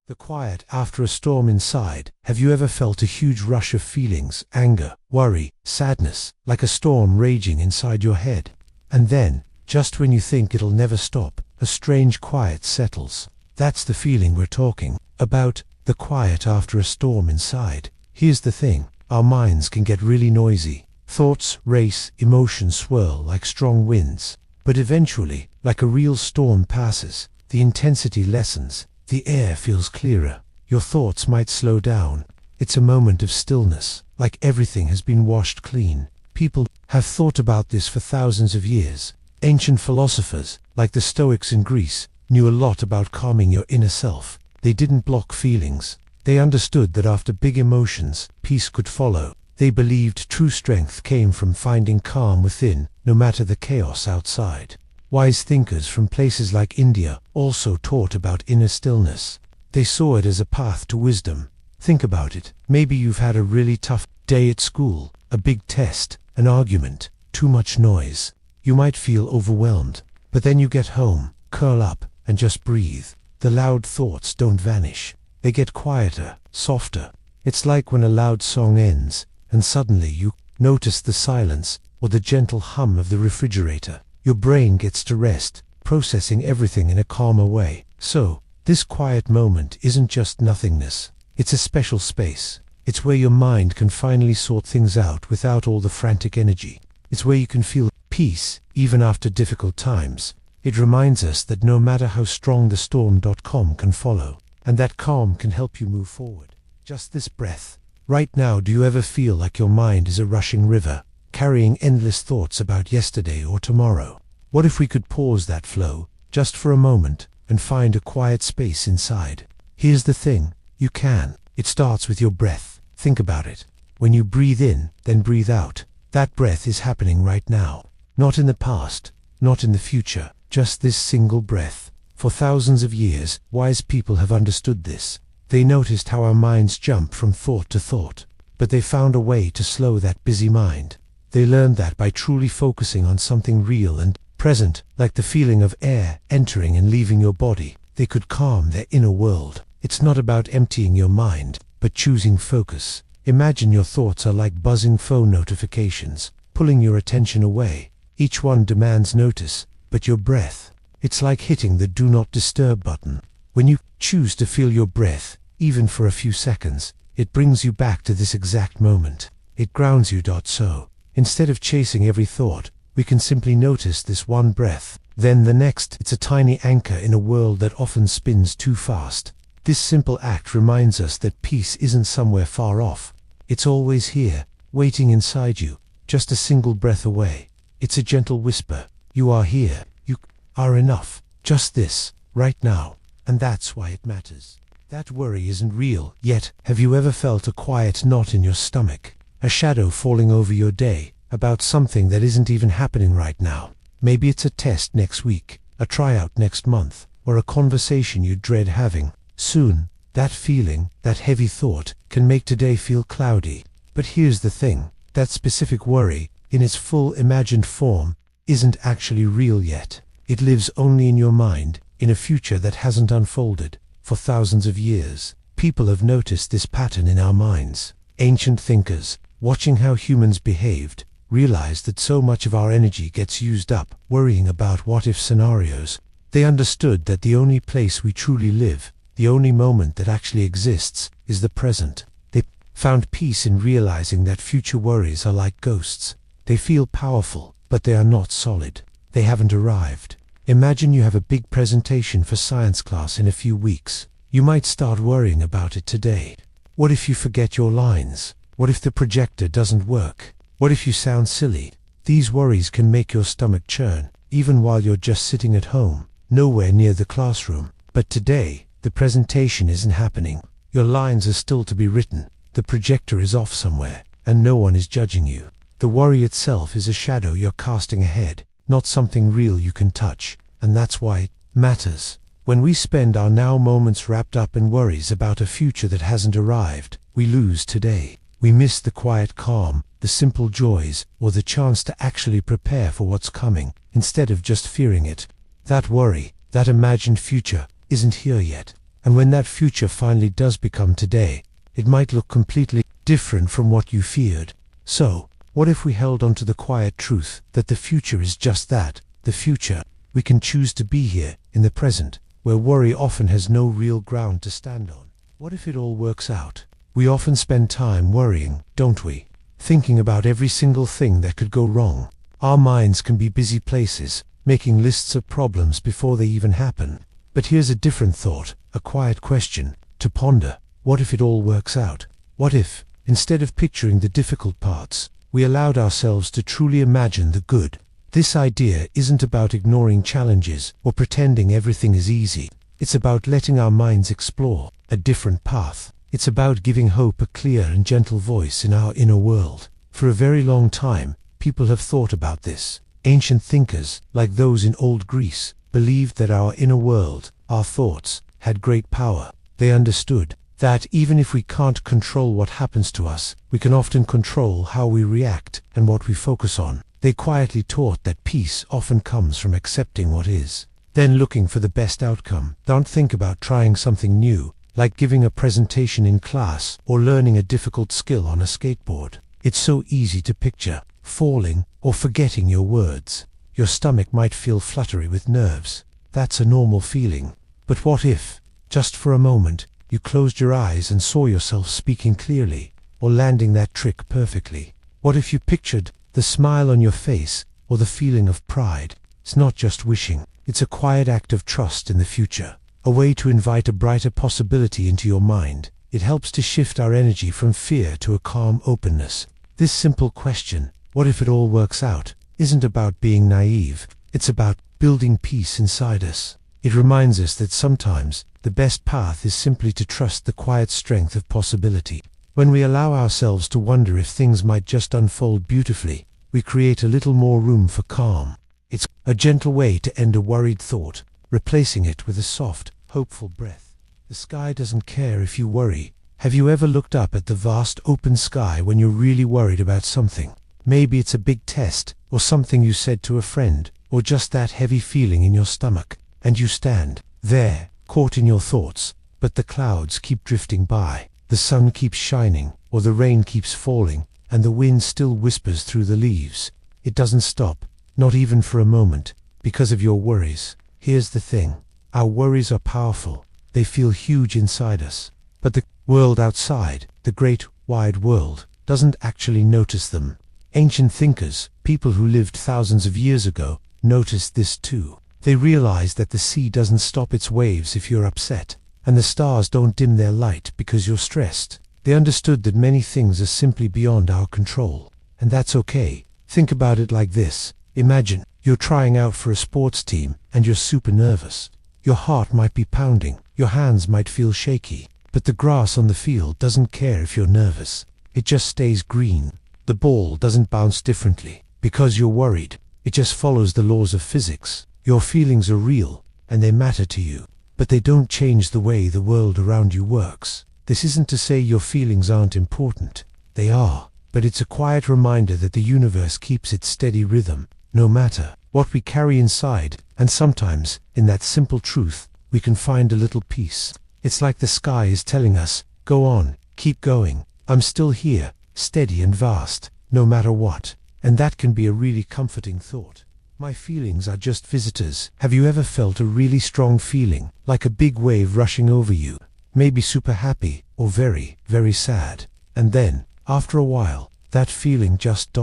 The quiet after a storm inside. Have you ever felt a huge rush of feelings, anger, worry, sadness, like a storm raging inside your head? And then, just when you think it'll never stop, a strange quiet settles. That's the feeling we're talking about, the quiet after a storm inside. Here's the thing, our minds can get really noisy. Thoughts race, emotions swirl like strong winds. But eventually, like a real storm passes, the intensity lessens. The air feels clearer. Your thoughts might slow down. It's a moment of stillness, like everything has been washed clean. People have thought about this for thousands of years. Ancient philosophers, like the Stoics in Greece, knew a lot about calming your inner self. They didn't block feelings. They understood that after big emotions, peace could follow. They believed true strength came from finding calm within, no matter the chaos outside. Wise thinkers from places like India also taught about inner stillness. They saw it as a path to wisdom. Think about it. Maybe you've had a really tough day at school, a big test, an argument, too much noise. You might feel overwhelmed, but then you get home, curl up, and just breathe. The loud thoughts don't vanish. They get quieter, softer. It's like when a loud song ends, and suddenly you notice the silence or the gentle hum of the refrigerator. Your brain gets to rest, processing everything in a calmer way. So, this quiet moment isn't just nothingness. It's a special space. It's where your mind can finally sort things out without all the frantic energy. It's where you can feel peace, even after difficult times. It reminds us that no matter how strong the storm.com can follow, and that calm can help you move forward. Just this breath. Right now, do you ever feel like your mind is a rushing river, carrying endless thoughts about yesterday or tomorrow? What if we could pause that flow, just for a moment, and find a quiet space inside? Here's the thing, you can. It starts with your breath. Think about it. When you breathe in, then breathe out. That breath is happening right now. Not in the past, not in the future, just this single breath. For thousands of years, wise people have understood this. They noticed how our minds jump from thought to thought, but they found a way to slow that busy mind. They learned that by truly focusing on something real and present, like the feeling of air entering and leaving your body, they could calm their inner world. It's not about emptying your mind, but choosing focus. Imagine your thoughts are like buzzing phone notifications, pulling your attention away. Each one demands notice, but your breath, it's like hitting the do not disturb button. When you choose to feel your breath, even for a few seconds, it brings you back to this exact moment. It grounds you. So, instead of chasing every thought, we can simply notice this one breath, then the next. It's a tiny anchor in a world that often spins too fast. This simple act reminds us that peace isn't somewhere far off. It's always here, waiting inside you, just a single breath away. It's a gentle whisper. You are here. You are enough. Just this, right now. And that's why it matters. That worry isn't real. Yet, have you ever felt a quiet knot in your stomach? A shadow falling over your day, about something that isn't even happening right now. Maybe it's a test next week, a tryout next month, or a conversation you dread having soon. That feeling, that heavy thought, can make today feel cloudy. But here's the thing, that specific worry, in its full imagined form, isn't actually real yet. It lives only in your mind, in a future that hasn't unfolded. For thousands of years, people have noticed this pattern in our minds. Ancient thinkers, watching how humans behaved, realized that so much of our energy gets used up worrying about what-if scenarios. They understood that the only place we truly live, the only moment that actually exists, is the present. They found peace in realizing that future worries are like ghosts. They feel powerful, but they are not solid. They haven't arrived. Imagine you have a big presentation for science class in a few weeks. You might start worrying about it today. What if you forget your lines? What if the projector doesn't work? What if you sound silly? These worries can make your stomach churn, even while you're just sitting at home, nowhere near the classroom. But today, the presentation isn't happening. Your lines are still to be written. The projector is off somewhere, and no one is judging you. The worry itself is a shadow you're casting ahead, not something real you can touch, and that's why it matters. When we spend our now moments wrapped up in worries about a future that hasn't arrived, we lose today. We miss the quiet calm, the simple joys, or the chance to actually prepare for what's coming, instead of just fearing it. That worry, that imagined future, isn't here yet. And when that future finally does become today, it might look completely different from what you feared. So, what if we held on to the quiet truth that the future is just that, the future? We can choose to be here, in the present, where worry often has no real ground to stand on. What if it all works out? We often spend time worrying, don't we? Thinking about every single thing that could go wrong. Our minds can be busy places, making lists of problems before they even happen. But here's a different thought, a quiet question to ponder. What if it all works out? What if, instead of picturing the difficult parts, we allowed ourselves to truly imagine the good? This idea isn't about ignoring challenges or pretending everything is easy. It's about letting our minds explore a different path. It's about giving hope a clear and gentle voice in our inner world. For a very long time, people have thought about this. Ancient thinkers, like those in old Greece, believed that our inner world, our thoughts, had great power. They understood that even if we can't control what happens to us, we can often control how we react and what we focus on. They quietly taught that peace often comes from accepting what is, then looking for the best outcome. Don't think about trying something new, like giving a presentation in class or learning a difficult skill on a skateboard. It's so easy to picture falling or forgetting your words. Your stomach might feel fluttery with nerves. That's a normal feeling. But what if, just for a moment, you closed your eyes and saw yourself speaking clearly, or landing that trick perfectly? What if you pictured the smile on your face, or the feeling of pride? It's not just wishing, it's a quiet act of trust in the future, a way to invite a brighter possibility into your mind. It helps to shift our energy from fear to a calm openness. This simple question, what if it all works out, isn't about being naive, it's about building peace inside us. It reminds us that sometimes the best path is simply to trust the quiet strength of possibility. When we allow ourselves to wonder if things might just unfold beautifully, we create a little more room for calm. It's a gentle way to end a worried thought, replacing it with a soft, hopeful breath. The sky doesn't care if you worry. Have you ever looked up at the vast open sky when you're really worried about something? Maybe it's a big test, or something you said to a friend, or just that heavy feeling in your stomach, and you stand there, caught in your thoughts, but the clouds keep drifting by, the sun keeps shining, or the rain keeps falling, and the wind still whispers through the leaves. It doesn't stop, not even for a moment, because of your worries. Here's the thing, our worries are powerful, they feel huge inside us, but the world outside, the great, wide world, doesn't actually notice them. Ancient thinkers, people who lived thousands of years ago, noticed this too. They realized that the sea doesn't stop its waves if you're upset, and the stars don't dim their light because you're stressed. They understood that many things are simply beyond our control, and that's okay. Think about it like this. Imagine you're trying out for a sports team and you're super nervous. Your heart might be pounding, your hands might feel shaky, but the grass on the field doesn't care if you're nervous. It just stays green. The ball doesn't bounce differently because you're worried. It just follows the laws of physics. Your feelings are real, and they matter to you, but they don't change the way the world around you works. This isn't to say your feelings aren't important. They are, but it's a quiet reminder that the universe keeps its steady rhythm, no matter what we carry inside, and sometimes, in that simple truth, we can find a little peace. It's like the sky is telling us, go on, keep going, I'm still here, steady and vast, no matter what. And that can be a really comforting thought. My feelings are just visitors. Have you ever felt a really strong feeling, like a big wave rushing over you? Maybe super happy, or very, very sad. And then, after a while, that feeling just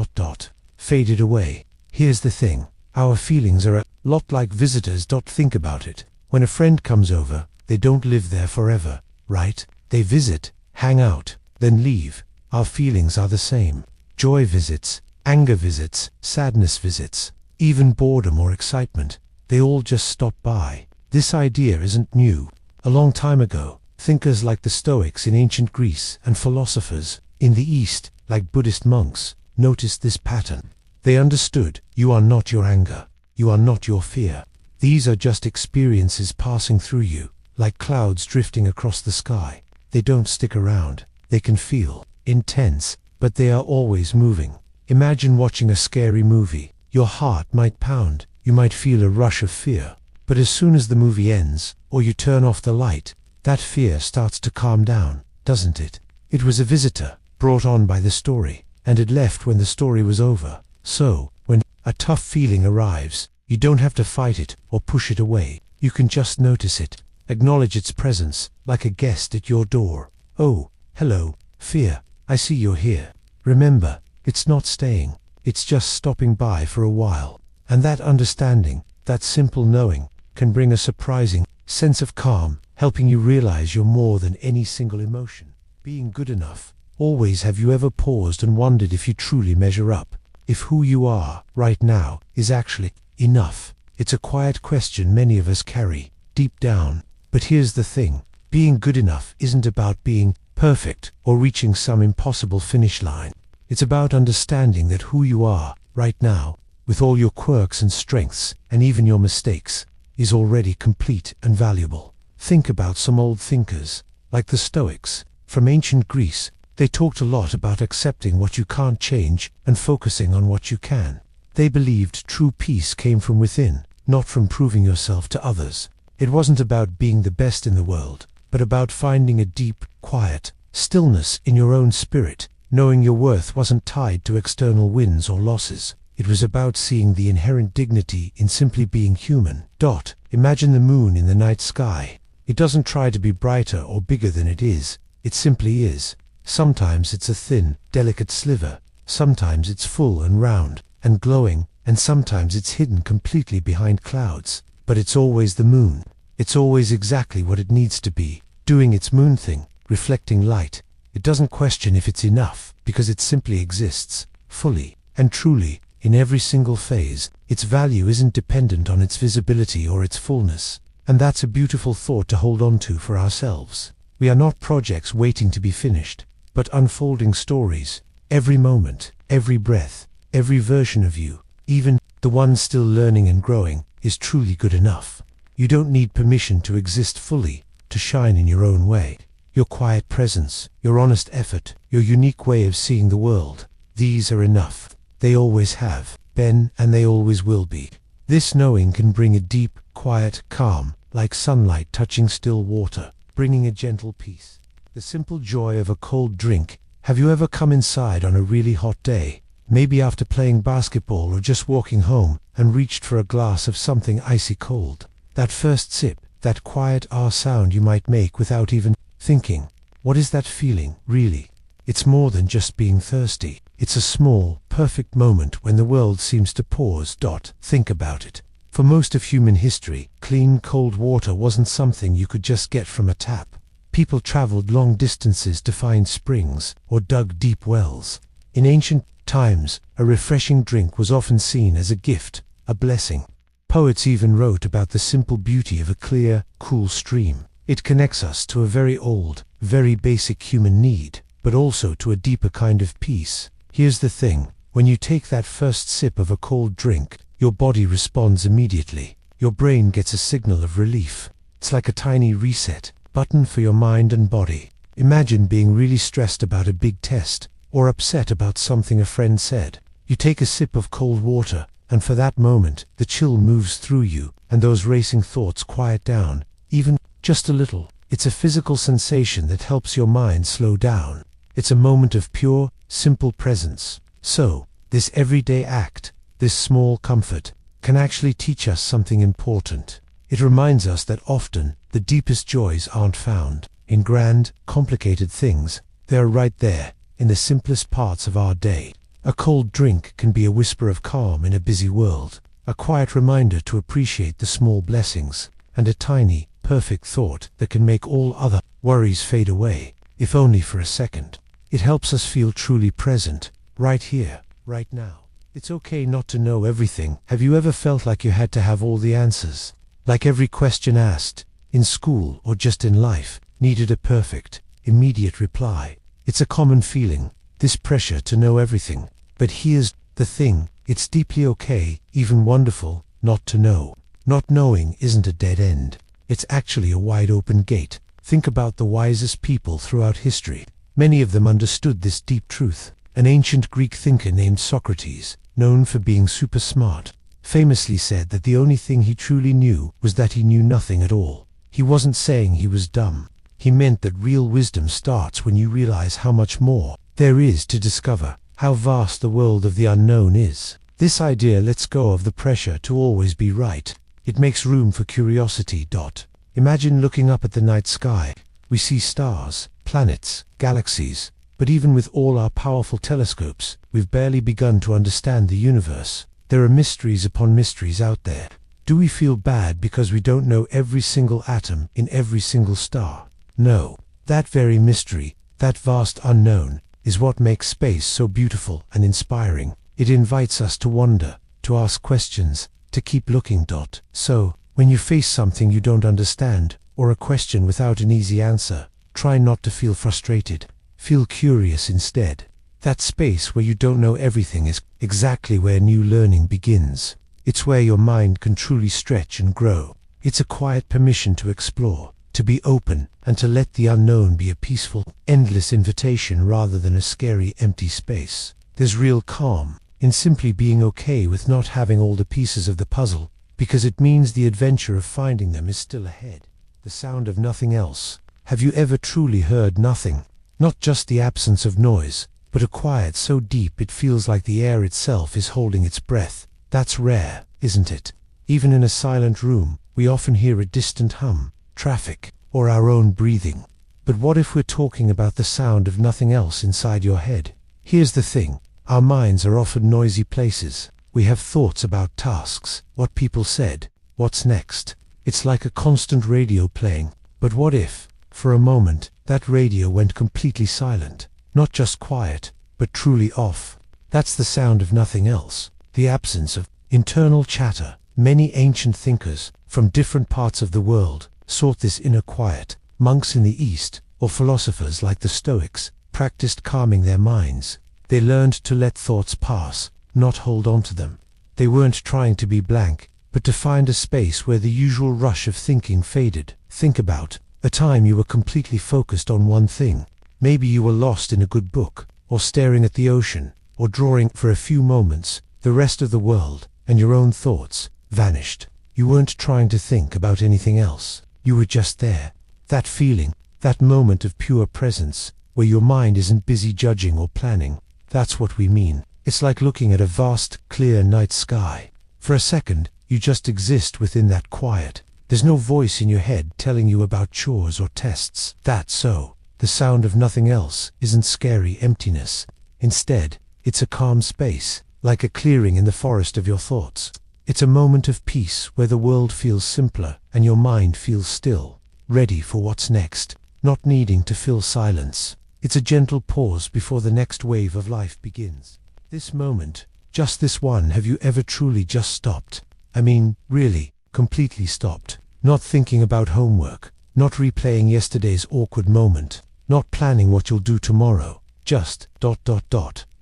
faded away. Here's the thing, our feelings are a lot like visitors. Think about it. When a friend comes over, they don't live there forever, right? They visit, hang out, then leave. Our feelings are the same. Joy visits, anger visits, sadness visits, even boredom or excitement, they all just stop by. This idea isn't new. A long time ago, thinkers like the Stoics in ancient Greece and philosophers in the East, like Buddhist monks, noticed this pattern. They understood, you are not your anger, you are not your fear. These are just experiences passing through you, like clouds drifting across the sky. They don't stick around. They can feel intense, but they are always moving. Imagine watching a scary movie. Your heart might pound, you might feel a rush of fear, but as soon as the movie ends, or you turn off the light, that fear starts to calm down, doesn't it? It was a visitor, brought on by the story, and it left when the story was over. So, when a tough feeling arrives, you don't have to fight it or push it away. You can just notice it, acknowledge its presence, like a guest at your door. Oh, hello, fear, I see you're here. Remember, it's not staying, it's just stopping by for a while. And that understanding, that simple knowing, can bring a surprising sense of calm, helping you realize you're more than any single emotion. Being good enough. Always have you ever paused and wondered if you truly measure up? If who you are, right now, is actually enough? It's a quiet question many of us carry, deep down. But here's the thing, being good enough isn't about being perfect or reaching some impossible finish line. It's about understanding that who you are, right now, with all your quirks and strengths, and even your mistakes, is already complete and valuable. Think about some old thinkers, like the Stoics, from ancient Greece. They talked a lot about accepting what you can't change and focusing on what you can. They believed true peace came from within, not from proving yourself to others. It wasn't about being the best in the world, but about finding a deep, quiet stillness in your own spirit, knowing your worth wasn't tied to external wins or losses. It was about seeing the inherent dignity in simply being human. Imagine the moon in the night sky. It doesn't try to be brighter or bigger than it is. It simply is. Sometimes it's a thin, delicate sliver. Sometimes it's full and round and glowing, and sometimes it's hidden completely behind clouds. But it's always the moon. It's always exactly what it needs to be, doing its moon thing, reflecting light. It doesn't question if it's enough, because it simply exists, fully and truly, in every single phase. Its value isn't dependent on its visibility or its fullness. And that's a beautiful thought to hold on to for ourselves. We are not projects waiting to be finished, but unfolding stories. Every moment, every breath, every version of you, even the one still learning and growing, is truly good enough. You don't need permission to exist fully, to shine in your own way. Your quiet presence, your honest effort, your unique way of seeing the world, these are enough. They always have been, and they always will be. This knowing can bring a deep, quiet calm, like sunlight touching still water, bringing a gentle peace. The simple joy of a cold drink. Have you ever come inside on a really hot day, maybe after playing basketball or just walking home, and reached for a glass of something icy cold? That first sip, that quiet sound you might make without even thinking. What is that feeling, really? It's more than just being thirsty. It's a small, perfect moment when the world seems to pause. Think about it. For most of human history, clean, cold water wasn't something you could just get from a tap. People traveled long distances to find springs or dug deep wells. In ancient times, a refreshing drink was often seen as a gift, a blessing. Poets even wrote about the simple beauty of a clear, cool stream. It connects us to a very old, very basic human need, but also to a deeper kind of peace. Here's the thing, when you take that first sip of a cold drink, your body responds immediately. Your brain gets a signal of relief. It's like a tiny reset button for your mind and body. Imagine being really stressed about a big test, or upset about something a friend said. You take a sip of cold water, and for that moment, the chill moves through you, and those racing thoughts quiet down, even just a little. It's a physical sensation that helps your mind slow down. It's a moment of pure, simple presence. So, this everyday act, this small comfort, can actually teach us something important. It reminds us that often, the deepest joys aren't found in grand, complicated things. They're right there, in the simplest parts of our day. A cold drink can be a whisper of calm in a busy world, a quiet reminder to appreciate the small blessings, and a tiny, perfect thought that can make all other worries fade away, if only for a second. It helps us feel truly present, right here, right now. It's okay not to know everything. Have you ever felt like you had to have all the answers? Like every question asked, in school or just in life, needed a perfect, immediate reply. It's a common feeling, this pressure to know everything. But here's the thing, it's deeply okay, even wonderful, not to know. Not knowing isn't a dead end. It's actually a wide open gate. Think about the wisest people throughout history. Many of them understood this deep truth. An ancient Greek thinker named Socrates, known for being super smart, famously said that the only thing he truly knew was that he knew nothing at all. He wasn't saying he was dumb. He meant that real wisdom starts when you realize how much more there is to discover, how vast the world of the unknown is. This idea lets go of the pressure to always be right. It makes room for curiosity. Imagine looking up at the night sky. We see stars, planets, galaxies, but even with all our powerful telescopes, we've barely begun to understand the universe. There are mysteries upon mysteries out there. Do we feel bad because we don't know every single atom in every single star? No. That very mystery, that vast unknown, is what makes space so beautiful and inspiring. It invites us to wonder, to ask questions, to keep looking. So, when you face something you don't understand, or a question without an easy answer, try not to feel frustrated. Feel curious instead. That space where you don't know everything is exactly where new learning begins. It's where your mind can truly stretch and grow. It's a quiet permission to explore, to be open, and to let the unknown be a peaceful, endless invitation rather than a scary, empty space. There's real calm in simply being okay with not having all the pieces of the puzzle, because it means the adventure of finding them is still ahead. The sound of nothing else. Have you ever truly heard nothing? Not just the absence of noise, but a quiet so deep it feels like the air itself is holding its breath. That's rare, isn't it? Even in a silent room, we often hear a distant hum, traffic, or our own breathing. But what if we're talking about the sound of nothing else inside your head? Here's the thing. Our minds are often noisy places. We have thoughts about tasks, what people said, what's next. It's like a constant radio playing. But what if, for a moment, that radio went completely silent? Not just quiet, but truly off. That's the sound of nothing else. The absence of internal chatter. Many ancient thinkers from different parts of the world sought this inner quiet. Monks in the East, or philosophers like the Stoics, practiced calming their minds. They learned to let thoughts pass, not hold on to them. They weren't trying to be blank, but to find a space where the usual rush of thinking faded. Think about a time you were completely focused on one thing. Maybe you were lost in a good book, or staring at the ocean, or drawing for a few moments. The rest of the world, and your own thoughts, vanished. You weren't trying to think about anything else. You were just there. That feeling, that moment of pure presence, where your mind isn't busy judging or planning. That's what we mean. It's like looking at a vast, clear night sky. For a second, you just exist within that quiet. There's no voice in your head telling you about chores or tests. That's so. The sound of nothing else isn't scary emptiness. Instead, it's a calm space, like a clearing in the forest of your thoughts. It's a moment of peace where the world feels simpler and your mind feels still, ready for what's next, not needing to fill silence. It's a gentle pause before the next wave of life begins. This moment, just this one, have you ever truly just stopped? I mean, really, completely stopped. Not thinking about homework, not replaying yesterday's awkward moment, not planning what you'll do tomorrow. Just ...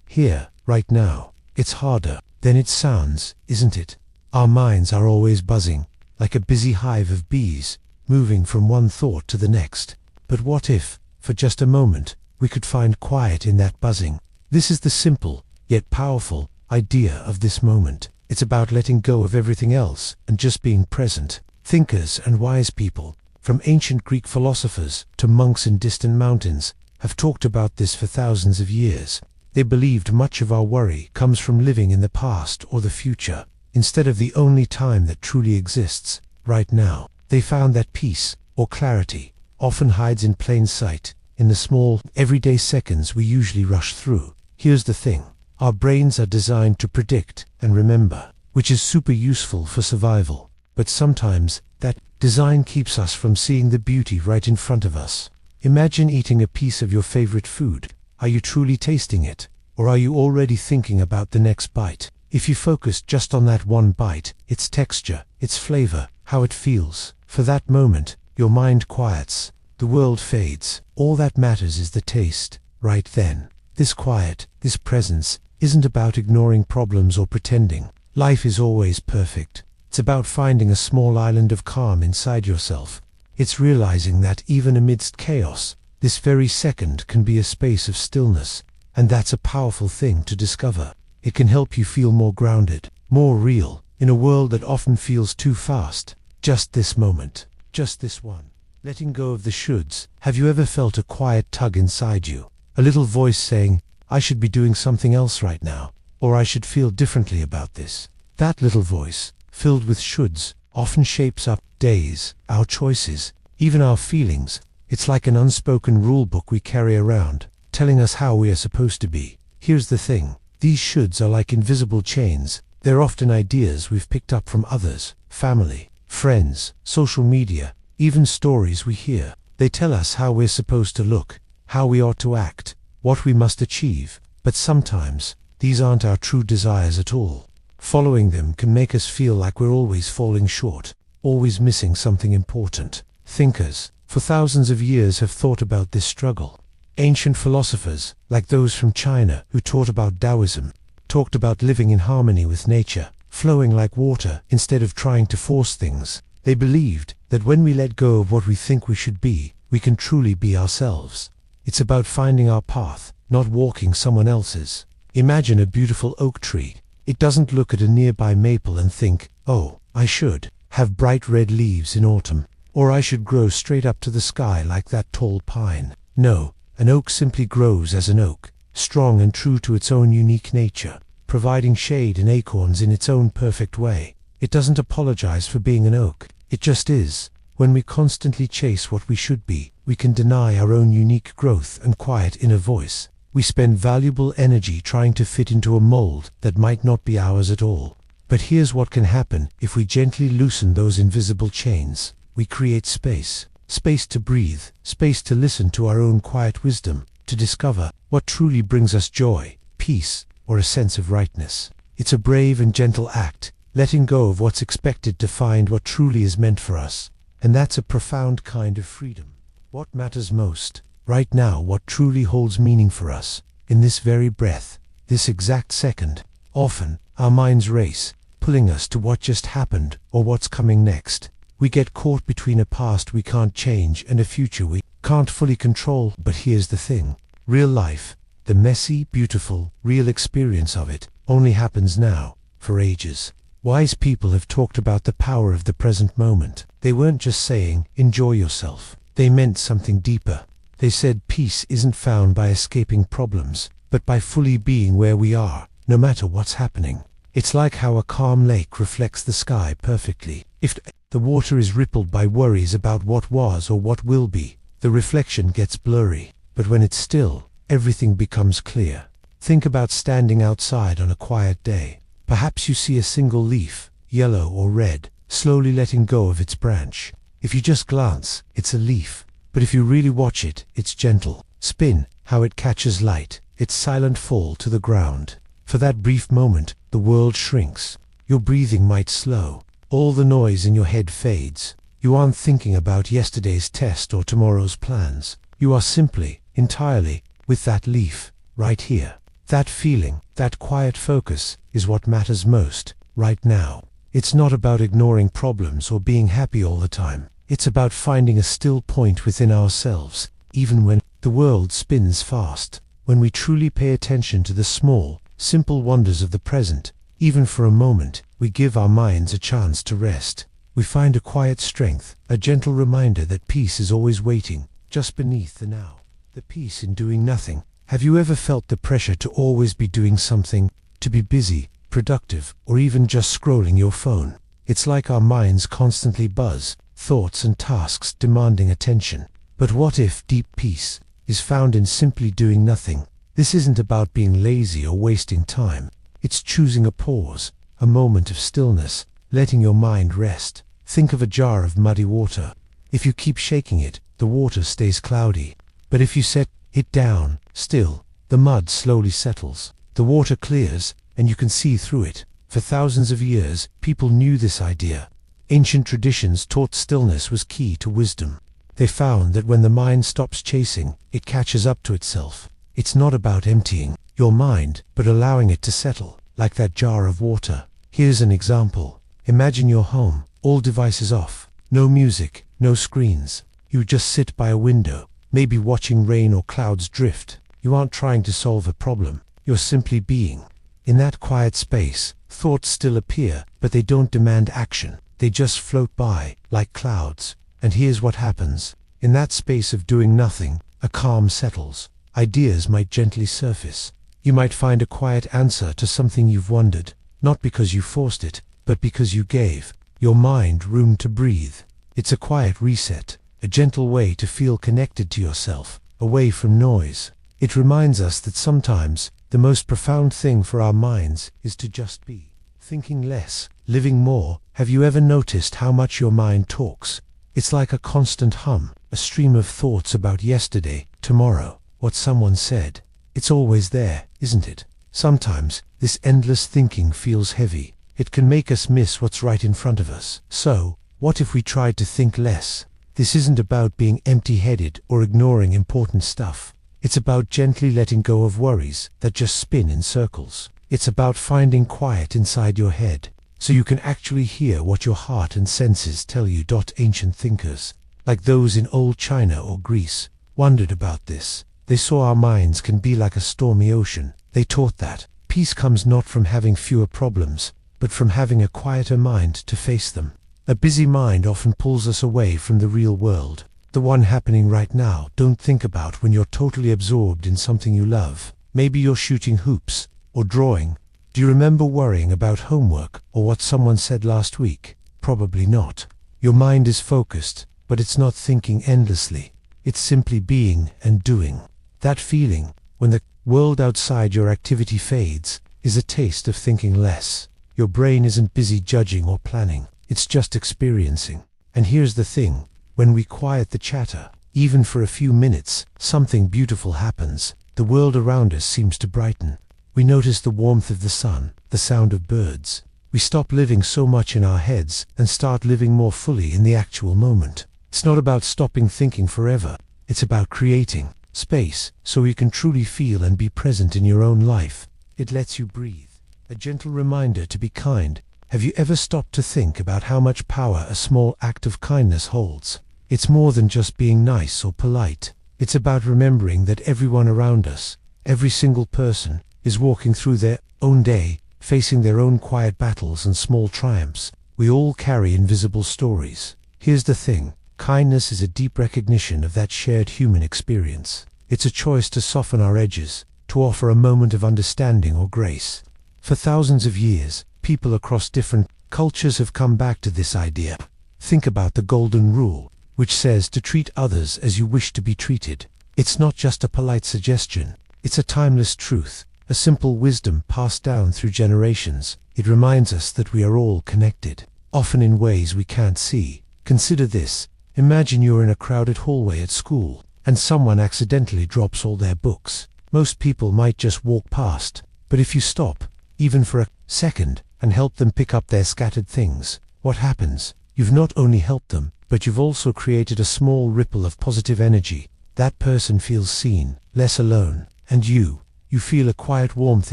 here, right now. It's harder than it sounds, isn't it? Our minds are always buzzing, like a busy hive of bees, moving from one thought to the next. But what if, for just a moment, we could find quiet in that buzzing? This is the simple, yet powerful, idea of this moment. It's about letting go of everything else and just being present. Thinkers and wise people, from ancient Greek philosophers to monks in distant mountains, have talked about this for thousands of years. They believed much of our worry comes from living in the past or the future, instead of the only time that truly exists, right now. They found that peace, or clarity, often hides in plain sight, in the small, everyday seconds we usually rush through. Here's the thing. Our brains are designed to predict and remember, which is super useful for survival. But sometimes, that design keeps us from seeing the beauty right in front of us. Imagine eating a piece of your favorite food. Are you truly tasting it? Or are you already thinking about the next bite? If you focus just on that one bite, its texture, its flavor, how it feels, for that moment, your mind quiets. The world fades. All that matters is the taste, right then. This quiet, this presence, isn't about ignoring problems or pretending life is always perfect. It's about finding a small island of calm inside yourself. It's realizing that even amidst chaos, this very second can be a space of stillness, and that's a powerful thing to discover. It can help you feel more grounded, more real, in a world that often feels too fast. Just this moment, just this one. letting go of the shoulds. Have you ever felt a quiet tug inside you? A little voice saying, I should be doing something else right now, or I should feel differently about this. That little voice, filled with shoulds, often shapes our days, our choices, even our feelings. It's like an unspoken rule book we carry around, telling us how we are supposed to be. Here's the thing. These shoulds are like invisible chains. They're often ideas we've picked up from others, family, friends, social media, even stories we hear. They tell us how we're supposed to look, how we ought to act, what we must achieve. But sometimes, these aren't our true desires at all. Following them can make us feel like we're always falling short, always missing something important. Thinkers, for thousands of years, have thought about this struggle. Ancient philosophers, like those from China who taught about Taoism, talked about living in harmony with nature, flowing like water instead of trying to force things. They believed that when we let go of what we think we should be, we can truly be ourselves. It's about finding our path, not walking someone else's. Imagine a beautiful oak tree. It doesn't look at a nearby maple and think, oh, I should have bright red leaves in autumn, or I should grow straight up to the sky like that tall pine. No, an oak simply grows as an oak, strong and true to its own unique nature, providing shade and acorns in its own perfect way. It doesn't apologize for being an oak. It just is. When we constantly chase what we should be, we can deny our own unique growth and quiet inner voice. We spend valuable energy trying to fit into a mold that might not be ours at all. But here's what can happen if we gently loosen those invisible chains. We create space. Space to breathe, space to listen to our own quiet wisdom, to discover what truly brings us joy, peace, or a sense of rightness. It's a brave and gentle act, letting go of what's expected to find what truly is meant for us. And that's a profound kind of freedom. What matters most, right now, what truly holds meaning for us, in this very breath, this exact second. Often, our minds race, pulling us to what just happened or what's coming next. We get caught between a past we can't change and a future we can't fully control. But here's the thing. Real life, the messy, beautiful, real experience of it, only happens now, for ages. Wise people have talked about the power of the present moment. They weren't just saying, enjoy yourself. They meant something deeper. They said peace isn't found by escaping problems, but by fully being where we are, no matter what's happening. It's like how a calm lake reflects the sky perfectly. If the water is rippled by worries about what was or what will be, the reflection gets blurry. But when it's still, everything becomes clear. Think about standing outside on a quiet day. Perhaps you see a single leaf, yellow or red, slowly letting go of its branch. If you just glance, it's a leaf. But if you really watch it, its gentle spin, how it catches light, its silent fall to the ground. For that brief moment, the world shrinks. Your breathing might slow. All the noise in your head fades. You aren't thinking about yesterday's test or tomorrow's plans. You are simply, entirely, with that leaf, right here. That feeling, that quiet focus, is what matters most, right now. It's not about ignoring problems or being happy all the time. It's about finding a still point within ourselves, even when the world spins fast. When we truly pay attention to the small, simple wonders of the present, even for a moment, we give our minds a chance to rest. We find a quiet strength, a gentle reminder that peace is always waiting, just beneath the now. The peace in doing nothing. Have you ever felt the pressure to always be doing something, to be busy, productive, or even just scrolling your phone? It's like our minds constantly buzz, thoughts and tasks demanding attention. But what if deep peace is found in simply doing nothing? This isn't about being lazy or wasting time. It's choosing a pause, a moment of stillness, letting your mind rest. Think of a jar of muddy water. If you keep shaking it, the water stays cloudy. But if you set it down, still, the mud slowly settles. The water clears, and you can see through it. For thousands of years, people knew this idea. Ancient traditions taught stillness was key to wisdom. They found that when the mind stops chasing, it catches up to itself. It's not about emptying your mind, but allowing it to settle, like that jar of water. Here's an example. Imagine your home, all devices off, no music, no screens. You just sit by a window, maybe watching rain or clouds drift. You aren't trying to solve a problem, you're simply being. In that quiet space, thoughts still appear, but they don't demand action. They just float by, like clouds. And here's what happens. In that space of doing nothing, a calm settles. Ideas might gently surface. You might find a quiet answer to something you've wondered, not because you forced it, but because you gave your mind room to breathe. It's a quiet reset, a gentle way to feel connected to yourself, away from noise. It reminds us that sometimes the most profound thing for our minds is to just be. Thinking less, living more. Have you ever noticed how much your mind talks? It's like a constant hum, a stream of thoughts about yesterday, tomorrow, what someone said. It's always there, isn't it? Sometimes, this endless thinking feels heavy. It can make us miss what's right in front of us. So, what if we tried to think less? This isn't about being empty-headed or ignoring important stuff. It's about gently letting go of worries that just spin in circles. It's about finding quiet inside your head, so you can actually hear what your heart and senses tell you. Ancient thinkers, like those in old China or Greece, wondered about this. They saw our minds can be like a stormy ocean. They taught that peace comes not from having fewer problems, but from having a quieter mind to face them. A busy mind often pulls us away from the real world, the one happening right now. Don't think about when you're totally absorbed in something you love. Maybe you're shooting hoops or drawing. Do you remember worrying about homework or what someone said last week? Probably not. Your mind is focused, but it's not thinking endlessly. It's simply being and doing. That feeling, when the world outside your activity fades, is a taste of thinking less. Your brain isn't busy judging or planning. It's just experiencing. And here's the thing. When we quiet the chatter, even for a few minutes, something beautiful happens. The world around us seems to brighten. We notice the warmth of the sun, the sound of birds. We stop living so much in our heads and start living more fully in the actual moment. It's not about stopping thinking forever. It's about creating space so you can truly feel and be present in your own life. It lets you breathe. A gentle reminder to be kind. Have you ever stopped to think about how much power a small act of kindness holds? It's more than just being nice or polite. It's about remembering that everyone around us, every single person, is walking through their own day, facing their own quiet battles and small triumphs. We all carry invisible stories. Here's the thing. Kindness is a deep recognition of that shared human experience. It's a choice to soften our edges, to offer a moment of understanding or grace. For thousands of years, people across different cultures have come back to this idea. Think about the Golden Rule, which says to treat others as you wish to be treated. It's not just a polite suggestion. It's a timeless truth, a simple wisdom passed down through generations. It reminds us that we are all connected, often in ways we can't see. Consider this. Imagine you're in a crowded hallway at school, and someone accidentally drops all their books. Most people might just walk past, but if you stop, even for a second, and help them pick up their scattered things, what happens? You've not only helped them, but you've also created a small ripple of positive energy. That person feels seen, less alone, and you feel a quiet warmth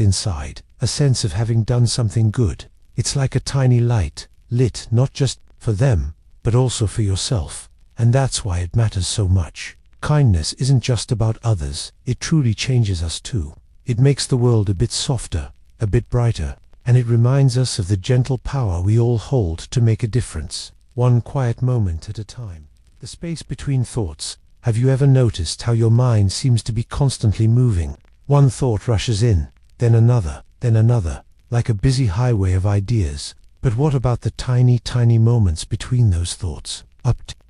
inside, a sense of having done something good. It's like a tiny light, lit not just for them, but also for yourself. And that's why it matters so much. Kindness isn't just about others, it truly changes us too. It makes the world a bit softer, a bit brighter, and it reminds us of the gentle power we all hold to make a difference, one quiet moment at a time. The space between thoughts. Have you ever noticed how your mind seems to be constantly moving? One thought rushes in, then another, like a busy highway of ideas. But what about the tiny moments between those thoughts?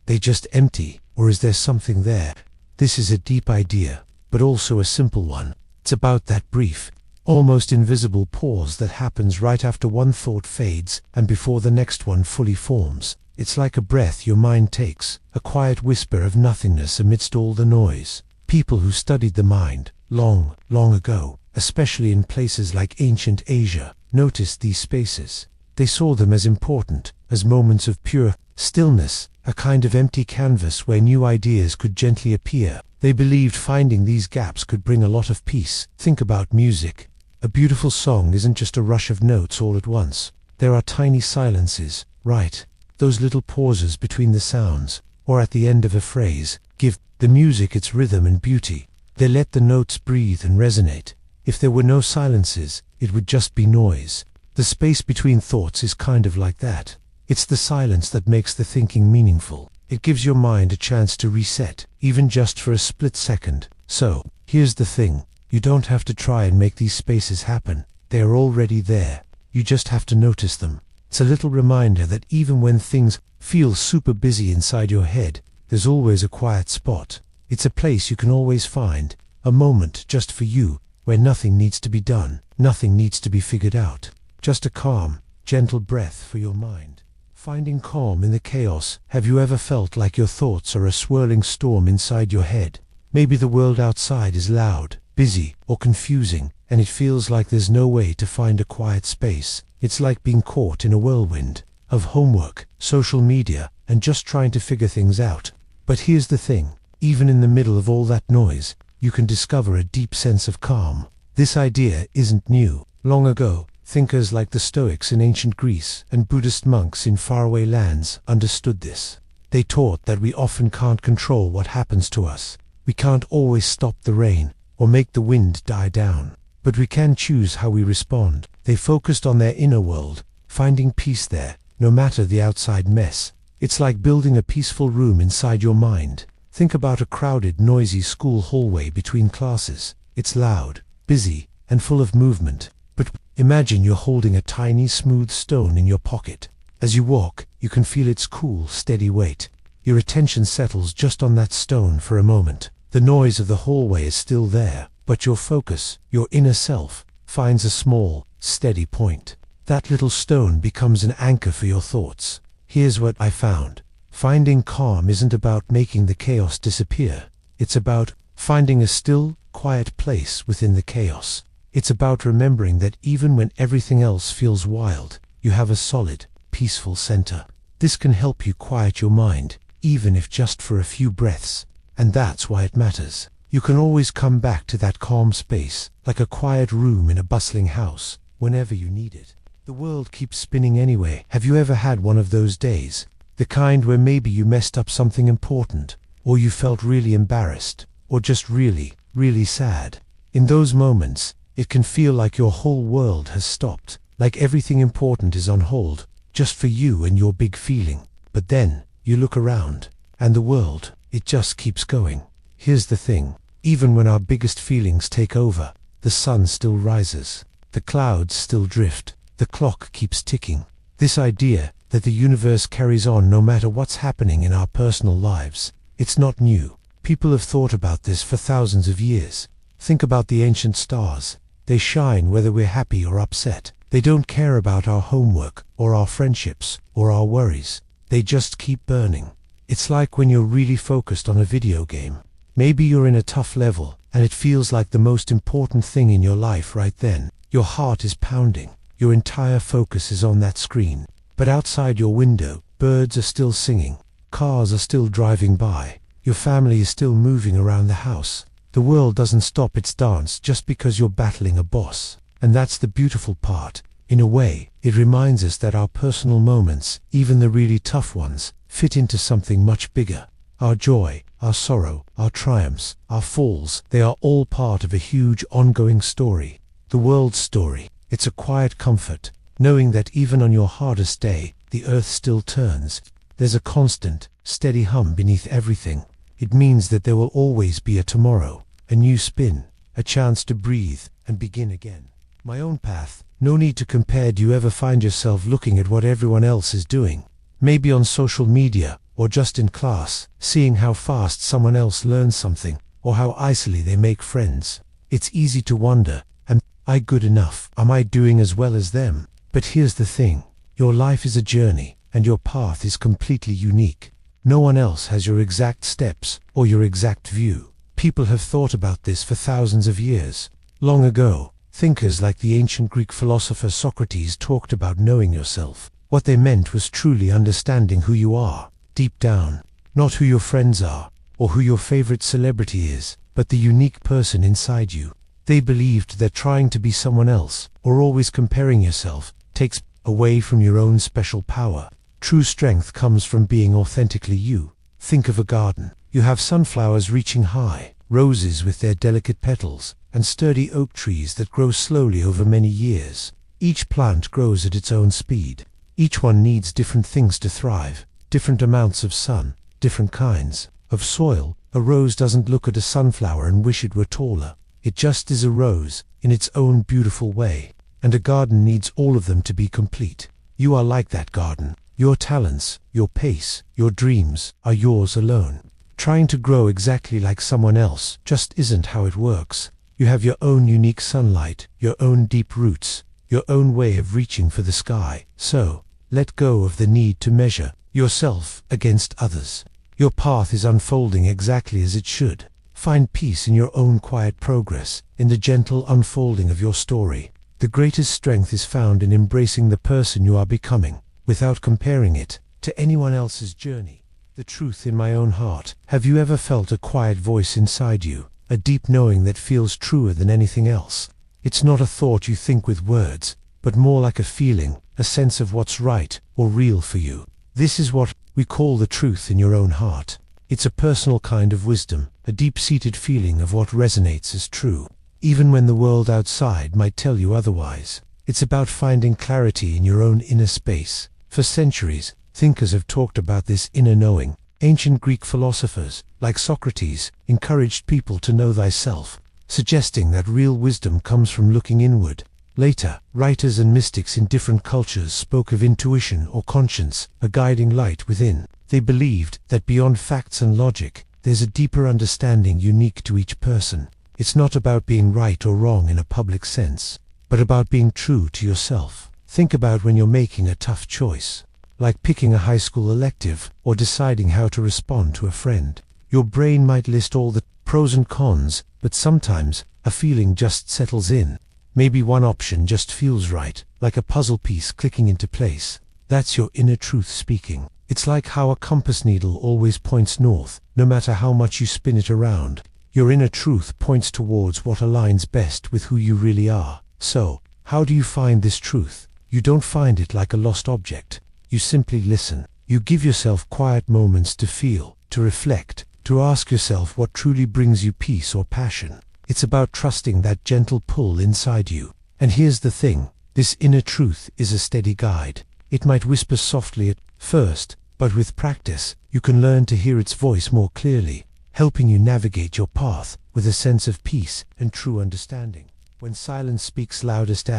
They just empty, or is there something there? This is a deep idea, but also a simple one. It's about that brief, almost invisible pause that happens right after one thought fades and before the next one fully forms. It's like a breath your mind takes, a quiet whisper of nothingness amidst all the noise. People who studied the mind, long ago, especially in places like ancient Asia, noticed these spaces. They saw them as important, as moments of pure stillness, a kind of empty canvas where new ideas could gently appear. They believed finding these gaps could bring a lot of peace. Think about music. A beautiful song isn't just a rush of notes all at once. There are tiny silences, right? Those little pauses between the sounds, or at the end of a phrase, give the music its rhythm and beauty. They let the notes breathe and resonate. If there were no silences, it would just be noise. The space between thoughts is kind of like that. It's the silence that makes the thinking meaningful. It gives your mind a chance to reset, even just for a split second. So, here's the thing. You don't have to try and make these spaces happen. They are already there. You just have to notice them. It's a little reminder that even when things feel super busy inside your head, there's always a quiet spot. It's a place you can always find, a moment just for you, where nothing needs to be done, nothing needs to be figured out. Just a calm, gentle breath for your mind. Finding calm in the chaos. Have you ever felt like your thoughts are a swirling storm inside your head? Maybe the world outside is loud, busy, or confusing, and it feels like there's no way to find a quiet space. It's like being caught in a whirlwind of homework, social media, and just trying to figure things out. But here's the thing, even in the middle of all that noise, you can discover a deep sense of calm. This idea isn't new. Long ago, thinkers like the Stoics in ancient Greece and Buddhist monks in faraway lands understood this. They taught that we often can't control what happens to us. We can't always stop the rain or make the wind die down, but we can choose how we respond. They focused on their inner world, finding peace there, no matter the outside mess. It's like building a peaceful room inside your mind. Think about a crowded, noisy school hallway between classes. It's loud, busy, and full of movement. But imagine you're holding a tiny, smooth stone in your pocket. As you walk, you can feel its cool, steady weight. Your attention settles just on that stone for a moment. The noise of the hallway is still there, but your focus, your inner self, finds a small, steady point. That little stone becomes an anchor for your thoughts. Here's what I found. Finding calm isn't about making the chaos disappear. It's about finding a still, quiet place within the chaos. It's about remembering that even when everything else feels wild, you have a solid, peaceful center. This can help you quiet your mind, even if just for a few breaths. And that's why it matters. You can always come back to that calm space, like a quiet room in a bustling house, whenever you need it. The world keeps spinning anyway. Have you ever had one of those days? The kind where maybe you messed up something important, or you felt really embarrassed, or just really, really sad. In those moments, it can feel like your whole world has stopped, like everything important is on hold, just for you and your big feeling. But then, you look around, and the world, it just keeps going. Here's the thing, even when our biggest feelings take over, the sun still rises, the clouds still drift, the clock keeps ticking. This idea that the universe carries on no matter what's happening in our personal lives, it's not new. People have thought about this for thousands of years. Think about the ancient stars. They shine whether we're happy or upset. They don't care about our homework, or our friendships, or our worries. They just keep burning. It's like when you're really focused on a video game. Maybe you're in a tough level, and it feels like the most important thing in your life right then. Your heart is pounding. Your entire focus is on that screen. But outside your window, birds are still singing. Cars are still driving by. Your family is still moving around the house. The world doesn't stop its dance just because you're battling a boss. And that's the beautiful part. In a way, it reminds us that our personal moments, even the really tough ones, fit into something much bigger. Our joy, our sorrow, our triumphs, our falls, they are all part of a huge ongoing story. The world's story. It's a quiet comfort, knowing that even on your hardest day, the earth still turns. There's a constant, steady hum beneath everything. It means that there will always be a tomorrow, a new spin, a chance to breathe and begin again. My own path, no need to compare. Do you ever find yourself looking at what everyone else is doing? Maybe on social media, or just in class, seeing how fast someone else learns something, or how easily they make friends. It's easy to wonder, am I good enough? Am I doing as well as them? But here's the thing, your life is a journey, and your path is completely unique. No one else has your exact steps, or your exact view. People have thought about this for thousands of years. Long ago, thinkers like the ancient Greek philosopher Socrates talked about knowing yourself. What they meant was truly understanding who you are, deep down. Not who your friends are, or who your favorite celebrity is, but the unique person inside you. They believed that trying to be someone else, or always comparing yourself, takes away from your own special power. True strength comes from being authentically you. Think of a garden. You have sunflowers reaching high, roses with their delicate petals, and sturdy oak trees that grow slowly over many years. Each plant grows at its own speed. Each one needs different things to thrive, different amounts of sun, different kinds of soil. A rose doesn't look at a sunflower and wish it were taller. It just is a rose, in its own beautiful way. And a garden needs all of them to be complete. You are like that garden. Your talents, your pace, your dreams are yours alone. Trying to grow exactly like someone else just isn't how it works. You have your own unique sunlight, your own deep roots, your own way of reaching for the sky. So, let go of the need to measure yourself against others. Your path is unfolding exactly as it should. Find peace in your own quiet progress, in the gentle unfolding of your story. The greatest strength is found in embracing the person you are becoming, without comparing it to anyone else's journey. The truth in my own heart. Have you ever felt a quiet voice inside you, a deep knowing that feels truer than anything else? It's not a thought you think with words, but more like a feeling, a sense of what's right or real for you. This is what we call the truth in your own heart. It's a personal kind of wisdom, a deep-seated feeling of what resonates as true, even when the world outside might tell you otherwise. It's about finding clarity in your own inner space. For centuries, thinkers have talked about this inner knowing. Ancient Greek philosophers, like Socrates, encouraged people to know thyself, suggesting that real wisdom comes from looking inward. Later, writers and mystics in different cultures spoke of intuition or conscience, a guiding light within. They believed that beyond facts and logic, there's a deeper understanding unique to each person. It's not about being right or wrong in a public sense, but about being true to yourself. Think about when you're making a tough choice, like picking a high school elective or deciding how to respond to a friend. Your brain might list all the pros and cons, but sometimes a feeling just settles in. Maybe one option just feels right, like a puzzle piece clicking into place. That's your inner truth speaking. It's like how a compass needle always points north, no matter how much you spin it around. Your inner truth points towards what aligns best with who you really are. So, how do you find this truth? You don't find it like a lost object. You simply listen. You give yourself quiet moments to feel, to reflect, to ask yourself what truly brings you peace or passion. It's about trusting that gentle pull inside you. And here's the thing, this inner truth is a steady guide. It might whisper softly at first, but with practice, you can learn to hear its voice more clearly, helping you navigate your path with a sense of peace and true understanding. When silence speaks loudest,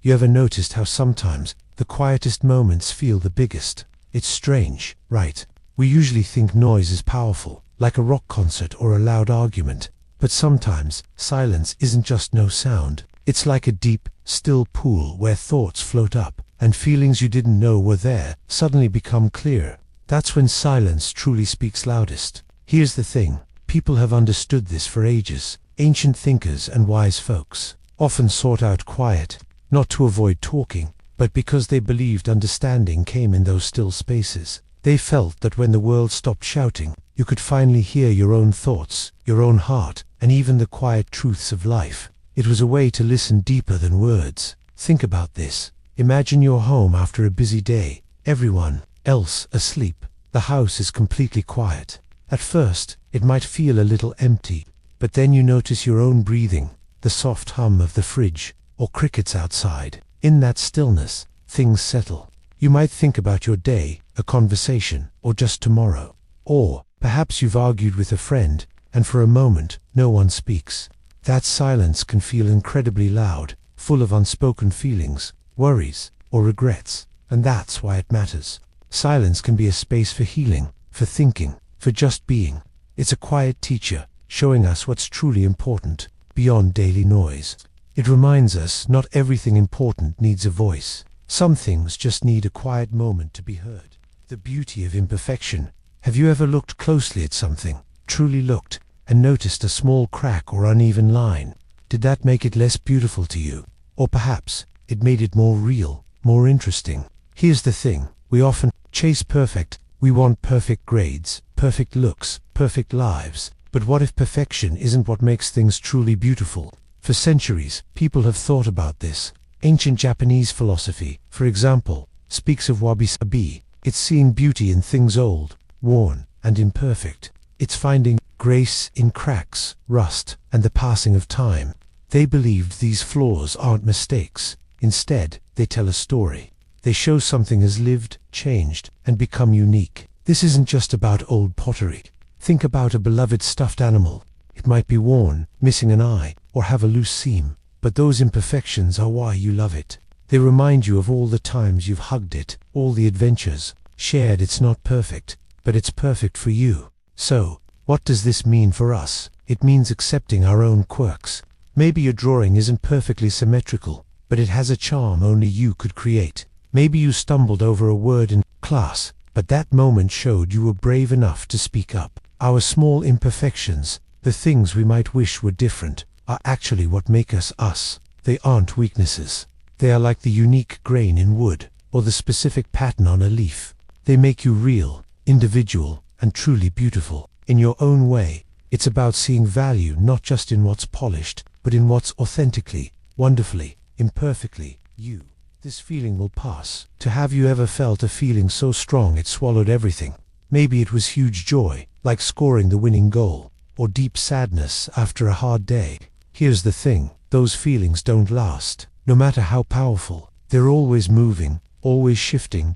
you ever noticed how sometimes the quietest moments feel the biggest? It's strange, right? We usually think noise is powerful, like a rock concert or a loud argument. But sometimes, silence isn't just no sound. It's like a deep, still pool where thoughts float up, and feelings you didn't know were there suddenly become clear. That's when silence truly speaks loudest. Here's the thing, people have understood this for ages. Ancient thinkers and wise folks often sought out quiet, not to avoid talking, but because they believed understanding came in those still spaces. They felt that when the world stopped shouting, you could finally hear your own thoughts, your own heart, and even the quiet truths of life. It was a way to listen deeper than words. Think about this. Imagine you're home after a busy day, everyone else asleep. The house is completely quiet. At first, it might feel a little empty, but then you notice your own breathing, the soft hum of the fridge, or crickets outside. In that stillness, things settle. You might think about your day, a conversation, or just tomorrow. Or, perhaps you've argued with a friend, and for a moment, no one speaks. That silence can feel incredibly loud, full of unspoken feelings, worries, or regrets. And that's why it matters. Silence can be a space for healing, for thinking, for just being. It's a quiet teacher, showing us what's truly important, beyond daily noise. It reminds us not everything important needs a voice. Some things just need a quiet moment to be heard. The beauty of imperfection. Have you ever looked closely at something, truly looked, and noticed a small crack or uneven line? Did that make it less beautiful to you? Or perhaps, it made it more real, more interesting? Here's the thing, we often chase perfect. We want perfect grades, perfect looks, perfect lives. But what if perfection isn't what makes things truly beautiful? For centuries, people have thought about this. Ancient Japanese philosophy, for example, speaks of wabi-sabi. It's seeing beauty in things old, worn, and imperfect. It's finding grace in cracks, rust, and the passing of time. They believed these flaws aren't mistakes. Instead, they tell a story. They show something has lived, changed, and become unique. This isn't just about old pottery. Think about a beloved stuffed animal. It might be worn, missing an eye, or have a loose seam, but those imperfections are why you love it. They remind you of all the times you've hugged it, all the adventures shared. It's not perfect, but it's perfect for you. So, what does this mean for us? It means accepting our own quirks. Maybe your drawing isn't perfectly symmetrical, but it has a charm only you could create. Maybe you stumbled over a word in class, but that moment showed you were brave enough to speak up. Our small imperfections, the things we might wish were different, are actually what make us us. They aren't weaknesses. They are like the unique grain in wood, or the specific pattern on a leaf. They make you real, individual, and truly beautiful. In your own way, it's about seeing value not just in what's polished, but in what's authentically, wonderfully, imperfectly you. This feeling will pass. Have you ever felt a feeling so strong it swallowed everything? Maybe it was huge joy, like scoring the winning goal, or deep sadness after a hard day. Here's the thing, those feelings don't last. No matter how powerful, they're always moving, always shifting.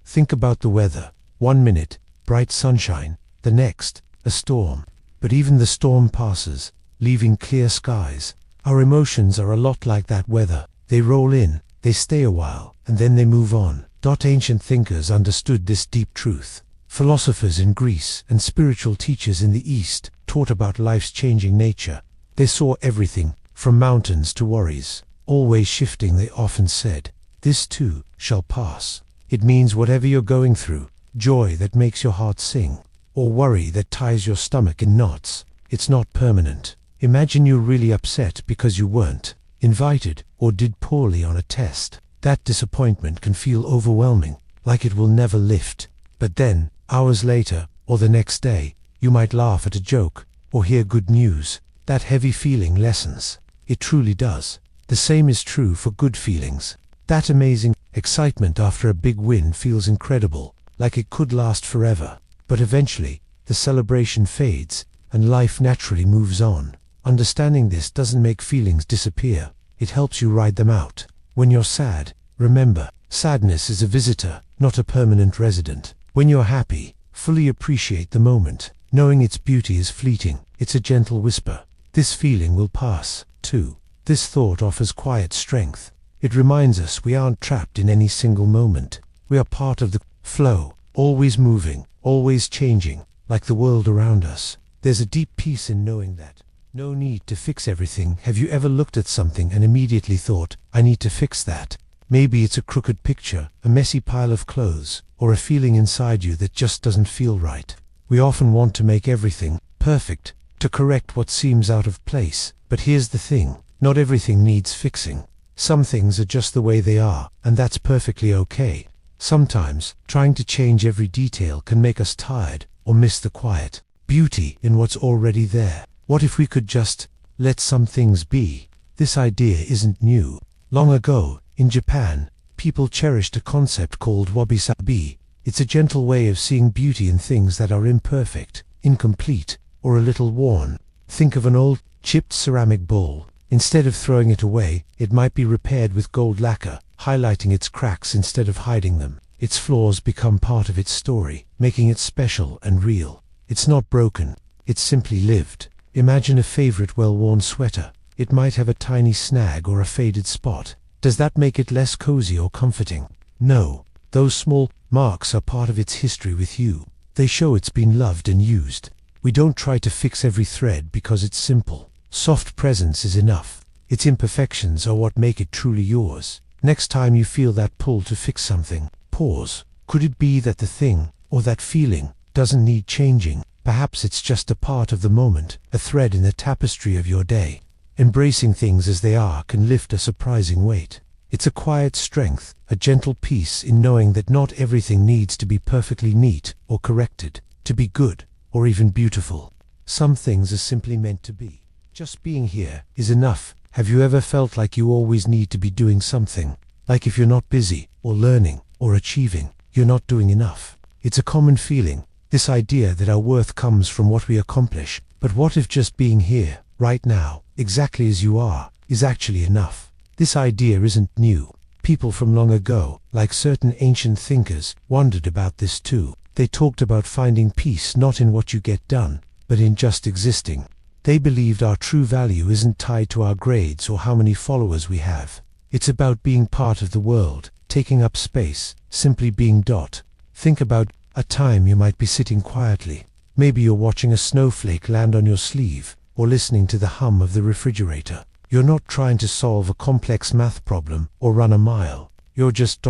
Think about the weather. 1 minute, bright sunshine, the next, a storm. But even the storm passes, leaving clear skies. Our emotions are a lot like that weather. They roll in, they stay a while, and then they move on. Ancient thinkers understood this deep truth. Philosophers in Greece and spiritual teachers in the East taught about life's changing nature. They saw everything, from mountains to worries, always shifting. They often said, "This too shall pass." It means whatever you're going through, joy that makes your heart sing, or worry that ties your stomach in knots, it's not permanent. Imagine you're really upset because you weren't invited or did poorly on a test. That disappointment can feel overwhelming, like it will never lift. But then, hours later, or the next day, you might laugh at a joke, or hear good news. That heavy feeling lessens. It truly does. The same is true for good feelings. That amazing excitement after a big win feels incredible, like it could last forever. But eventually, the celebration fades, and life naturally moves on. Understanding this doesn't make feelings disappear. It helps you ride them out. When you're sad, remember, sadness is a visitor, not a permanent resident. When you're happy, fully appreciate the moment, knowing its beauty is fleeting. It's a gentle whisper. This feeling will pass, too. This thought offers quiet strength. It reminds us we aren't trapped in any single moment. We are part of the flow, always moving, always changing, like the world around us. There's a deep peace in knowing that. No need to fix everything. Have you ever looked at something and immediately thought, I need to fix that? Maybe it's a crooked picture, a messy pile of clothes, or a feeling inside you that just doesn't feel right. We often want to make everything perfect, to correct what seems out of place. But here's the thing, not everything needs fixing. Some things are just the way they are, and that's perfectly okay. Sometimes, trying to change every detail can make us tired, or miss the quiet beauty in what's already there. What if we could just let some things be? This idea isn't new. Long ago, in Japan, people cherished a concept called wabi-sabi. It's a gentle way of seeing beauty in things that are imperfect, incomplete, or a little worn. Think of an old, chipped ceramic bowl. Instead of throwing it away, it might be repaired with gold lacquer, highlighting its cracks instead of hiding them. Its flaws become part of its story, making it special and real. It's not broken, it's simply lived. Imagine a favorite well-worn sweater. It might have a tiny snag or a faded spot. Does that make it less cozy or comforting? No. Those small marks are part of its history with you. They show it's been loved and used. We don't try to fix every thread because it's simple. Soft presence is enough. Its imperfections are what make it truly yours. Next time you feel that pull to fix something, pause. Could it be that the thing, or that feeling, doesn't need changing? Perhaps it's just a part of the moment, a thread in the tapestry of your day. Embracing things as they are can lift a surprising weight. It's a quiet strength, a gentle peace in knowing that not everything needs to be perfectly neat or corrected, to be good, or even beautiful. Some things are simply meant to be. Just being here is enough. Have you ever felt like you always need to be doing something? Like if you're not busy, or learning, or achieving, you're not doing enough. It's a common feeling. This idea that our worth comes from what we accomplish. But what if just being here, right now, exactly as you are, is actually enough? This idea isn't new. People from long ago, like certain ancient thinkers, wondered about this too. They talked about finding peace not in what you get done, but in just existing. They believed our true value isn't tied to our grades or how many followers we have. It's about being part of the world, taking up space, simply being. Think about a time you might be sitting quietly. Maybe you're watching a snowflake land on your sleeve, or listening to the hum of the refrigerator. You're not trying to solve a complex math problem or run a mile. You're just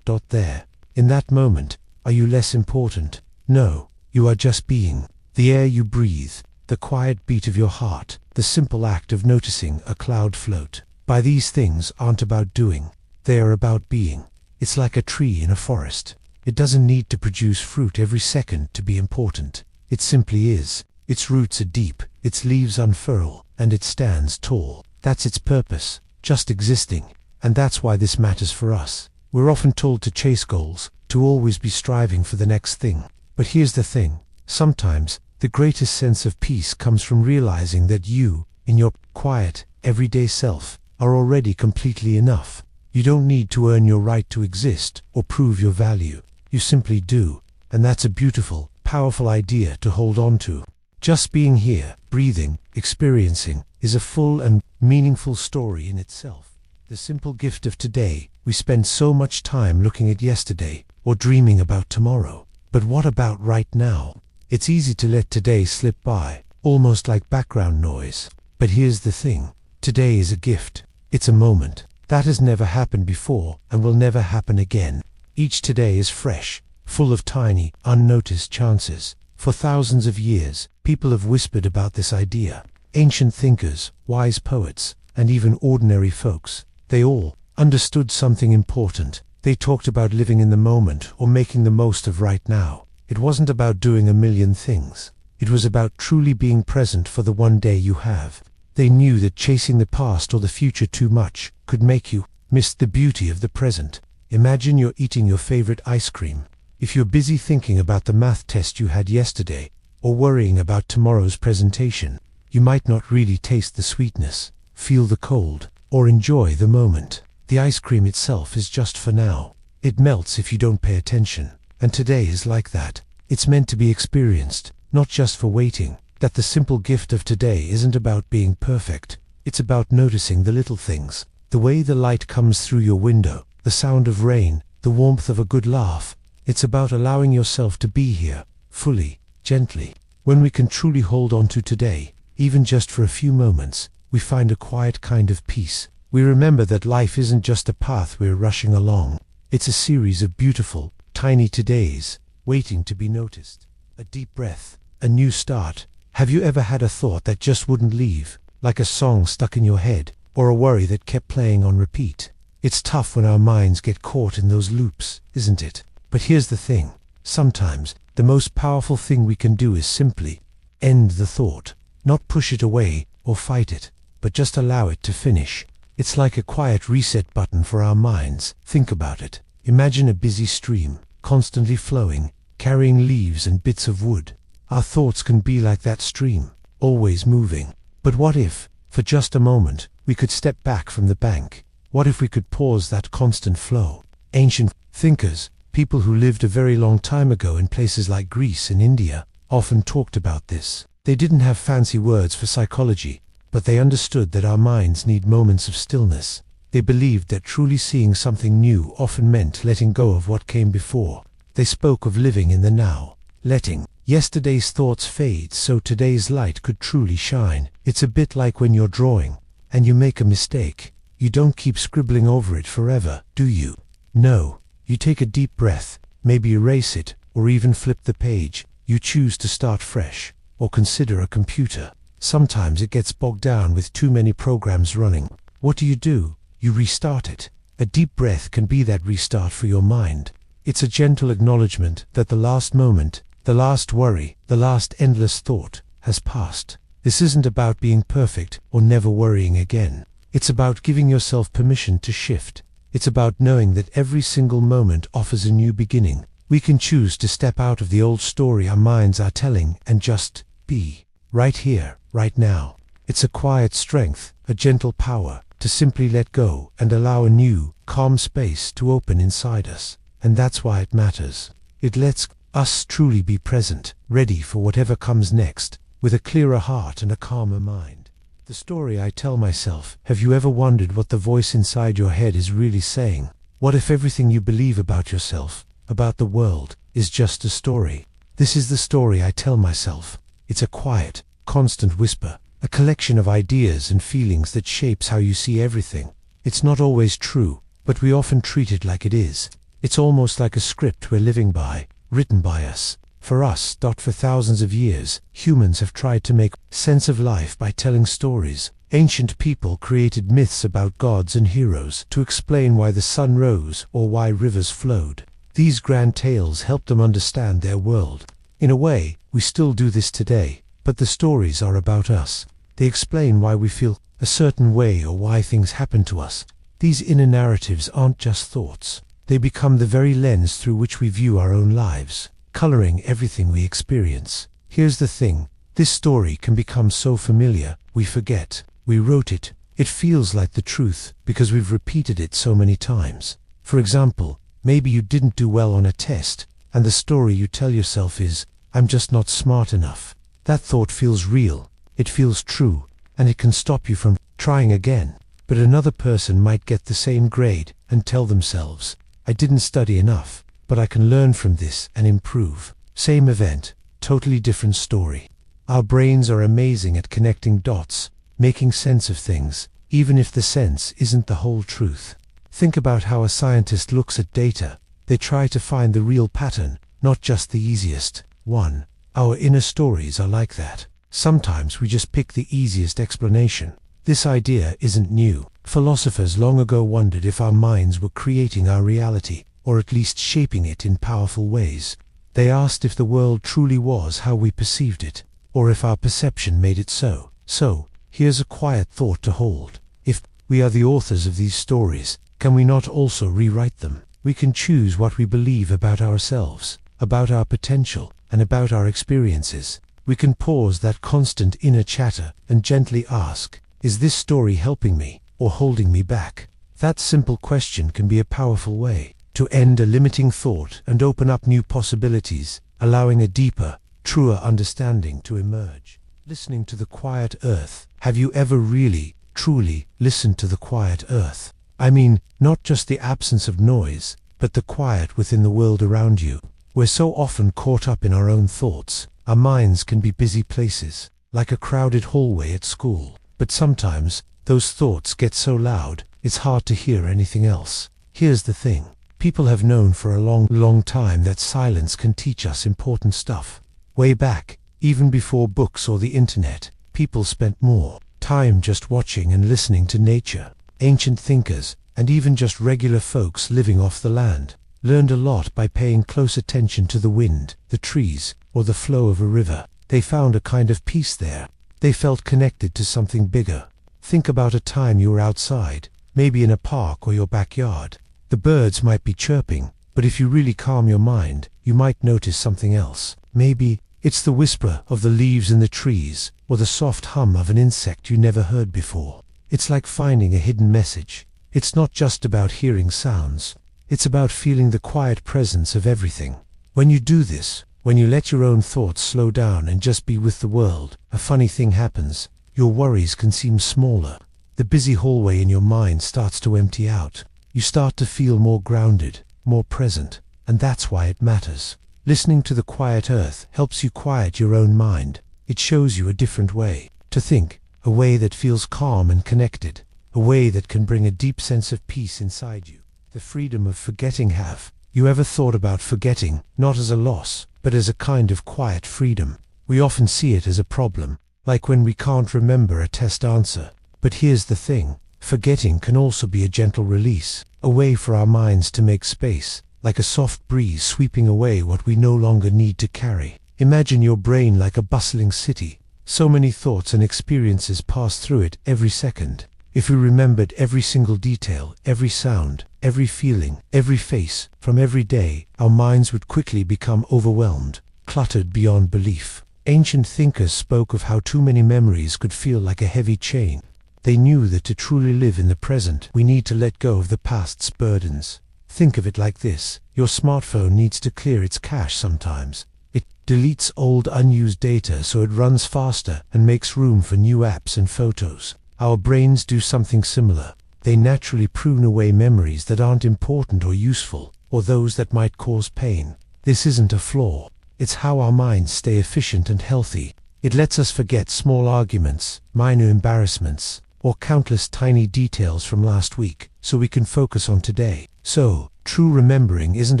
there. In that moment, are you less important? No, you are just being. The air you breathe, the quiet beat of your heart, the simple act of noticing a cloud float. By these things aren't about doing, they are about being. It's like a tree in a forest. It doesn't need to produce fruit every second to be important. It simply is. Its roots are deep, its leaves unfurl, and it stands tall. That's its purpose, just existing. And that's why this matters for us. We're often told to chase goals, to always be striving for the next thing. But here's the thing, sometimes the greatest sense of peace comes from realizing that you, in your quiet, everyday self, are already completely enough. You don't need to earn your right to exist or prove your value. You simply do, and that's a beautiful, powerful idea to hold on to. Just being here, breathing, experiencing, is a full and meaningful story in itself. The simple gift of today. We spend so much time looking at yesterday, or dreaming about tomorrow. But what about right now? It's easy to let today slip by, almost like background noise. But here's the thing, today is a gift. It's a moment. That has never happened before, and will never happen again. Each today is fresh, full of tiny, unnoticed chances. For thousands of years, people have whispered about this idea. Ancient thinkers, wise poets, and even ordinary folks, they all understood something important. They talked about living in the moment or making the most of right now. It wasn't about doing a million things. It was about truly being present for the one day you have. They knew that chasing the past or the future too much could make you miss the beauty of the present. Imagine you're eating your favorite ice cream. If you're busy thinking about the math test you had yesterday, or worrying about tomorrow's presentation, you might not really taste the sweetness, feel the cold, or enjoy the moment. The ice cream itself is just for now. It melts if you don't pay attention. And today is like that. It's meant to be experienced, not just for waiting. That the simple gift of today isn't about being perfect. It's about noticing the little things. The way the light comes through your window, the sound of rain, the warmth of a good laugh. It's about allowing yourself to be here, fully, gently. When we can truly hold on to today, even just for a few moments, we find a quiet kind of peace. We remember that life isn't just a path we're rushing along. It's a series of beautiful, tiny todays, waiting to be noticed. A deep breath, a new start. Have you ever had a thought that just wouldn't leave, like a song stuck in your head, or a worry that kept playing on repeat? It's tough when our minds get caught in those loops, isn't it? But here's the thing, sometimes the most powerful thing we can do is simply end the thought, not push it away or fight it, but just allow it to finish. It's like a quiet reset button for our minds. Think about it. Imagine a busy stream, constantly flowing, carrying leaves and bits of wood. Our thoughts can be like that stream, always moving. But what if, for just a moment, we could step back from the bank? What if we could pause that constant flow? Ancient thinkers, people who lived a very long time ago in places like Greece and India, often talked about this. They didn't have fancy words for psychology, but they understood that our minds need moments of stillness. They believed that truly seeing something new often meant letting go of what came before. They spoke of living in the now, letting yesterday's thoughts fade so today's light could truly shine. It's a bit like when you're drawing, and you make a mistake. You don't keep scribbling over it forever, do you? No, you take a deep breath, maybe erase it, or even flip the page. You choose to start fresh, or consider a computer. Sometimes it gets bogged down with too many programs running. What do? You restart it. A deep breath can be that restart for your mind. It's a gentle acknowledgement that the last moment, the last worry, the last endless thought has passed. This isn't about being perfect or never worrying again. It's about giving yourself permission to shift. It's about knowing that every single moment offers a new beginning. We can choose to step out of the old story our minds are telling and just be. Right here, right now. It's a quiet strength, a gentle power, to simply let go and allow a new, calm space to open inside us. And that's why it matters. It lets us truly be present, ready for whatever comes next, with a clearer heart and a calmer mind. The story I tell myself. Have you ever wondered what the voice inside your head is really saying? What if everything you believe about yourself, about the world, is just a story? This is the story I tell myself. It's a quiet, constant whisper, a collection of ideas and feelings that shapes how you see everything. It's not always true, but we often treat it like it is. It's almost like a script we're living by, written by us. For us. For thousands of years, humans have tried to make sense of life by telling stories. Ancient people created myths about gods and heroes to explain why the sun rose or why rivers flowed. These grand tales helped them understand their world. In a way, we still do this today, but the stories are about us. They explain why we feel a certain way or why things happen to us. These inner narratives aren't just thoughts. They become the very lens through which we view our own lives, coloring everything we experience. Here's the thing, this story can become so familiar, we forget we wrote it. It feels like the truth because we've repeated it so many times. For example, maybe you didn't do well on a test, and the story you tell yourself is, I'm just not smart enough. That thought feels real, it feels true, and it can stop you from trying again. But another person might get the same grade and tell themselves, I didn't study enough, but I can learn from this and improve. Same event, totally different story. Our brains are amazing at connecting dots, making sense of things, even if the sense isn't the whole truth. Think about how a scientist looks at data. They try to find the real pattern, not just the easiest one. Our inner stories are like that. Sometimes we just pick the easiest explanation. This idea isn't new. Philosophers long ago wondered if our minds were creating our reality, or at least shaping it in powerful ways. They asked if the world truly was how we perceived it, or if our perception made it so. So, here's a quiet thought to hold. If we are the authors of these stories, can we not also rewrite them? We can choose what we believe about ourselves, about our potential, and about our experiences. We can pause that constant inner chatter and gently ask, is this story helping me or holding me back? That simple question can be a powerful way to end a limiting thought and open up new possibilities, allowing a deeper, truer understanding to emerge. Listening to the quiet earth. Have you ever really, truly listened to the quiet earth? I mean, not just the absence of noise, but the quiet within the world around you. We're so often caught up in our own thoughts. Our minds can be busy places, like a crowded hallway at school. But sometimes, those thoughts get so loud, it's hard to hear anything else. Here's the thing. People have known for a long time that silence can teach us important stuff. Way back, even before books or the internet, people spent more time just watching and listening to nature. Ancient thinkers, and even just regular folks living off the land, learned a lot by paying close attention to the wind, the trees, or the flow of a river. They found a kind of peace there. They felt connected to something bigger. Think about a time you were outside, maybe in a park or your backyard. The birds might be chirping, but if you really calm your mind, you might notice something else. Maybe it's the whisper of the leaves in the trees, or the soft hum of an insect you never heard before. It's like finding a hidden message. It's not just about hearing sounds. It's about feeling the quiet presence of everything. When you do this, when you let your own thoughts slow down and just be with the world, a funny thing happens. Your worries can seem smaller. The busy hallway in your mind starts to empty out. You start to feel more grounded, more present, and that's why it matters. Listening to the quiet earth helps you quiet your own mind. It shows you a different way to think, a way that feels calm and connected, a way that can bring a deep sense of peace inside you. The freedom of forgetting. Have you ever thought about forgetting, not as a loss, but as a kind of quiet freedom? We often see it as a problem, like when we can't remember a test answer. But here's the thing, forgetting can also be a gentle release, a way for our minds to make space, like a soft breeze sweeping away what we no longer need to carry. Imagine your brain like a bustling city. So many thoughts and experiences pass through it every second. If we remembered every single detail, every sound, every feeling, every face, from every day, our minds would quickly become overwhelmed, cluttered beyond belief. Ancient thinkers spoke of how too many memories could feel like a heavy chain. They knew that to truly live in the present, we need to let go of the past's burdens. Think of it like this. Your smartphone needs to clear its cache sometimes. It deletes old unused data so it runs faster and makes room for new apps and photos. Our brains do something similar. They naturally prune away memories that aren't important or useful, or those that might cause pain. This isn't a flaw. It's how our minds stay efficient and healthy. It lets us forget small arguments, minor embarrassments, or countless tiny details from last week, so we can focus on today. So, true remembering isn't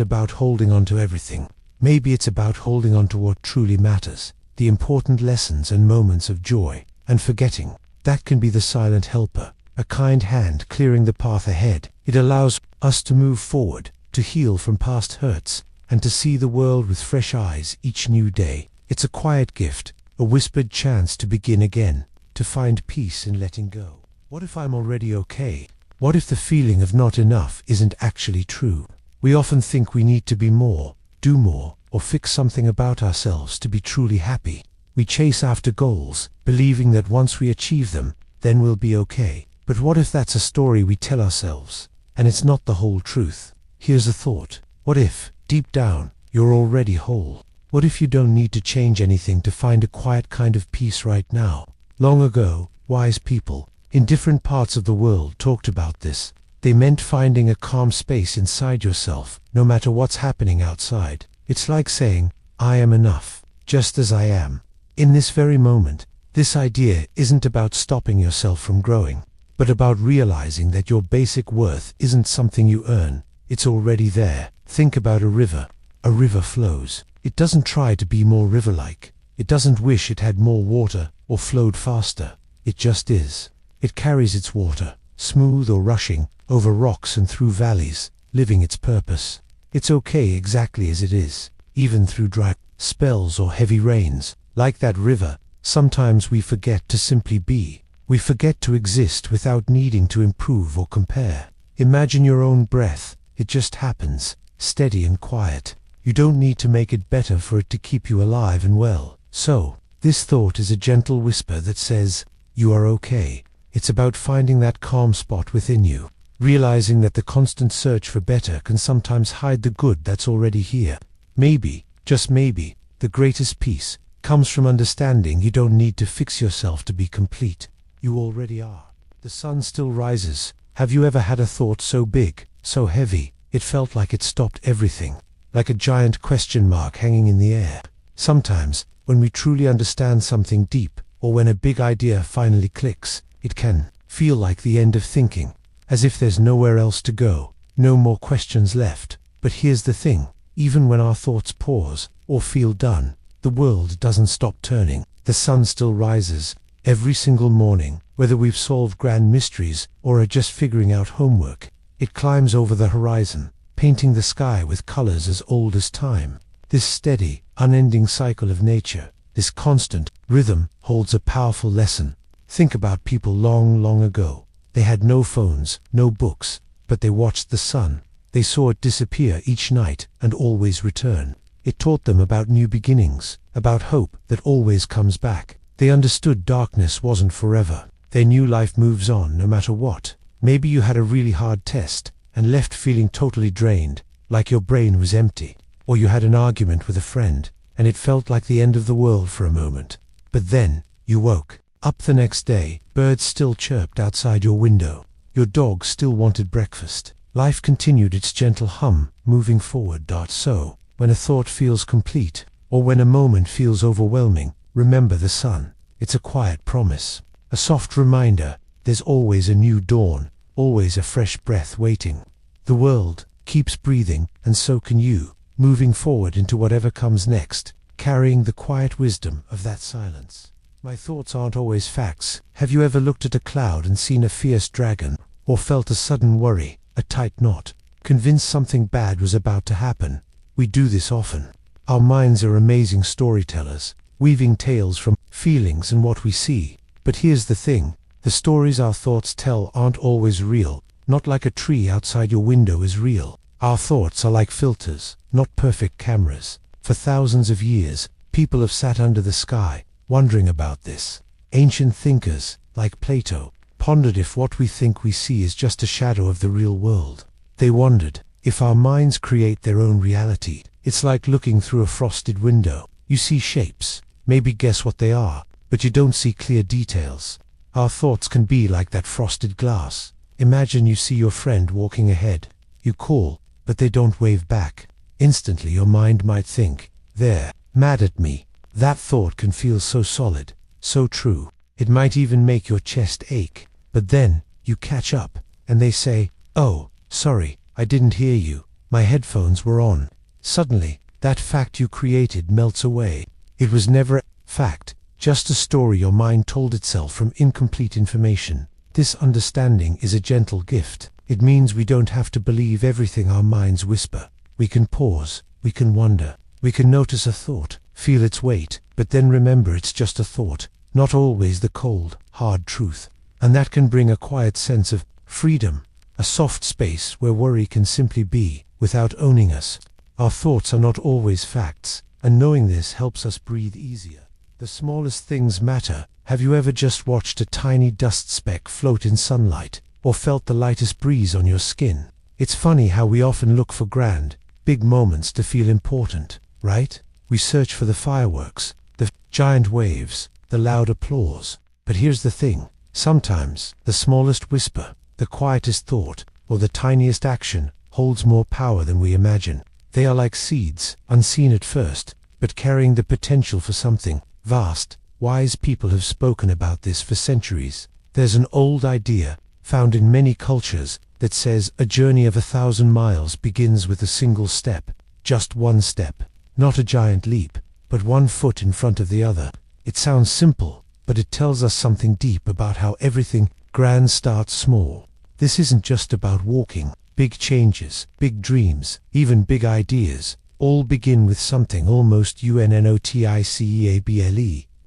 about holding on to everything. Maybe it's about holding on to what truly matters, the important lessons and moments of joy, and forgetting. That can be the silent helper, a kind hand clearing the path ahead. It allows us to move forward, to heal from past hurts, and to see the world with fresh eyes each new day. It's a quiet gift, a whispered chance to begin again, to find peace in letting go. What if I'm already okay? What if the feeling of not enough isn't actually true? We often think we need to be more, do more, or fix something about ourselves to be truly happy. We chase after goals, believing that once we achieve them, then we'll be okay. But what if that's a story we tell ourselves, and it's not the whole truth? Here's a thought. What if, deep down, you're already whole? What if you don't need to change anything to find a quiet kind of peace right now? Long ago, wise people, in different parts of the world talked about this. They meant finding a calm space inside yourself, no matter what's happening outside. It's like saying, I am enough, just as I am. In this very moment, this idea isn't about stopping yourself from growing, but about realizing that your basic worth isn't something you earn. It's already there. Think about a river. A river flows. It doesn't try to be more river-like. It doesn't wish it had more water or flowed faster. It just is. It carries its water, smooth or rushing, over rocks and through valleys, living its purpose. It's okay exactly as it is, even through dry spells or heavy rains. Like that river, sometimes we forget to simply be. We forget to exist without needing to improve or compare. Imagine your own breath. It just happens, steady and quiet. You don't need to make it better for it to keep you alive and well. So, this thought is a gentle whisper that says, you are okay. It's about finding that calm spot within you, realizing that the constant search for better can sometimes hide the good that's already here. Maybe, just maybe, the greatest peace comes from understanding you don't need to fix yourself to be complete. You already are. The sun still rises. Have you ever had a thought so big, so heavy, it felt like it stopped everything? Like a giant question mark hanging in the air. Sometimes, when we truly understand something deep, or when a big idea finally clicks, it can feel like the end of thinking, as if there's nowhere else to go, no more questions left. But here's the thing, even when our thoughts pause, or feel done, the world doesn't stop turning. The sun still rises, every single morning, whether we've solved grand mysteries, or are just figuring out homework. It climbs over the horizon, painting the sky with colors as old as time. This steady, unending cycle of nature, this constant rhythm, holds a powerful lesson. Think about people long, long ago. They had no phones, no books, but they watched the sun. They saw it disappear each night and always return. It taught them about new beginnings, about hope that always comes back. They understood darkness wasn't forever. They knew life moves on no matter what. Maybe you had a really hard test and left feeling totally drained, like your brain was empty. Or you had an argument with a friend, and it felt like the end of the world for a moment. But then, you woke up the next day. Birds still chirped outside your window. Your dog still wanted breakfast. Life continued its gentle hum, moving forward. So, when a thought feels complete, or when a moment feels overwhelming, remember the sun. It's a quiet promise, a soft reminder. There's always a new dawn, always a fresh breath waiting. The world keeps breathing, and so can you, moving forward into whatever comes next, carrying the quiet wisdom of that silence. My thoughts aren't always facts. Have you ever looked at a cloud and seen a fierce dragon, or felt a sudden worry, a tight knot, convinced something bad was about to happen? We do this often. Our minds are amazing storytellers, weaving tales from feelings and what we see. But here's the thing, the stories our thoughts tell aren't always real. Not like a tree outside your window is real. Our thoughts are like filters, not perfect cameras. For thousands of years, people have sat under the sky, wondering about this. Ancient thinkers, like Plato, pondered if what we think we see is just a shadow of the real world. They wondered, If our minds create their own reality, it's like looking through a frosted window. You see shapes, maybe guess what they are, but you don't see clear details. Our thoughts can be like that frosted glass. Imagine you see your friend walking ahead. You call, but they don't wave back. Instantly your mind might think, "They're mad at me." That thought can feel so solid, so true. It might even make your chest ache. But then, you catch up, and they say, "Oh, sorry, I didn't hear you. My headphones were on." Suddenly, that fact you created melts away. It was never a fact, just a story your mind told itself from incomplete information. This understanding is a gentle gift. It means we don't have to believe everything our minds whisper. We can pause, we can wonder, we can notice a thought, feel its weight, but then remember it's just a thought, not always the cold, hard truth. And that can bring a quiet sense of freedom, a soft space where worry can simply be, without owning us. Our thoughts are not always facts, and knowing this helps us breathe easier. The smallest things matter. Have you ever just watched a tiny dust speck float in sunlight, or felt the lightest breeze on your skin? It's funny how we often look for grand, big moments to feel important, right? We search for the fireworks, the giant waves, the loud applause. But here's the thing, sometimes the smallest whisper, the quietest thought, or the tiniest action holds more power than we imagine. They are like seeds, unseen at first, but carrying the potential for something vast. Wise people have spoken about this for centuries. There's an old idea, found in many cultures, that says a journey of 1,000 miles begins with a single step. Just one step. Not a giant leap, but one foot in front of the other. It sounds simple, but it tells us something deep about how everything grand starts small. This isn't just about walking. Big changes, big dreams, even big ideas, all begin with something almost unnoticeable.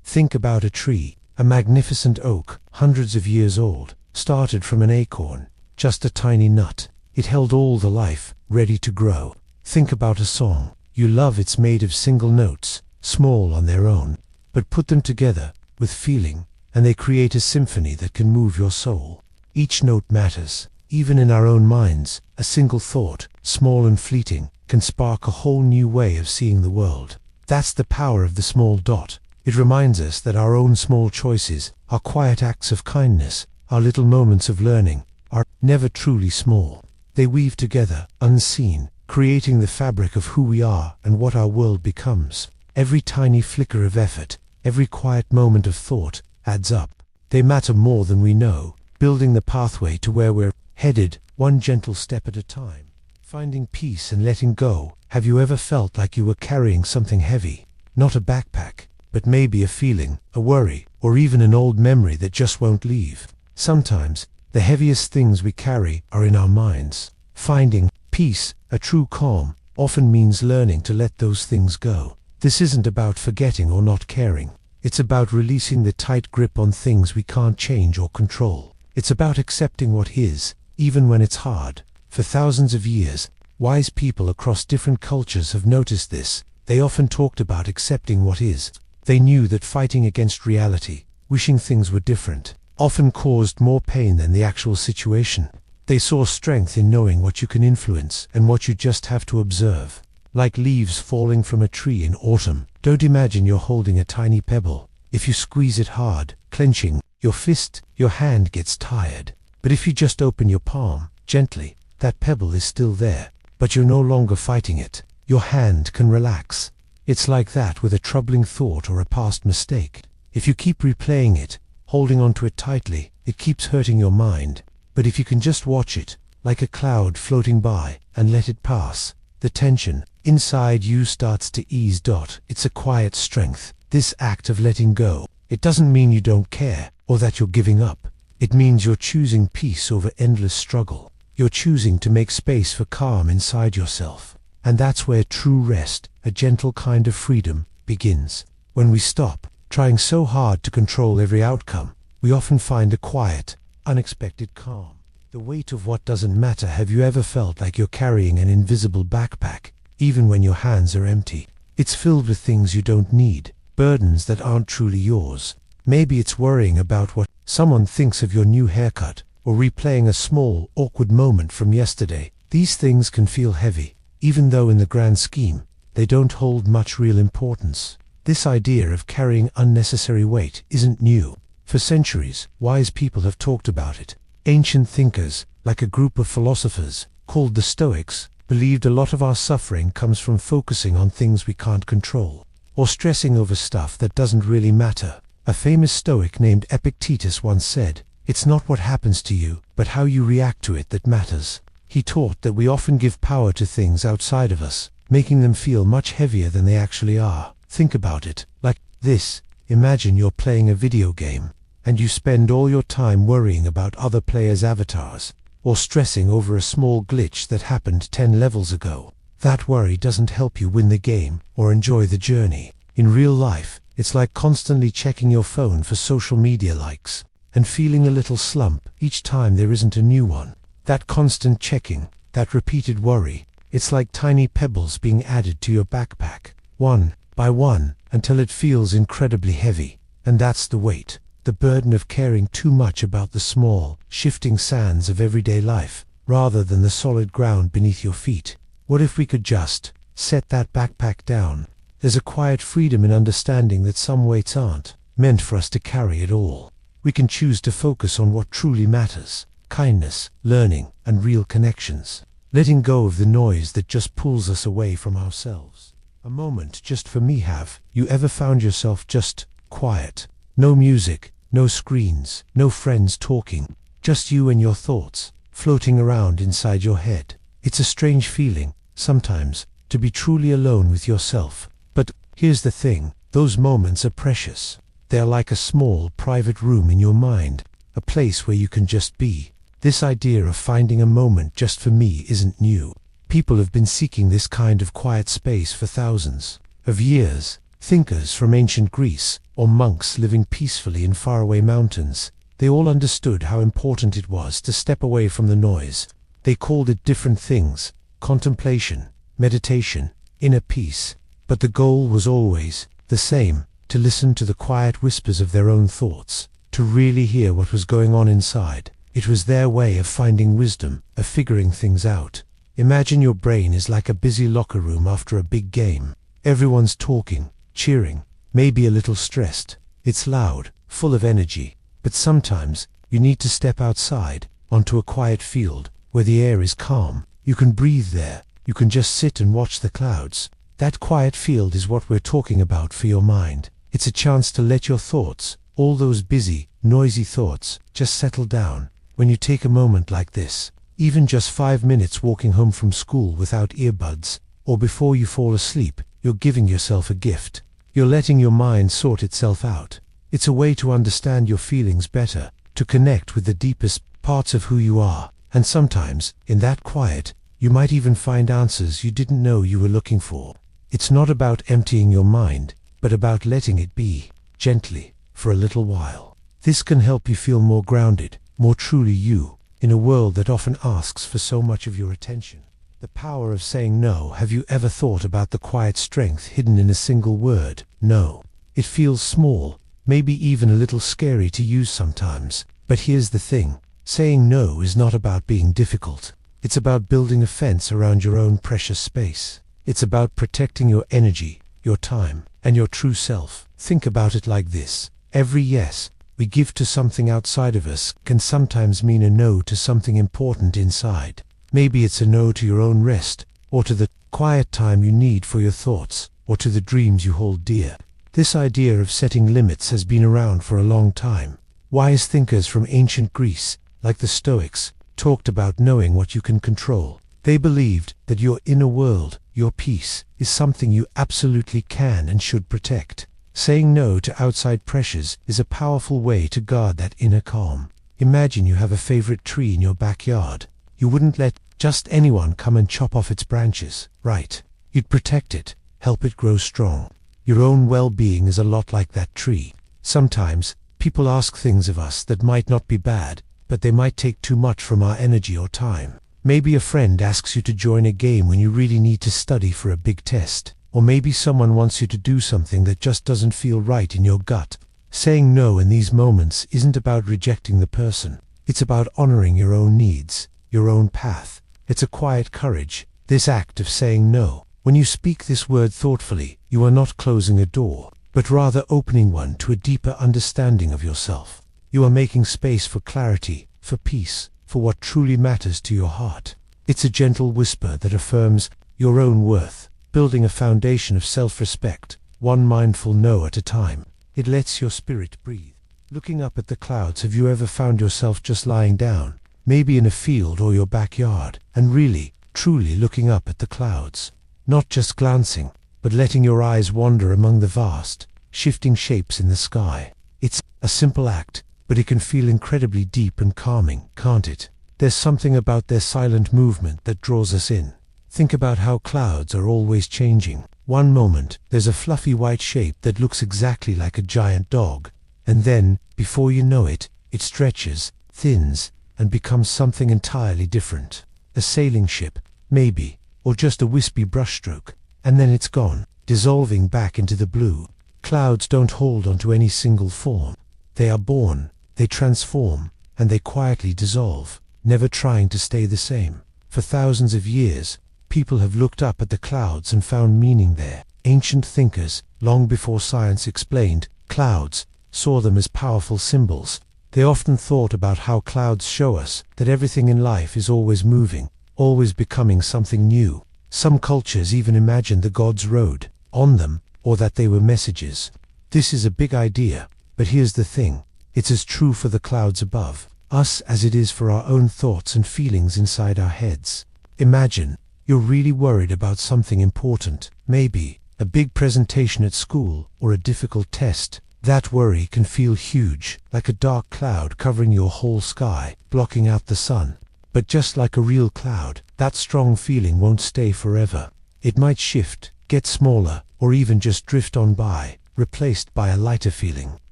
Think about a tree, a magnificent oak, hundreds of years old, started from an acorn, just a tiny nut. It held all the life, ready to grow. Think about a song you love. It's made of single notes, small on their own, but put them together, with feeling, and they create a symphony that can move your soul. Each note matters. Even in our own minds, a single thought, small and fleeting, can spark a whole new way of seeing the world. That's the power of the small dot. It reminds us that our own small choices, our quiet acts of kindness, our little moments of learning, are never truly small. They weave together, unseen, creating the fabric of who we are and what our world becomes. Every tiny flicker of effort, every quiet moment of thought, adds up. They matter more than we know, building the pathway to where we're headed, one gentle step at a time. Finding peace and letting go. Have you ever felt like you were carrying something heavy? Not a backpack, but maybe a feeling, a worry, or even an old memory that just won't leave. Sometimes, the heaviest things we carry are in our minds. Finding peace, a true calm, often means learning to let those things go. This isn't about forgetting or not caring. It's about releasing the tight grip on things we can't change or control. It's about accepting what is, even when it's hard. For thousands of years, wise people across different cultures have noticed this. They often talked about accepting what is. They knew that fighting against reality, wishing things were different, often caused more pain than the actual situation. They saw strength in knowing what you can influence and what you just have to observe. Like leaves falling from a tree in autumn, don't imagine you're holding a tiny pebble. If you squeeze it hard, clenching your fist, your hand gets tired. But if you just open your palm, gently, that pebble is still there, but you're no longer fighting it. Your hand can relax. It's like that with a troubling thought or a past mistake. If you keep replaying it, holding onto it tightly, it keeps hurting your mind. But if you can just watch it, like a cloud floating by, and let it pass, the tension inside you starts to ease. It's a quiet strength. This act of letting go, it doesn't mean you don't care, or that you're giving up. It means you're choosing peace over endless struggle. You're choosing to make space for calm inside yourself. And that's where true rest, a gentle kind of freedom, begins. When we stop trying so hard to control every outcome, we often find a quiet, unexpected calm. The weight of what doesn't matter. Have you ever felt like you're carrying an invisible backpack, even when your hands are empty? It's filled with things you don't need, burdens that aren't truly yours. Maybe it's worrying about what someone thinks of your new haircut, or replaying a small, awkward moment from yesterday. These things can feel heavy, even though in the grand scheme, they don't hold much real importance. This idea of carrying unnecessary weight isn't new. For centuries, wise people have talked about it. Ancient thinkers, like a group of philosophers, called the Stoics, believed a lot of our suffering comes from focusing on things we can't control, or stressing over stuff that doesn't really matter. A famous Stoic named Epictetus once said, "It's not what happens to you, but how you react to it that matters." He taught that we often give power to things outside of us, making them feel much heavier than they actually are. Think about it like this. Imagine you're playing a video game, and you spend all your time worrying about other players' avatars, or stressing over a small glitch that happened 10 levels ago. That worry doesn't help you win the game or enjoy the journey. In real life, it's like constantly checking your phone for social media likes, and feeling a little slump each time there isn't a new one. That constant checking, that repeated worry, it's like tiny pebbles being added to your backpack, one by one, until it feels incredibly heavy. And that's the weight, the burden of caring too much about the small, shifting sands of everyday life, rather than the solid ground beneath your feet. What if we could just set that backpack down? There's a quiet freedom in understanding that some weights aren't meant for us to carry at all. We can choose to focus on what truly matters: kindness, learning, and real connections. Letting go of the noise that just pulls us away from ourselves. A moment just for me. Have you ever found yourself just quiet? No music, no screens, no friends talking, just you and your thoughts, floating around inside your head. It's a strange feeling, sometimes, to be truly alone with yourself. But here's the thing, those moments are precious. They're like a small, private room in your mind, a place where you can just be. This idea of finding a moment just for me isn't new. People have been seeking this kind of quiet space for thousands of years. Thinkers from ancient Greece, or monks living peacefully in faraway mountains, they all understood how important it was to step away from the noise. They called it different things: contemplation, meditation, inner peace. But the goal was always the same: to listen to the quiet whispers of their own thoughts, to really hear what was going on inside. It was their way of finding wisdom, of figuring things out. Imagine your brain is like a busy locker room after a big game. Everyone's talking, cheering, maybe a little stressed. It's loud, full of energy. But sometimes, you need to step outside, onto a quiet field, where the air is calm. You can breathe there. You can just sit and watch the clouds. That quiet field is what we're talking about for your mind. It's a chance to let your thoughts, all those busy, noisy thoughts, just settle down. When you take a moment like this, even just 5 minutes walking home from school without earbuds, or before you fall asleep, you're giving yourself a gift. You're letting your mind sort itself out. It's a way to understand your feelings better, to connect with the deepest parts of who you are. And sometimes, in that quiet, you might even find answers you didn't know you were looking for. It's not about emptying your mind, but about letting it be, gently, for a little while. This can help you feel more grounded, more truly you, in a world that often asks for so much of your attention. The power of saying no. Have you ever thought about the quiet strength hidden in a single word, no? It feels small, maybe even a little scary to use sometimes. But here's the thing, saying no is not about being difficult. It's about building a fence around your own precious space. It's about protecting your energy, your time, and your true self. Think about it like this. Every yes we give to something outside of us can sometimes mean a no to something important inside. Maybe it's a no to your own rest, or to the quiet time you need for your thoughts, or to the dreams you hold dear. This idea of setting limits has been around for a long time. Wise thinkers from ancient Greece, like the Stoics, talked about knowing what you can control. They believed that your inner world, your peace, is something you absolutely can and should protect. Saying no to outside pressures is a powerful way to guard that inner calm. Imagine you have a favorite tree in your backyard. You wouldn't let just anyone come and chop off its branches, right? You'd protect it, help it grow strong. Your own well-being is a lot like that tree. Sometimes, people ask things of us that might not be bad, but they might take too much from our energy or time. Maybe a friend asks you to join a game when you really need to study for a big test. Or maybe someone wants you to do something that just doesn't feel right in your gut. Saying no in these moments isn't about rejecting the person. It's about honoring your own needs, your own path. It's a quiet courage, this act of saying no. When you speak this word thoughtfully, you are not closing a door, but rather opening one to a deeper understanding of yourself. You are making space for clarity, for peace, for what truly matters to your heart. It's a gentle whisper that affirms your own worth, building a foundation of self-respect, one mindful no at a time. It lets your spirit breathe. Looking up at the clouds, have you ever found yourself just lying down, maybe in a field or your backyard, and really, truly looking up at the clouds? Not just glancing, but letting your eyes wander among the vast, shifting shapes in the sky. It's a simple act, but it can feel incredibly deep and calming, can't it? There's something about their silent movement that draws us in. Think about how clouds are always changing. One moment, there's a fluffy white shape that looks exactly like a giant dog, and then, before you know it, it stretches, thins, and becomes something entirely different. A sailing ship, maybe, or just a wispy brushstroke, and then it's gone, dissolving back into the blue. Clouds don't hold onto any single form. They are born, they transform, and they quietly dissolve, never trying to stay the same. For thousands of years, people have looked up at the clouds and found meaning there. Ancient thinkers, long before science explained clouds, saw them as powerful symbols. They often thought about how clouds show us that everything in life is always moving, always becoming something new. Some cultures even imagined the gods rode on them, or that they were messages. This is a big idea, but here's the thing. It's as true for the clouds above us as it is for our own thoughts and feelings inside our heads. Imagine you're really worried about something important, maybe a big presentation at school or a difficult test. That worry can feel huge, like a dark cloud covering your whole sky, blocking out the sun. But just like a real cloud, that strong feeling won't stay forever. It might shift, get smaller, or even just drift on by, replaced by a lighter feeling.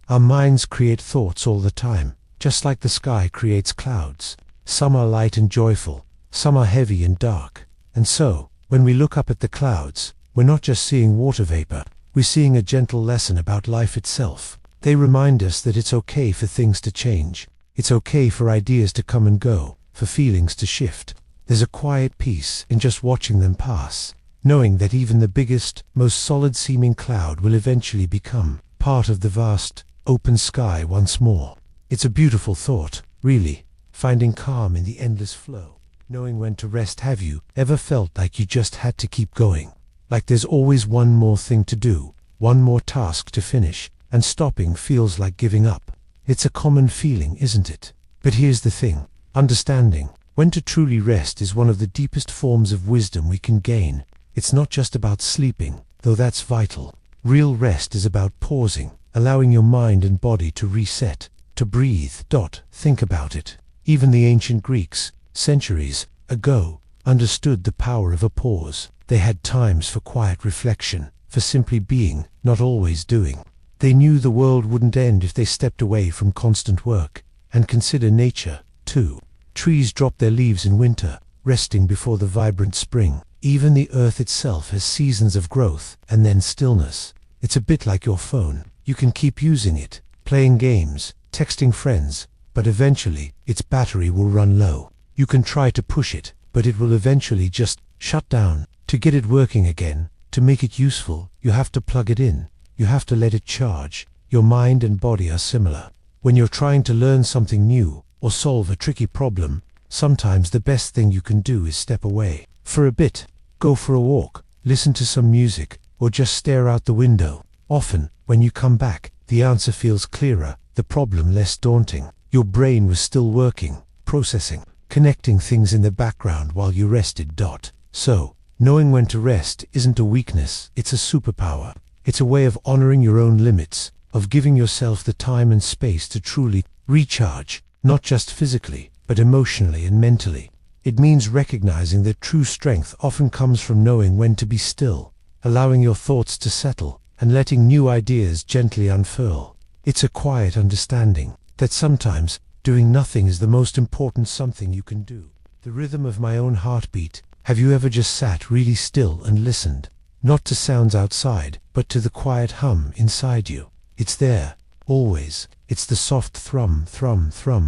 Our minds create thoughts all the time, just like the sky creates clouds. Some are light and joyful, some are heavy and dark. And so, when we look up at the clouds, we're not just seeing water vapor, we're seeing a gentle lesson about life itself. They remind us that it's okay for things to change. It's okay for ideas to come and go, for feelings to shift. There's a quiet peace in just watching them pass, knowing that even the biggest, most solid-seeming cloud will eventually become part of the vast, open sky once more. It's a beautiful thought, really, finding calm in the endless flow, knowing when to rest. Have you ever felt like you just had to keep going? Like there's always one more thing to do, one more task to finish, and stopping feels like giving up. It's a common feeling, isn't it? But here's the thing. Understanding when to truly rest is one of the deepest forms of wisdom we can gain. It's not just about sleeping, though that's vital. Real rest is about pausing, allowing your mind and body to reset, to breathe. Think about it. Even the ancient Greeks, centuries ago, understood the power of a pause. They had times for quiet reflection, for simply being, not always doing. They knew the world wouldn't end if they stepped away from constant work. And consider nature, too. Trees drop their leaves in winter, resting before the vibrant spring. Even the earth itself has seasons of growth and then stillness. It's a bit like your phone. You can keep using it, playing games, texting friends, but eventually its battery will run low. You can try to push it, but it will eventually just shut down. To get it working again, to make it useful, you have to plug it in. You have to let it charge. Your mind and body are similar. When you're trying to learn something new or solve a tricky problem, sometimes the best thing you can do is step away for a bit. Go for a walk, listen to some music, or just stare out the window. Often, when you come back, the answer feels clearer, the problem less daunting. Your brain was still working, processing, connecting things in the background while you rested. So, knowing when to rest isn't a weakness, it's a superpower. It's a way of honoring your own limits, of giving yourself the time and space to truly recharge, not just physically, but emotionally and mentally. It means recognizing that true strength often comes from knowing when to be still, allowing your thoughts to settle, and letting new ideas gently unfurl. It's a quiet understanding that sometimes doing nothing is the most important something you can do. The rhythm of my own heartbeat. Have you ever just sat really still and listened? Not to sounds outside, but to the quiet hum inside you. It's there, always. It's the soft thrum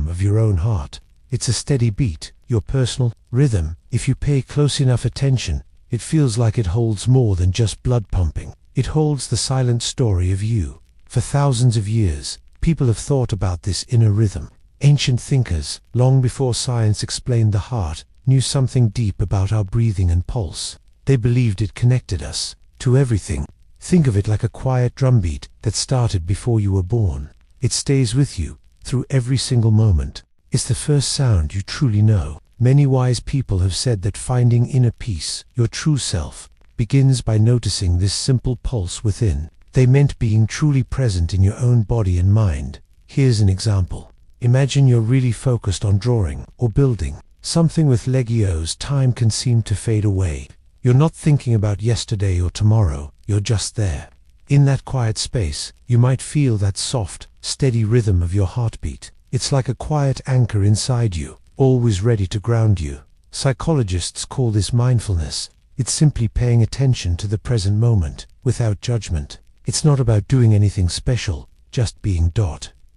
of your own heart. It's a steady beat, your personal rhythm. If you pay close enough attention, it feels like it holds more than just blood pumping. It holds the silent story of you. For thousands of years, people have thought about this inner rhythm. Ancient thinkers, long before science explained the heart, knew something deep about our breathing and pulse. They believed it connected us to everything. Think of it like a quiet drumbeat that started before you were born. It stays with you through every single moment. It's the first sound you truly know. Many wise people have said that finding inner peace, your true self, begins by noticing this simple pulse within. They meant being truly present in your own body and mind. Here's an example. Imagine you're really focused on drawing or building something with Legos. Time can seem to fade away. You're not thinking about yesterday or tomorrow, you're just there. In that quiet space, you might feel that soft, steady rhythm of your heartbeat. It's like a quiet anchor inside you, always ready to ground you. Psychologists call this mindfulness. It's simply paying attention to the present moment, without judgment. It's not about doing anything special, just being.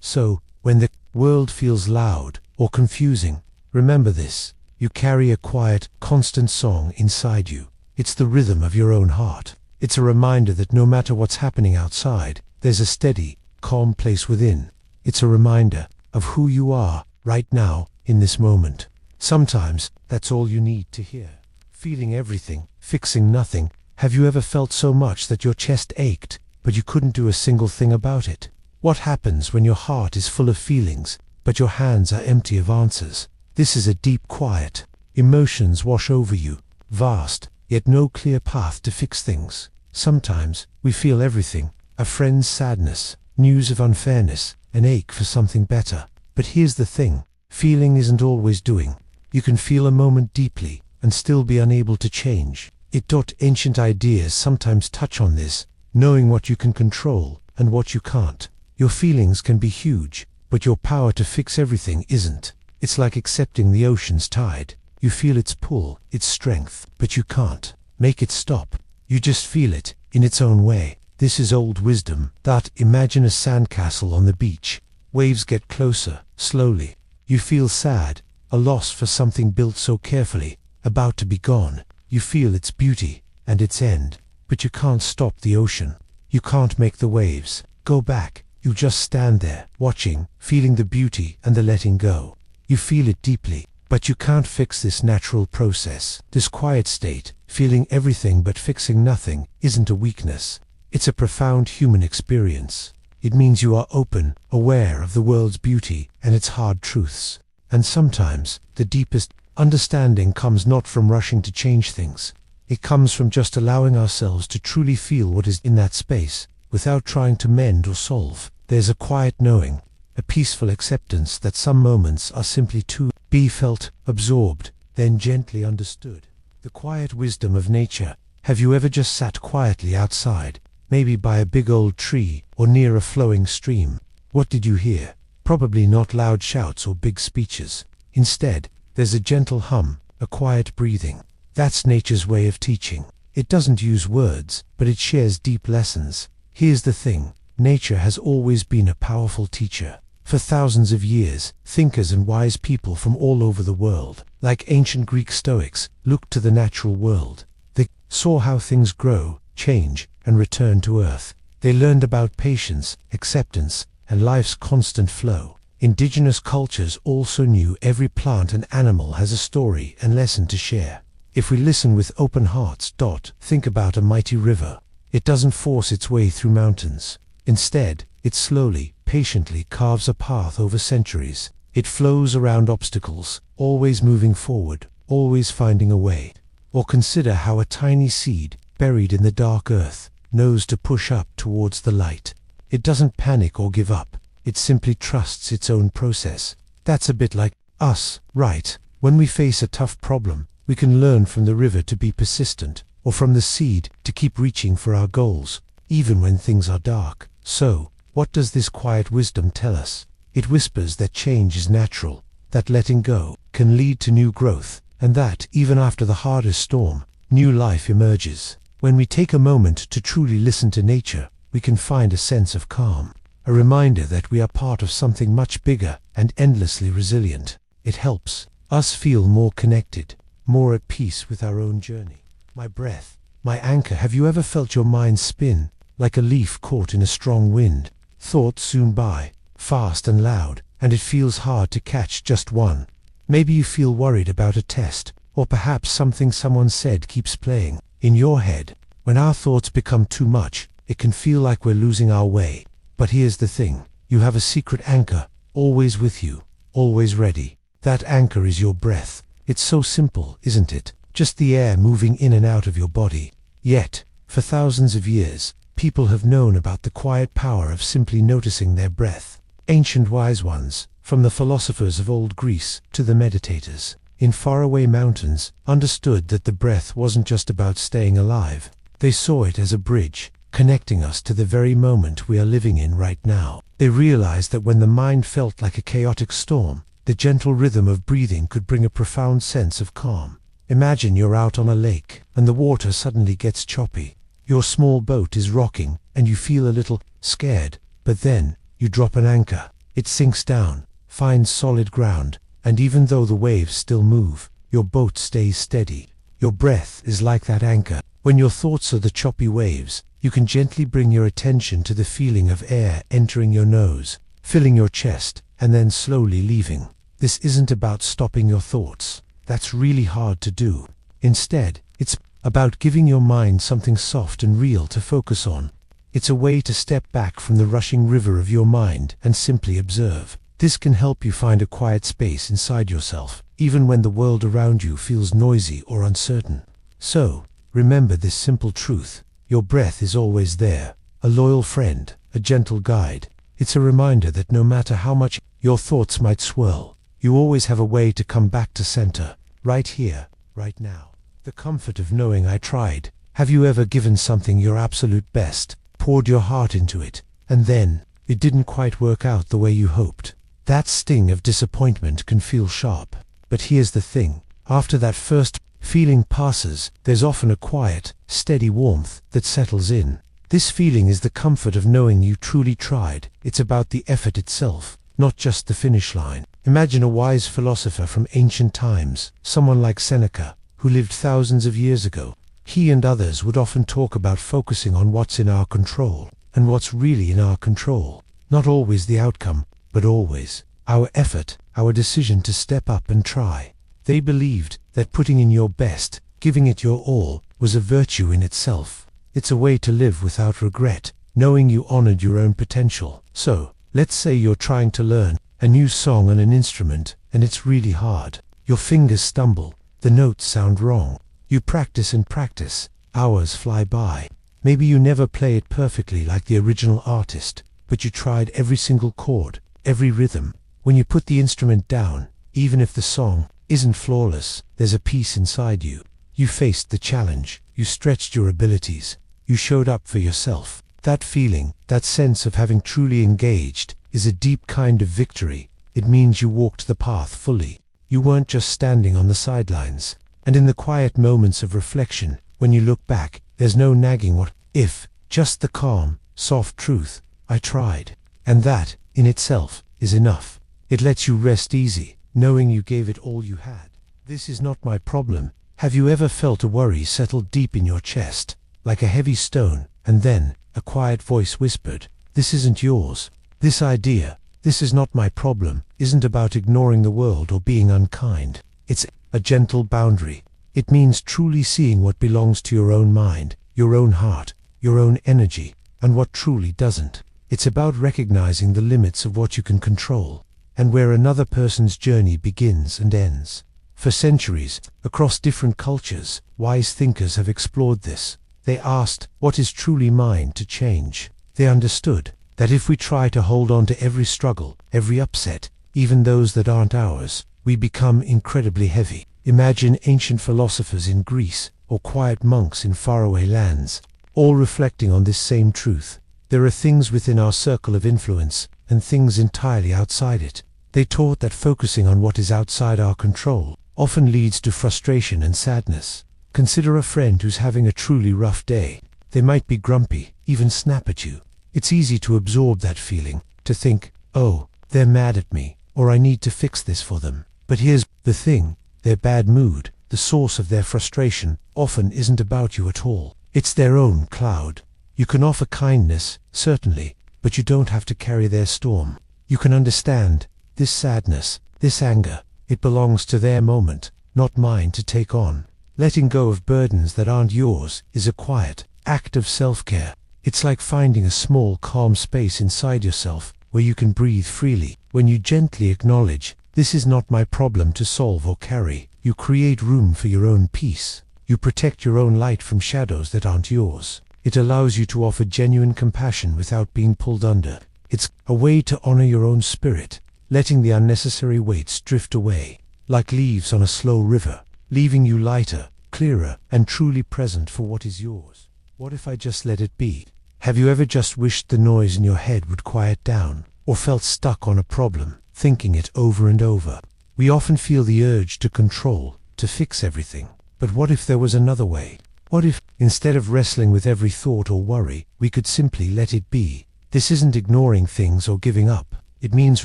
So, when the world feels loud or confusing, remember this. You carry a quiet, constant song inside you. It's the rhythm of your own heart. It's a reminder that no matter what's happening outside, there's a steady, calm place within. It's a reminder of who you are right now, in this moment. Sometimes, that's all you need to hear. Feeling everything, fixing nothing. Have you ever felt so much that your chest ached, but you couldn't do a single thing about it? What happens when your heart is full of feelings, but your hands are empty of answers? This is a deep quiet. Emotions wash over you, vast, yet no clear path to fix things. Sometimes, we feel everything: a friend's sadness, news of unfairness, an ache for something better. But here's the thing, feeling isn't always doing. You can feel a moment deeply, and still be unable to change it. Ancient ideas sometimes touch on this, knowing what you can control, and what you can't. Your feelings can be huge, but your power to fix everything isn't. It's like accepting the ocean's tide. You feel its pull, its strength, but you can't make it stop. You just feel it, in its own way. This is old wisdom. Imagine a sandcastle on the beach. Waves get closer, slowly. You feel sad, a loss for something built so carefully, about to be gone. You feel its beauty, and its end, but you can't stop the ocean. You can't make the waves go back. You just stand there, watching, feeling the beauty and the letting go. You feel it deeply, but you can't fix this natural process. This quiet state, feeling everything but fixing nothing, isn't a weakness. It's a profound human experience. It means you are open, aware of the world's beauty and its hard truths. And sometimes, the deepest understanding comes not from rushing to change things. It comes from just allowing ourselves to truly feel what is in that space, without trying to mend or solve. There's a quiet knowing, a peaceful acceptance that some moments are simply to be felt, absorbed, then gently understood. The quiet wisdom of nature. Have you ever just sat quietly outside, maybe by a big old tree or near a flowing stream? What did you hear? Probably not loud shouts or big speeches. Instead, there's a gentle hum, a quiet breathing. That's nature's way of teaching. It doesn't use words, but it shares deep lessons. Here's the thing, nature has always been a powerful teacher. For thousands of years, thinkers and wise people from all over the world, like ancient Greek Stoics, looked to the natural world. They saw how things grow, change, and return to earth. They learned about patience, acceptance, and life's constant flow. Indigenous cultures also knew every plant and animal has a story and lesson to share. If we listen with open hearts, think about a mighty river. It doesn't force its way through mountains. Instead, it slowly, patiently carves a path over centuries. It flows around obstacles, always moving forward, always finding a way. Or consider how a tiny seed, buried in the dark earth, knows to push up towards the light. It doesn't panic or give up. It simply trusts its own process. That's a bit like us, right? When we face a tough problem, we can learn from the river to be persistent, or from the seed to keep reaching for our goals, even when things are dark. So, what does this quiet wisdom tell us? It whispers that change is natural, that letting go can lead to new growth, and that, even after the hardest storm, new life emerges. When we take a moment to truly listen to nature, we can find a sense of calm, a reminder that we are part of something much bigger and endlessly resilient. It helps us feel more connected, more at peace with our own journey. My breath, my anchor. Have you ever felt your mind spin, like a leaf caught in a strong wind? Thoughts zoom by, fast and loud, and it feels hard to catch just one. Maybe you feel worried about a test, or perhaps something someone said keeps playing in your head. When our thoughts become too much, it can feel like we're losing our way. But here's the thing, you have a secret anchor, always with you, always ready. That anchor is your breath. It's so simple, isn't it? Just the air moving in and out of your body. Yet, for thousands of years, people have known about the quiet power of simply noticing their breath. Ancient wise ones, from the philosophers of old Greece to the meditators in faraway mountains, understood that the breath wasn't just about staying alive. They saw it as a bridge, connecting us to the very moment we are living in right now. They realized that when the mind felt like a chaotic storm, the gentle rhythm of breathing could bring a profound sense of calm. Imagine you're out on a lake, and the water suddenly gets choppy. Your small boat is rocking, and you feel a little scared, but then, you drop an anchor. It sinks down, finds solid ground, and even though the waves still move, your boat stays steady. Your breath is like that anchor. When your thoughts are the choppy waves, you can gently bring your attention to the feeling of air entering your nose, filling your chest, and then slowly leaving. This isn't about stopping your thoughts. That's really hard to do. Instead, it's about giving your mind something soft and real to focus on. It's a way to step back from the rushing river of your mind and simply observe. This can help you find a quiet space inside yourself, even when the world around you feels noisy or uncertain. So, remember this simple truth. Your breath is always there, a loyal friend, a gentle guide. It's a reminder that no matter how much your thoughts might swirl, you always have a way to come back to center, right here, right now. The comfort of knowing I tried. Have you ever given something your absolute best, poured your heart into it, and then, it didn't quite work out the way you hoped? That sting of disappointment can feel sharp. But here's the thing, after that first feeling passes, there's often a quiet, steady warmth that settles in. This feeling is the comfort of knowing you truly tried. It's about the effort itself, not just the finish line. Imagine a wise philosopher from ancient times, someone like Seneca, who lived thousands of years ago. He and others would often talk about focusing on what's in our control, and what's really in our control. Not always the outcome, but always our effort, our decision to step up and try. They believed that putting in your best, giving it your all, was a virtue in itself. It's a way to live without regret, knowing you honored your own potential. So, let's say you're trying to learn a new song on an instrument, and it's really hard. Your fingers stumble, the notes sound wrong. You practice and practice, hours fly by. Maybe you never play it perfectly like the original artist, but you tried every single chord, every rhythm. When you put the instrument down, even if the song isn't flawless, there's a peace inside you. You faced the challenge, you stretched your abilities, you showed up for yourself. That feeling, that sense of having truly engaged, is a deep kind of victory. It means you walked the path fully. You weren't just standing on the sidelines. And in the quiet moments of reflection, when you look back, there's no nagging what if, just the calm, soft truth, I tried. And that, in itself, is enough. It lets you rest easy, knowing you gave it all you had. This is not my problem. Have you ever felt a worry settle deep in your chest, like a heavy stone, and then, a quiet voice whispered, "This isn't yours. This idea, this is not my problem," isn't about ignoring the world or being unkind. It's a gentle boundary. It means truly seeing what belongs to your own mind, your own heart, your own energy, and what truly doesn't. It's about recognizing the limits of what you can control, and where another person's journey begins and ends. For centuries, across different cultures, wise thinkers have explored this. They asked, what is truly mine to change? They understood that if we try to hold on to every struggle, every upset, even those that aren't ours, we become incredibly heavy. Imagine ancient philosophers in Greece, or quiet monks in faraway lands, all reflecting on this same truth. There are things within our circle of influence, and things entirely outside it. They taught that focusing on what is outside our control often leads to frustration and sadness. Consider a friend who's having a truly rough day. They might be grumpy, even snap at you. It's easy to absorb that feeling, to think, oh, they're mad at me, or I need to fix this for them. But here's the thing, their bad mood, the source of their frustration, often isn't about you at all. It's their own cloud. You can offer kindness, certainly, but you don't have to carry their storm. You can understand this sadness, this anger. It belongs to their moment, not mine to take on. Letting go of burdens that aren't yours is a quiet act of self-care. It's like finding a small, calm space inside yourself where you can breathe freely. When you gently acknowledge, this is not my problem to solve or carry, you create room for your own peace. You protect your own light from shadows that aren't yours. It allows you to offer genuine compassion without being pulled under. It's a way to honor your own spirit, letting the unnecessary weights drift away, like leaves on a slow river, leaving you lighter, clearer, and truly present for what is yours. What if I just let it be? Have you ever just wished the noise in your head would quiet down, or felt stuck on a problem, thinking it over and over? We often feel the urge to control, to fix everything. But what if there was another way? What if, instead of wrestling with every thought or worry, we could simply let it be? This isn't ignoring things or giving up. It means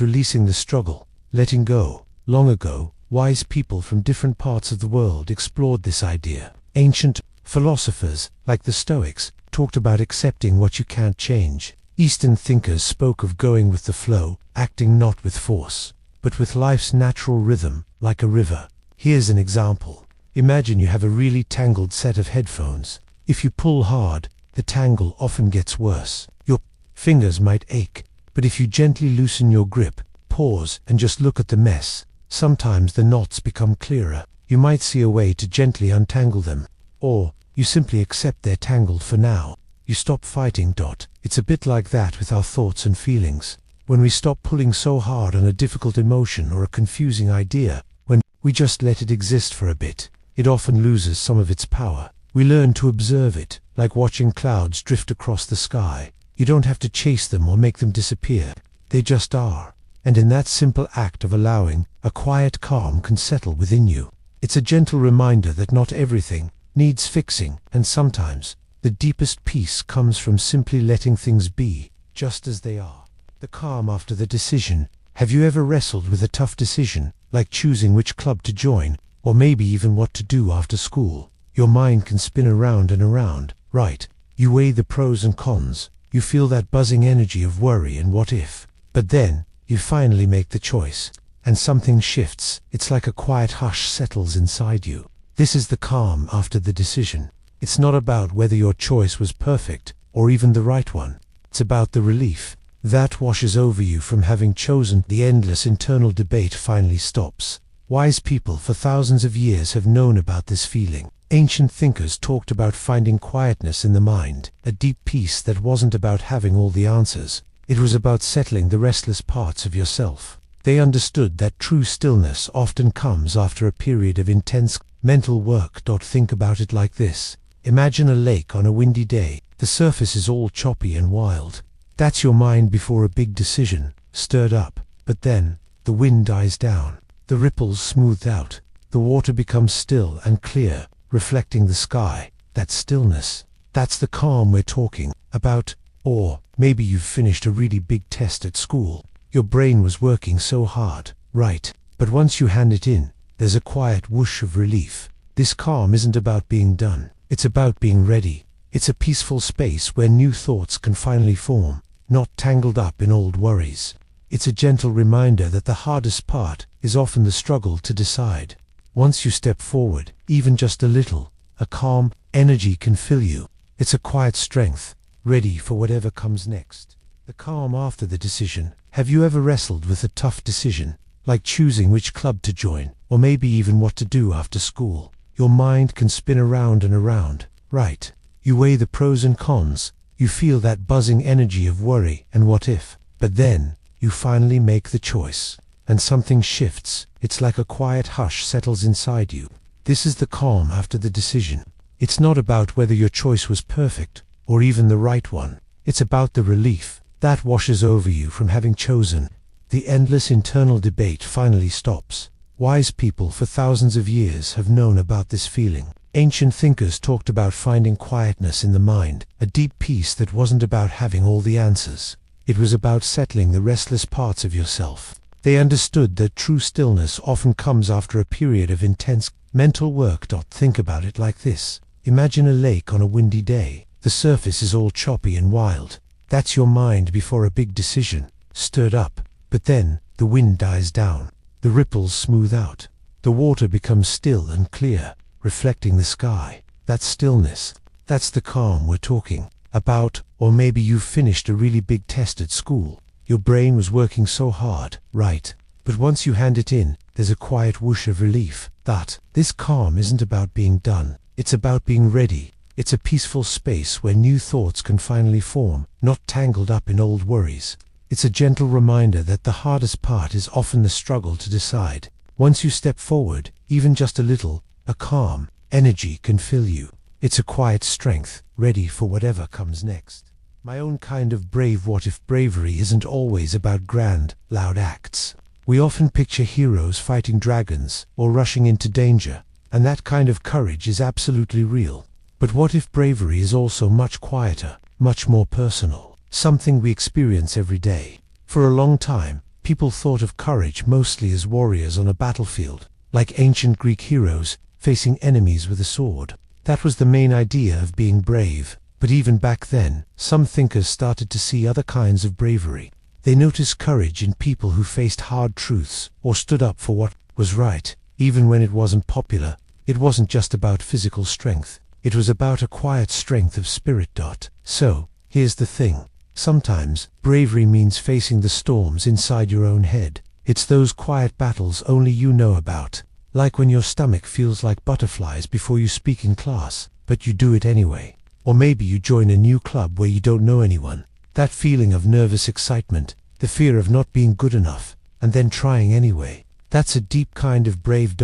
releasing the struggle, letting go. Long ago, wise people from different parts of the world explored this idea. Ancient philosophers, like the Stoics, talked about accepting what you can't change. Eastern thinkers spoke of going with the flow, acting not with force, but with life's natural rhythm, like a river. Here's an example. Imagine you have a really tangled set of headphones. If you pull hard, the tangle often gets worse. Your fingers might ache, but if you gently loosen your grip, pause, and just look at the mess, sometimes the knots become clearer. You might see a way to gently untangle them. Or, you simply accept they're tangled for now. You stop fighting. It's a bit like that with our thoughts and feelings. When we stop pulling so hard on a difficult emotion or a confusing idea, when we just let it exist for a bit, it often loses some of its power. We learn to observe it, like watching clouds drift across the sky. You don't have to chase them or make them disappear. They just are. And in that simple act of allowing, a quiet calm can settle within you. It's a gentle reminder that not everything needs fixing, and sometimes the deepest peace comes from simply letting things be, just as they are. The calm after the decision. Have you ever wrestled with a tough decision, like choosing which club to join, or maybe even what to do after school? Your mind can spin around and around, right? You weigh the pros and cons. You feel that buzzing energy of worry and what if. But then, you finally make the choice, and something shifts. It's like a quiet hush settles inside you. This is the calm after the decision. It's not about whether your choice was perfect, or even the right one. It's about the relief that washes over you from having chosen. The endless internal debate finally stops. Wise people for thousands of years have known about this feeling. Ancient thinkers talked about finding quietness in the mind, a deep peace that wasn't about having all the answers. It was about settling the restless parts of yourself. They understood that true stillness often comes after a period of intense mental work. Think about it like this. Imagine a lake on a windy day. The surface is all choppy and wild. That's your mind before a big decision, stirred up. But then, the wind dies down. The ripples smoothed out. The water becomes still and clear, reflecting the sky. That stillness, that's the calm we're talking about. Or maybe you've finished a really big test at school. Your brain was working so hard, right? But once you hand it in, there's a quiet whoosh of relief. This calm isn't about being done. It's about being ready. It's a peaceful space where new thoughts can finally form, not tangled up in old worries. It's a gentle reminder that the hardest part is often the struggle to decide. Once you step forward, even just a little, a calm energy can fill you. It's a quiet strength, ready for whatever comes next. The calm after the decision. Have you ever wrestled with a tough decision, like choosing which club to join, or maybe even what to do after school? Your mind can spin around and around, right? You weigh the pros and cons. You feel that buzzing energy of worry and what if. But then, you finally make the choice, and something shifts. It's like a quiet hush settles inside you. This is the calm after the decision. It's not about whether your choice was perfect, or even the right one. It's about the relief that washes over you from having chosen. The endless internal debate finally stops. Wise people for thousands of years have known about this feeling. Ancient thinkers talked about finding quietness in the mind, a deep peace that wasn't about having all the answers. It was about settling the restless parts of yourself. They understood that true stillness often comes after a period of intense mental work. Think about it like this. Imagine a lake on a windy day. The surface is all choppy and wild. That's your mind before a big decision, stirred up. But then, the wind dies down. The ripples smooth out. The water becomes still and clear, reflecting the sky. That's stillness. That's the calm we're talking about. Or maybe you've finished a really big test at school. Your brain was working so hard, right? But once you hand it in, there's a quiet whoosh of relief. This calm isn't about being done. It's about being ready. It's a peaceful space where new thoughts can finally form, not tangled up in old worries. It's a gentle reminder that the hardest part is often the struggle to decide. Once you step forward, even just a little, a calm energy can fill you. It's a quiet strength, ready for whatever comes next. My own kind of brave. What if bravery isn't always about grand, loud acts? We often picture heroes fighting dragons or rushing into danger, and that kind of courage is absolutely real. But what if bravery is also much quieter, much more personal, something we experience every day? For a long time, people thought of courage mostly as warriors on a battlefield, like ancient Greek heroes facing enemies with a sword. That was the main idea of being brave. But even back then, some thinkers started to see other kinds of bravery. They noticed courage in people who faced hard truths or stood up for what was right, even when it wasn't popular. It wasn't just about physical strength. It was about a quiet strength of spirit. So, here's the thing. Sometimes, bravery means facing the storms inside your own head. It's those quiet battles only you know about. Like when your stomach feels like butterflies before you speak in class, but you do it anyway. Or maybe you join a new club where you don't know anyone. That feeling of nervous excitement, the fear of not being good enough, and then trying anyway. That's a deep kind of brave.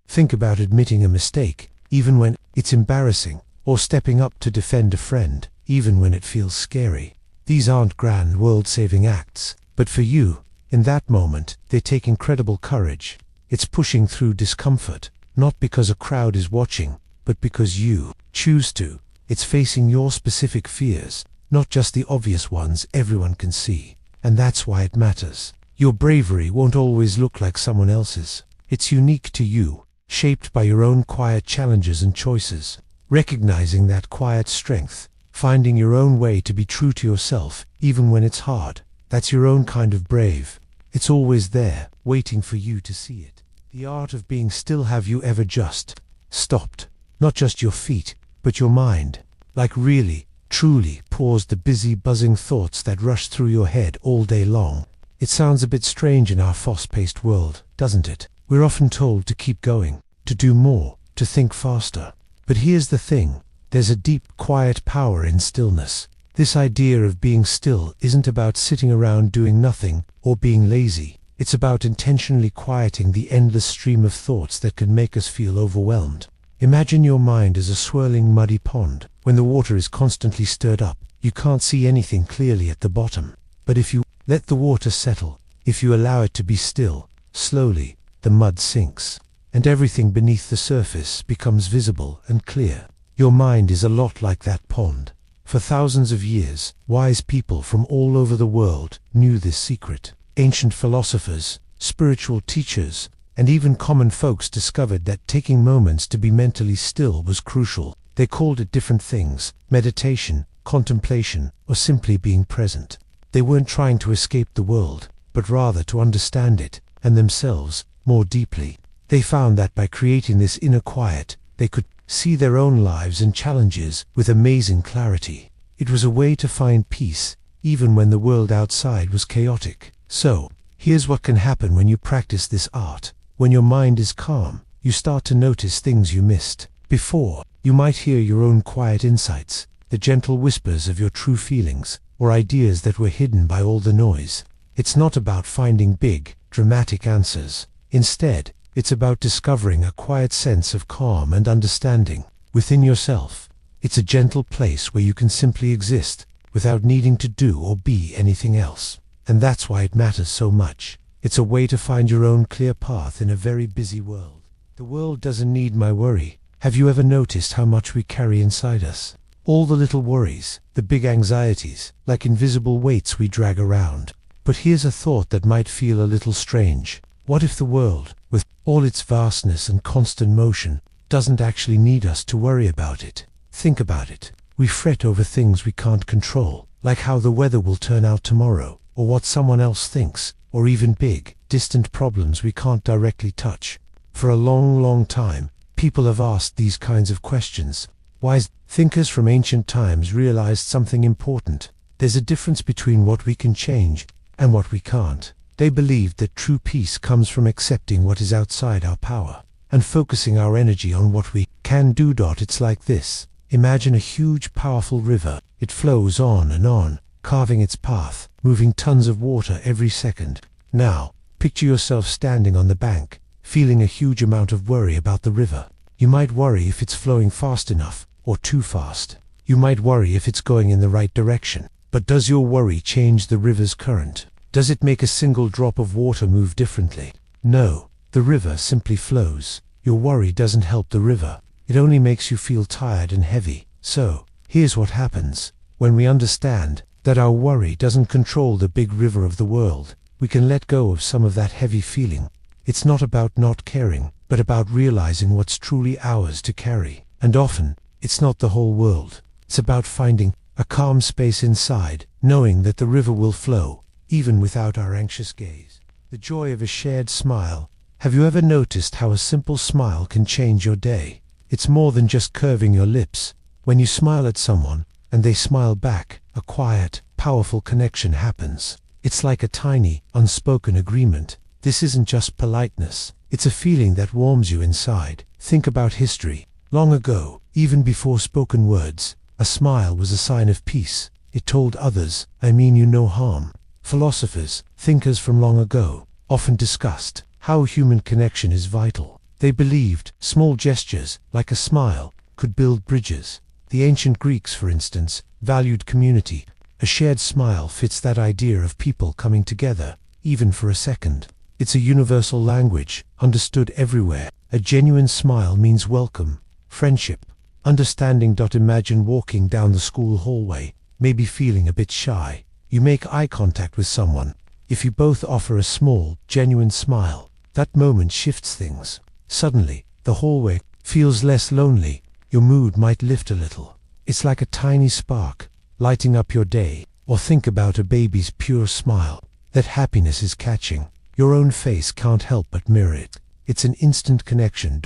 Think about admitting a mistake, even when it's embarrassing, or stepping up to defend a friend, even when it feels scary. These aren't grand world-saving acts, but for you, in that moment, they take incredible courage. It's pushing through discomfort, not because a crowd is watching, but because you choose to. It's facing your specific fears, not just the obvious ones everyone can see. And that's why it matters. Your bravery won't always look like someone else's. It's unique to you, shaped by your own quiet challenges and choices. Recognizing that quiet strength, finding your own way to be true to yourself, even when it's hard, that's your own kind of brave. It's always there, waiting for you to see it. The art of being still. Have you ever just stopped? Not just your feet, but your mind. Like really, truly paused the busy, buzzing thoughts that rush through your head all day long. It sounds a bit strange in our fast-paced world, doesn't it? We're often told to keep going, to do more, to think faster. But here's the thing. There's a deep, quiet power in stillness. This idea of being still isn't about sitting around doing nothing or being lazy. It's about intentionally quieting the endless stream of thoughts that can make us feel overwhelmed. Imagine your mind as a swirling, muddy pond. When the water is constantly stirred up, you can't see anything clearly at the bottom. But if you let the water settle, if you allow it to be still, slowly, the mud sinks, and everything beneath the surface becomes visible and clear. Your mind is a lot like that pond. For thousands of years, wise people from all over the world knew this secret. Ancient philosophers, spiritual teachers, and even common folks discovered that taking moments to be mentally still was crucial. They called it different things: meditation, contemplation, or simply being present. They weren't trying to escape the world, but rather to understand it, and themselves, more deeply. They found that by creating this inner quiet, they could see their own lives and challenges with amazing clarity. It was a way to find peace, even when the world outside was chaotic. So, here's what can happen when you practice this art. When your mind is calm, you start to notice things you missed before. You might hear your own quiet insights, the gentle whispers of your true feelings, or ideas that were hidden by all the noise. It's not about finding big, dramatic answers. Instead, it's about discovering a quiet sense of calm and understanding within yourself. It's a gentle place where you can simply exist, without needing to do or be anything else. And that's why it matters so much. It's a way to find your own clear path in a very busy world. The world doesn't need my worry. Have you ever noticed how much we carry inside us? All the little worries, the big anxieties, like invisible weights we drag around. But here's a thought that might feel a little strange. What if the world, with all its vastness and constant motion, doesn't actually need us to worry about it? Think about it. We fret over things we can't control, like how the weather will turn out tomorrow, or what someone else thinks, or even big, distant problems we can't directly touch. For a long, long time, people have asked these kinds of questions. Wise thinkers from ancient times realized something important. There's a difference between what we can change and what we can't. They believed that true peace comes from accepting what is outside our power and focusing our energy on what we can do. It's like this. Imagine a huge, powerful river. It flows on, carving its path, moving tons of water every second. Now, picture yourself standing on the bank, feeling a huge amount of worry about the river. You might worry if it's flowing fast enough or too fast. You might worry if it's going in the right direction. But does your worry change the river's current? Does it make a single drop of water move differently? No, the river simply flows. Your worry doesn't help the river. It only makes you feel tired and heavy. So, here's what happens. When we understand that our worry doesn't control the big river of the world, we can let go of some of that heavy feeling. It's not about not caring, but about realizing what's truly ours to carry. And often, it's not the whole world. It's about finding a calm space inside, knowing that the river will flow, even without our anxious gaze. The joy of a shared smile. Have you ever noticed how a simple smile can change your day? It's more than just curving your lips. When you smile at someone, and they smile back, a quiet, powerful connection happens. It's like a tiny, unspoken agreement. This isn't just politeness. It's a feeling that warms you inside. Think about history. Long ago, even before spoken words, a smile was a sign of peace. It told others, I mean you no harm. Philosophers, thinkers from long ago, often discussed how human connection is vital. They believed small gestures, like a smile, could build bridges. The ancient Greeks, for instance, valued community. A shared smile fits that idea of people coming together, even for a second. It's a universal language, understood everywhere. A genuine smile means welcome, friendship, understanding. Imagine walking down the school hallway, maybe feeling a bit shy. You make eye contact with someone. If you both offer a small, genuine smile, that moment shifts things. Suddenly, the hallway feels less lonely. Your mood might lift a little. It's like a tiny spark, lighting up your day. Or think about a baby's pure smile. That happiness is catching. Your own face can't help but mirror it. It's an instant connection.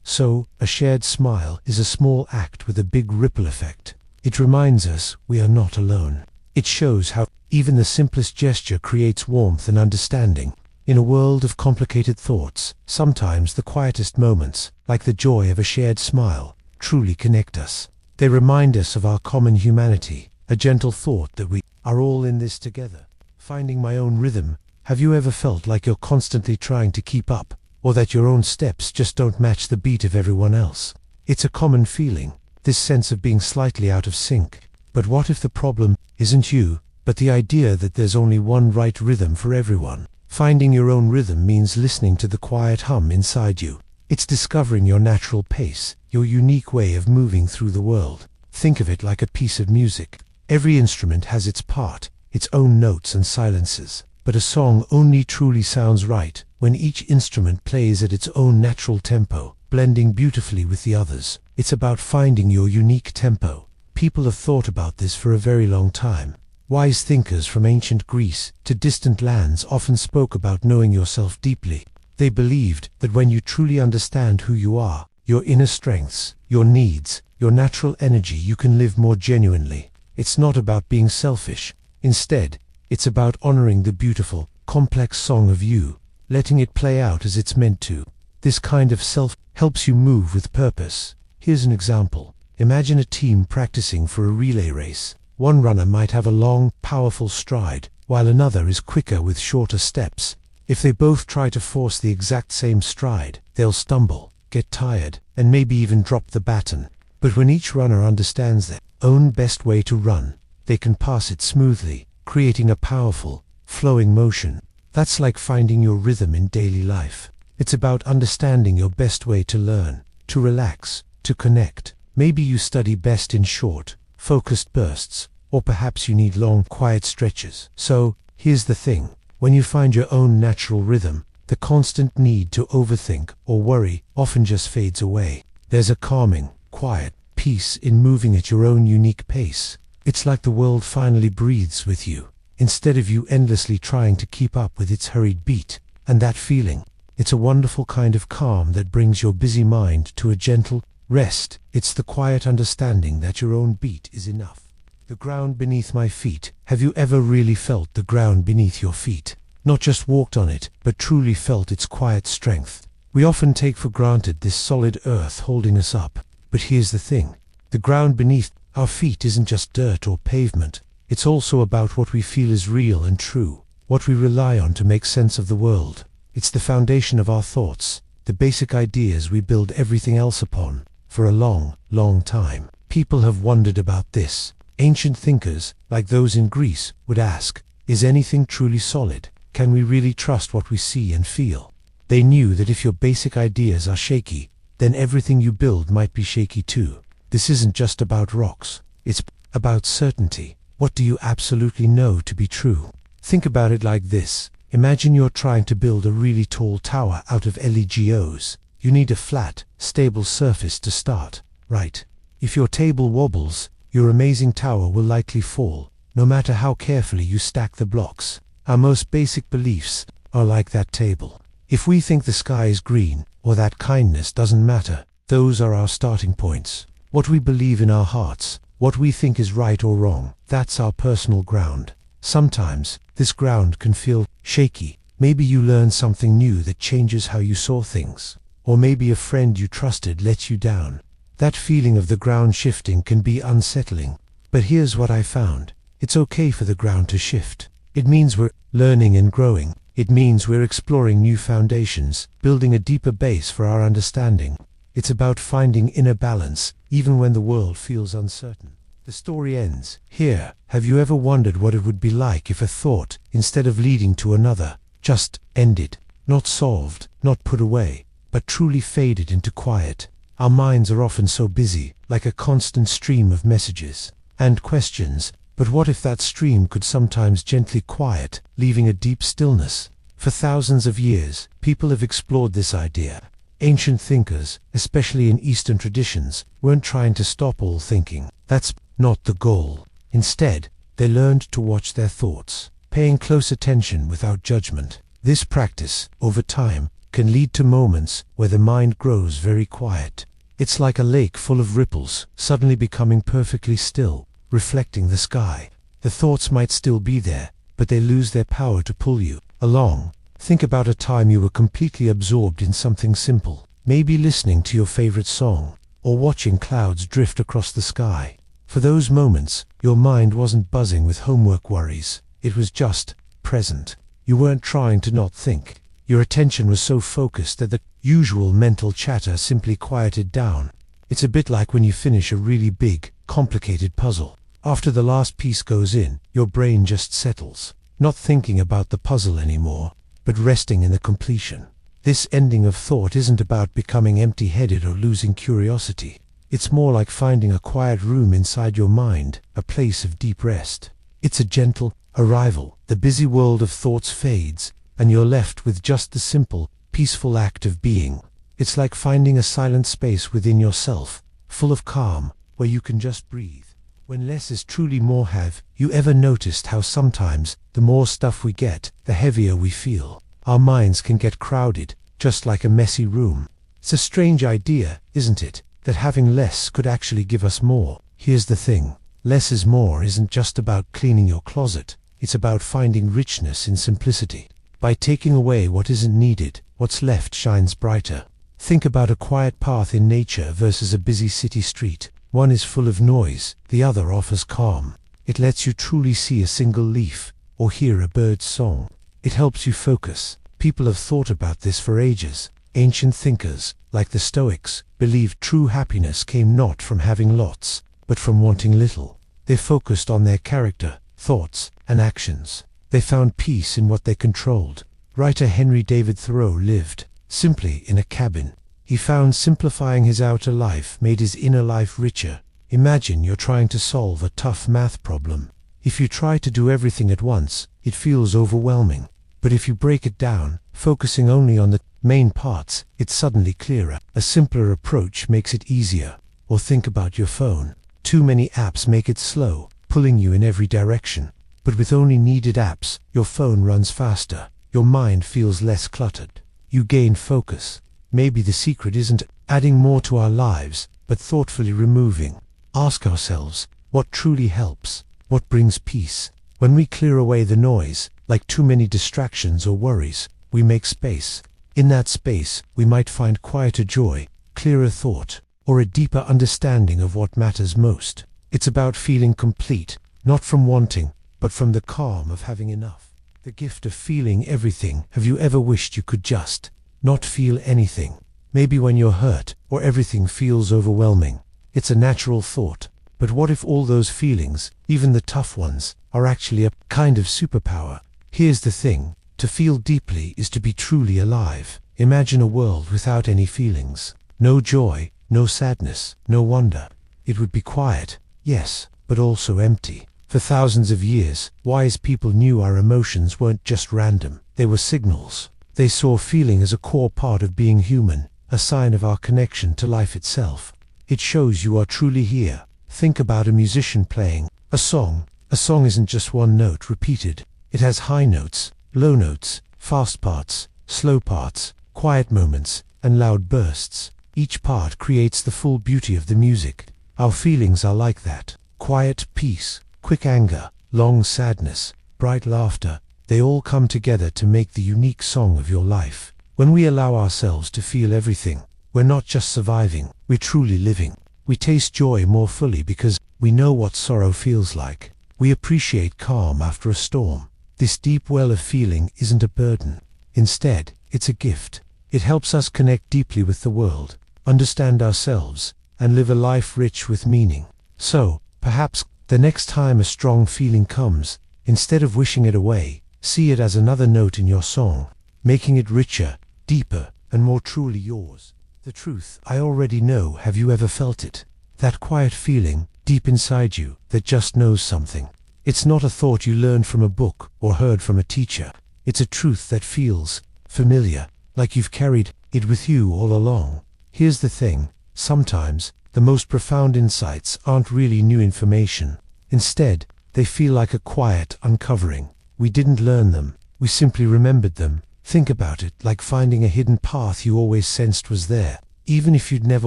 So, a shared smile is a small act with a big ripple effect. It reminds us we are not alone. It shows how even the simplest gesture creates warmth and understanding. In a world of complicated thoughts, sometimes the quietest moments, like the joy of a shared smile, truly connect us. They remind us of our common humanity, a gentle thought that we are all in this together. Finding my own rhythm. Have you ever felt like you're constantly trying to keep up, or that your own steps just don't match the beat of everyone else? It's a common feeling, this sense of being slightly out of sync. But what if the problem isn't you, but the idea that there's only one right rhythm for everyone? Finding your own rhythm means listening to the quiet hum inside you. It's discovering your natural pace, your unique way of moving through the world. Think of it like a piece of music. Every instrument has its part, its own notes and silences. But a song only truly sounds right when each instrument plays at its own natural tempo, blending beautifully with the others. It's about finding your unique tempo. People have thought about this for a very long time. Wise thinkers from ancient Greece to distant lands often spoke about knowing yourself deeply. They believed that when you truly understand who you are, your inner strengths, your needs, your natural energy, you can live more genuinely. It's not about being selfish. Instead, it's about honoring the beautiful, complex song of you, letting it play out as it's meant to. This kind of self helps you move with purpose. Here's an example. Imagine a team practicing for a relay race. One runner might have a long, powerful stride, while another is quicker with shorter steps. If they both try to force the exact same stride, they'll stumble, get tired, and maybe even drop the baton. But when each runner understands their own best way to run, they can pass it smoothly, creating a powerful, flowing motion. That's like finding your rhythm in daily life. It's about understanding your best way to learn, to relax, to connect. Maybe you study best in short, focused bursts, or perhaps you need long, quiet stretches. So, Here's the thing, when you find your own natural rhythm, the constant need to overthink or worry often just fades away. There's a calming, quiet peace in moving at your own unique pace. It's like the world finally breathes with you, instead of you endlessly trying to keep up with its hurried beat. And that feeling, it's a wonderful kind of calm that brings your busy mind to a gentle rest. It's the quiet understanding that your own beat is enough. The ground beneath my feet. Have you ever really felt the ground beneath your feet? Not just walked on it, but truly felt its quiet strength. We often take for granted this solid earth holding us up. But here's the thing. The ground beneath our feet isn't just dirt or pavement. It's also about what we feel is real and true, what we rely on to make sense of the world. It's the foundation of our thoughts, the basic ideas we build everything else upon. For a long, long time, people have wondered about this. Ancient thinkers, like those in Greece, would ask, is anything truly solid? Can we really trust what we see and feel? They knew that if your basic ideas are shaky, then everything you build might be shaky too. This isn't just about rocks. It's about certainty. What do you absolutely know to be true? Think about it like this. Imagine you're trying to build a really tall tower out of Legos. You need a flat, stable surface to start, right? If your table wobbles, your amazing tower will likely fall, no matter how carefully you stack the blocks. Our most basic beliefs are like that table. If we think the sky is green, or that kindness doesn't matter, those are our starting points. What we believe in our hearts, what we think is right or wrong, that's our personal ground. Sometimes, this ground can feel shaky. Maybe you learn something new that changes how you saw things. Or maybe a friend you trusted lets you down. That feeling of the ground shifting can be unsettling. But here's what I found. It's okay for the ground to shift. It means we're learning and growing. It means we're exploring new foundations, building a deeper base for our understanding. It's about finding inner balance, even when the world feels uncertain. The story ends here. Have you ever wondered what it would be like if a thought, instead of leading to another, just ended? Not solved, not put away, but truly faded into quiet. Our minds are often so busy, like a constant stream of messages and questions. But what if that stream could sometimes gently quiet, leaving a deep stillness? For thousands of years, people have explored this idea. Ancient thinkers, especially in Eastern traditions, weren't trying to stop all thinking. That's not the goal. Instead, they learned to watch their thoughts, paying close attention without judgment. This practice, over time, can lead to moments where the mind grows very quiet. It's like a lake full of ripples, suddenly becoming perfectly still, reflecting the sky. The thoughts might still be there, but they lose their power to pull you along. Think about a time you were completely absorbed in something simple, maybe listening to your favorite song, or watching clouds drift across the sky. For those moments, your mind wasn't buzzing with homework worries. It was just present. You weren't trying to not think. Your attention was so focused that the usual mental chatter simply quieted down. It's a bit like when you finish a really big, complicated puzzle. After the last piece goes in, your brain just settles, not thinking about the puzzle anymore, but resting in the completion. This ending of thought isn't about becoming empty-headed or losing curiosity. It's more like finding a quiet room inside your mind, a place of deep rest. It's a gentle arrival. The busy world of thoughts fades, and you're left with just the simple, peaceful act of being. It's like finding a silent space within yourself, full of calm, where you can just breathe. When less is truly more. Have you ever noticed how sometimes, the more stuff we get, the heavier we feel? Our minds can get crowded, just like a messy room. It's a strange idea, isn't it, that having less could actually give us more. Here's the thing. Less is more isn't just about cleaning your closet. It's about finding richness in simplicity. By taking away what isn't needed, what's left shines brighter. Think about a quiet path in nature versus a busy city street. One is full of noise, the other offers calm. It lets you truly see a single leaf, or hear a bird's song. It helps you focus. People have thought about this for ages. Ancient thinkers, like the Stoics, believed true happiness came not from having lots, but from wanting little. They focused on their character, thoughts, and actions. They found peace in what they controlled. Writer Henry David Thoreau lived simply in a cabin. He found simplifying his outer life made his inner life richer. Imagine you're trying to solve a tough math problem. If you try to do everything at once, it feels overwhelming. But if you break it down, focusing only on the main parts, it's suddenly clearer. A simpler approach makes it easier. Or think about your phone. Too many apps make it slow, pulling you in every direction. But with only needed apps, your phone runs faster. Your mind feels less cluttered. You gain focus. Maybe the secret isn't adding more to our lives, but thoughtfully removing. Ask ourselves, what truly helps? What brings peace? When we clear away the noise, like too many distractions or worries, we make space. In that space, we might find quieter joy, clearer thought, or a deeper understanding of what matters most. It's about feeling complete, not from wanting, but from the calm of having enough. The gift of feeling everything. Have you ever wished you could just not feel anything? Maybe when you're hurt, or everything feels overwhelming. It's a natural thought. But what if all those feelings, even the tough ones, are actually a kind of superpower? Here's the thing. To feel deeply is to be truly alive. Imagine a world without any feelings. No joy, no sadness, no wonder. It would be quiet, yes, but also empty. For thousands of years, wise people knew our emotions weren't just random. They were signals. They saw feeling as a core part of being human, a sign of our connection to life itself. It shows you are truly here. Think about a musician playing a song. A song isn't just one note repeated. It has high notes, low notes, fast parts, slow parts, quiet moments, and loud bursts. Each part creates the full beauty of the music. Our feelings are like that. Quiet peace, quick anger, long sadness, bright laughter. They all come together to make the unique song of your life. When we allow ourselves to feel everything, we're not just surviving, we're truly living. We taste joy more fully because we know what sorrow feels like. We appreciate calm after a storm. This deep well of feeling isn't a burden. Instead, it's a gift. It helps us connect deeply with the world, understand ourselves, and live a life rich with meaning. So, perhaps, the next time a strong feeling comes, instead of wishing it away, see it as another note in your song, making it richer, deeper, and more truly yours. The truth, I already know. Have you ever felt it? That quiet feeling, deep inside you, that just knows something. It's not a thought you learned from a book or heard from a teacher. It's a truth that feels familiar, like you've carried it with you all along. Here's the thing. Sometimes, the most profound insights aren't really new information. Instead, they feel like a quiet uncovering. We didn't learn them. We simply remembered them. Think about it, like finding a hidden path you always sensed was there, even if you'd never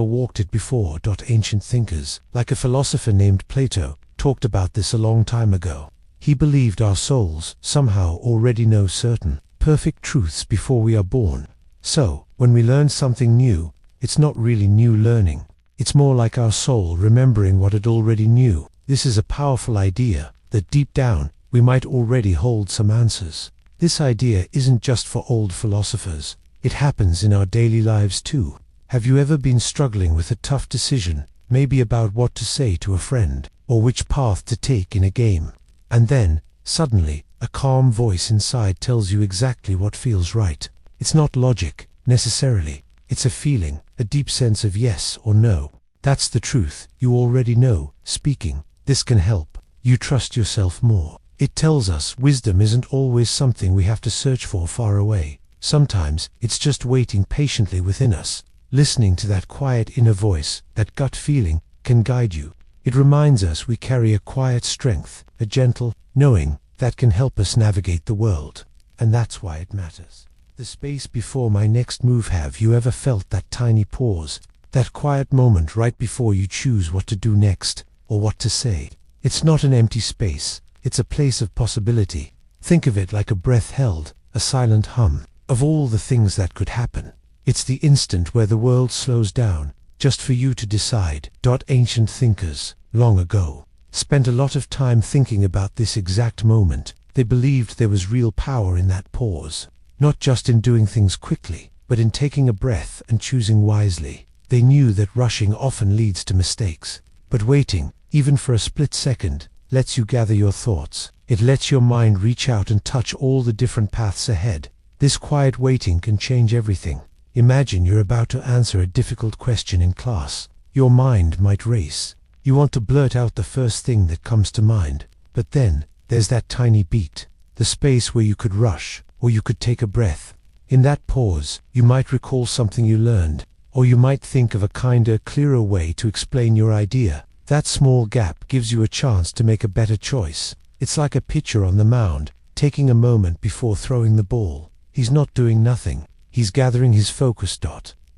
walked it before. Ancient thinkers, like a philosopher named Plato, talked about this a long time ago. He believed our souls somehow already know certain, perfect truths before we are born. So, when we learn something new, it's not really new learning. It's more like our soul remembering what it already knew. This is a powerful idea, that deep down, we might already hold some answers. This idea isn't just for old philosophers. It happens in our daily lives too. Have you ever been struggling with a tough decision, maybe about what to say to a friend, or which path to take in a game? And then, suddenly, a calm voice inside tells you exactly what feels right. It's not logic, necessarily. It's a feeling, a deep sense of yes or no. That's the truth. You already know. Speaking, this can help you trust yourself more. It tells us wisdom isn't always something we have to search for far away. Sometimes, it's just waiting patiently within us. Listening to that quiet inner voice, that gut feeling, can guide you. It reminds us we carry a quiet strength, a gentle knowing, that can help us navigate the world. And that's why it matters. The space before my next move. Have you ever felt that tiny pause, that quiet moment right before you choose what to do next, or what to say? It's not an empty space. It's a place of possibility. Think of it like a breath held, a silent hum, of all the things that could happen. It's the instant where the world slows down, just for you to decide. Ancient thinkers, long ago, spent a lot of time thinking about this exact moment. They believed there was real power in that pause, not just in doing things quickly, but in taking a breath and choosing wisely. They knew that rushing often leads to mistakes, but waiting, even for a split second, lets you gather your thoughts. It lets your mind reach out and touch all the different paths ahead. This quiet waiting can change everything. Imagine you're about to answer a difficult question in class. Your mind might race. You want to blurt out the first thing that comes to mind. But then, there's that tiny beat. the space where you could rush, or you could take a breath. In that pause, you might recall something you learned, or you might think of a kinder, clearer way to explain your idea. That small gap gives you a chance to make a better choice. It's like a pitcher on the mound, taking a moment before throwing the ball. He's not doing nothing. He's gathering his focus.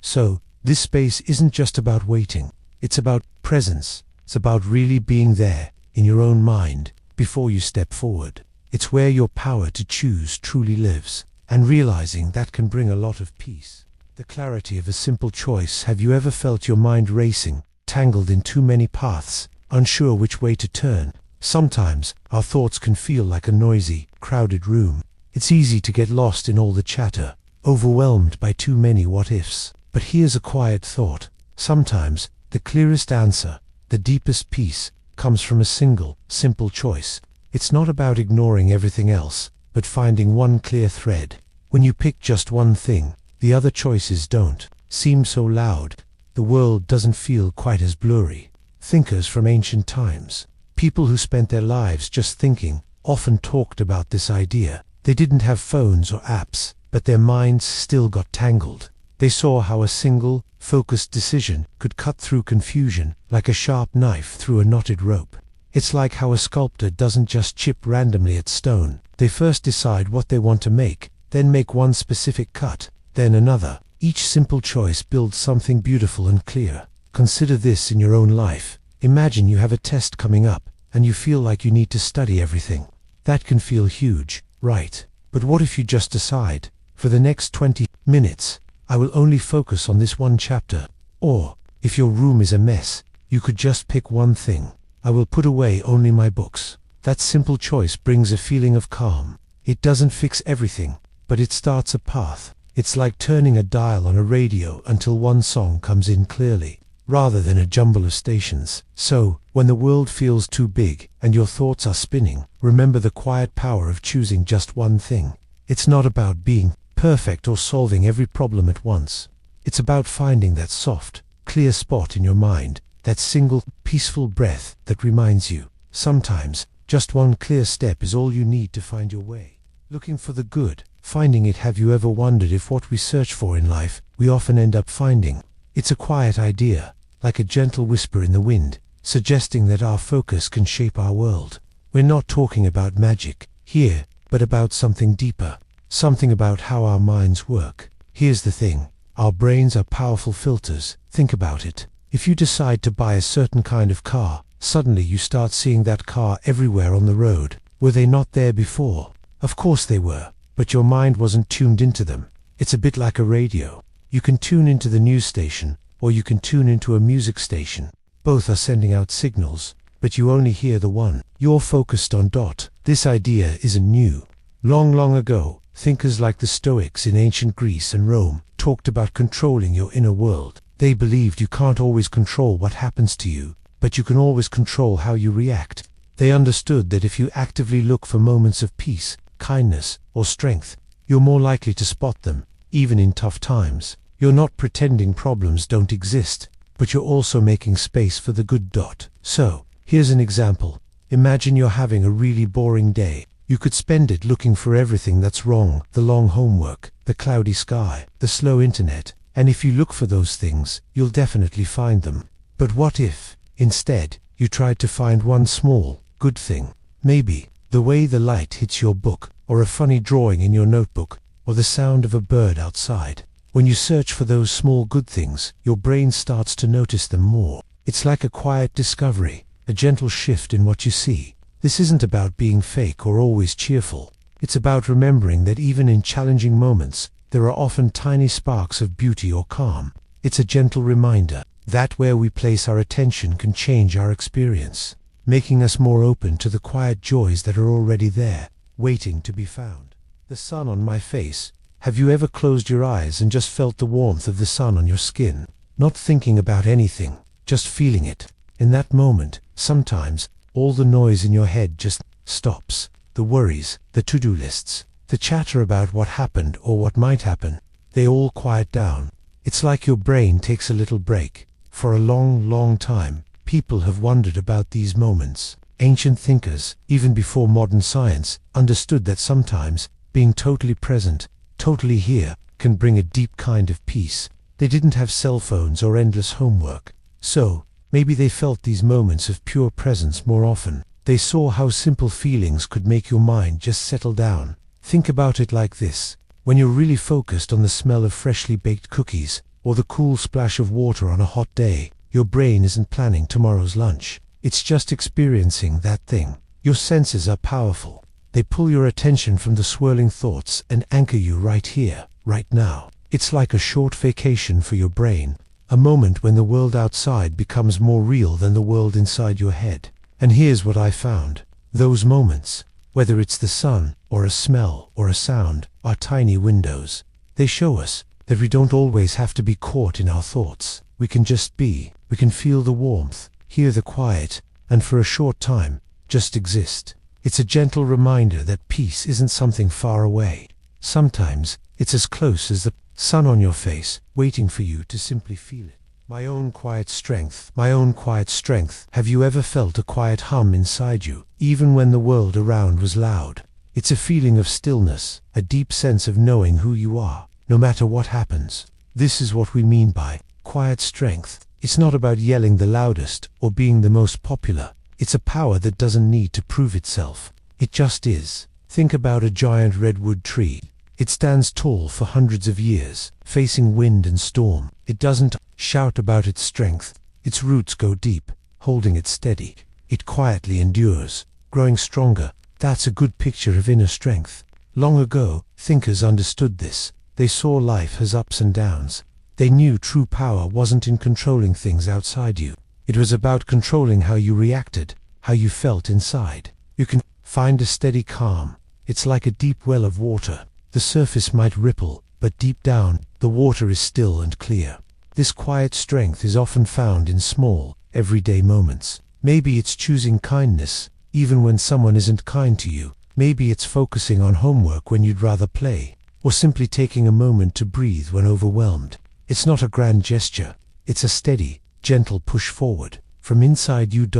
So, this space isn't just about waiting. It's about presence. It's about really being there, in your own mind, before you step forward. It's where your power to choose truly lives, and realizing that can bring a lot of peace. The clarity of a simple choice. Have you ever felt your mind racing, tangled in too many paths, unsure which way to turn? Sometimes, our thoughts can feel like a noisy, crowded room. It's easy to get lost in all the chatter, overwhelmed by too many what-ifs. But here's a quiet thought. Sometimes, the clearest answer, the deepest peace, comes from a single, simple choice. It's not about ignoring everything else, but finding one clear thread. When you pick just one thing, the other choices don't seem so loud. The world doesn't feel quite as blurry. Thinkers from ancient times, people who spent their lives just thinking, often talked about this idea. They didn't have phones or apps, but their minds still got tangled. They saw how a single, focused decision could cut through confusion like a sharp knife through a knotted rope. It's like how a sculptor doesn't just chip randomly at stone. They first decide what they want to make, then make one specific cut, then another. Each simple choice builds something beautiful and clear. Consider this in your own life. Imagine you have a test coming up, and you feel like you need to study everything. That can feel huge, right? But what if you just decide, for the next 20 minutes, I will only focus on this one chapter? Or, if your room is a mess, you could just pick one thing. I will put away only my books. That simple choice brings a feeling of calm. It doesn't fix everything, but it starts a path. It's like turning a dial on a radio until one song comes in clearly, rather than a jumble of stations. So, when the world feels too big and your thoughts are spinning, remember the quiet power of choosing just one thing. It's not about being perfect or solving every problem at once. It's about finding that soft, clear spot in your mind, that single, peaceful breath that reminds you. Sometimes, just one clear step is all you need to find your way. Looking for the good, finding it. Have you ever wondered if what we search for in life, we often end up finding? It's a quiet idea, like a gentle whisper in the wind, suggesting that our focus can shape our world. We're not talking about magic here, but about something deeper, something about how our minds work. Here's the thing, our brains are powerful filters. Think about it. If you decide to buy a certain kind of car, suddenly you start seeing that car everywhere on the road. Were they not there before? Of course they were, but your mind wasn't tuned into them. It's a bit like a radio. You can tune into the news station, or you can tune into a music station. Both are sending out signals, but you only hear the one you're focused on. This idea isn't new. Long ago, thinkers like the Stoics in ancient Greece and Rome talked about controlling your inner world. They believed you can't always control what happens to you, but you can always control how you react. They understood that if you actively look for moments of peace, kindness, or strength, you're more likely to spot them, even in tough times. You're not pretending problems don't exist, but you're also making space for the good. So, here's an example. Imagine you're having a really boring day. You could spend it looking for everything that's wrong: the long homework, the cloudy sky, the slow internet. And if you look for those things, you'll definitely find them. But what if, instead, you tried to find one small, good thing? Maybe the way the light hits your book, or a funny drawing in your notebook, or the sound of a bird outside. When you search for those small good things, your brain starts to notice them more. It's like a quiet discovery, a gentle shift in what you see. This isn't about being fake or always cheerful. It's about remembering that even in challenging moments, there are often tiny sparks of beauty or calm. It's a gentle reminder that where we place our attention can change our experience, making us more open to the quiet joys that are already there, waiting to be found. The sun on my face. Have you ever closed your eyes and just felt the warmth of the sun on your skin? Not thinking about anything, just feeling it. In that moment, sometimes, all the noise in your head just stops. The worries, the to-do lists, the chatter about what happened or what might happen, they all quiet down. It's like your brain takes a little break. For a long time, people have wondered about these moments. Ancient thinkers, even before modern science, understood that sometimes being totally present, totally here, can bring a deep kind of peace. They didn't have cell phones or endless homework, so maybe they felt these moments of pure presence more often. They saw how simple feelings could make your mind just settle down. Think about it like this. When you're really focused on the smell of freshly baked cookies, or the cool splash of water on a hot day, your brain isn't planning tomorrow's lunch. It's just experiencing that thing. Your senses are powerful. They pull your attention from the swirling thoughts and anchor you right here, right now. It's like a short vacation for your brain, a moment when the world outside becomes more real than the world inside your head. And here's what I found. Those moments, whether it's the sun, or a smell, or a sound, are tiny windows. They show us that we don't always have to be caught in our thoughts. We can just be. We can feel the warmth, hear the quiet, and for a short time, just exist. It's a gentle reminder that peace isn't something far away. Sometimes, it's as close as the sun on your face, waiting for you to simply feel it. My own quiet strength, my own quiet strength. Have you ever felt a quiet hum inside you, even when the world around was loud? It's a feeling of stillness, a deep sense of knowing who you are, no matter what happens. This is what we mean by quiet strength. It's not about yelling the loudest or being the most popular. It's a power that doesn't need to prove itself. It just is. Think about a giant redwood tree. It stands tall for hundreds of years, facing wind and storm. It doesn't shout about its strength. Its roots go deep, holding it steady. It quietly endures, growing stronger. That's a good picture of inner strength. Long ago, thinkers understood this. They saw life as ups and downs. They knew true power wasn't in controlling things outside you. It was about controlling how you reacted, how you felt inside. You can find a steady calm. It's like a deep well of water. The surface might ripple, but deep down, the water is still and clear. This quiet strength is often found in small, everyday moments. Maybe it's choosing kindness, even when someone isn't kind to you. Maybe it's focusing on homework when you'd rather play, or simply taking a moment to breathe when overwhelmed. It's not a grand gesture. It's a steady, gentle push forward, from inside you.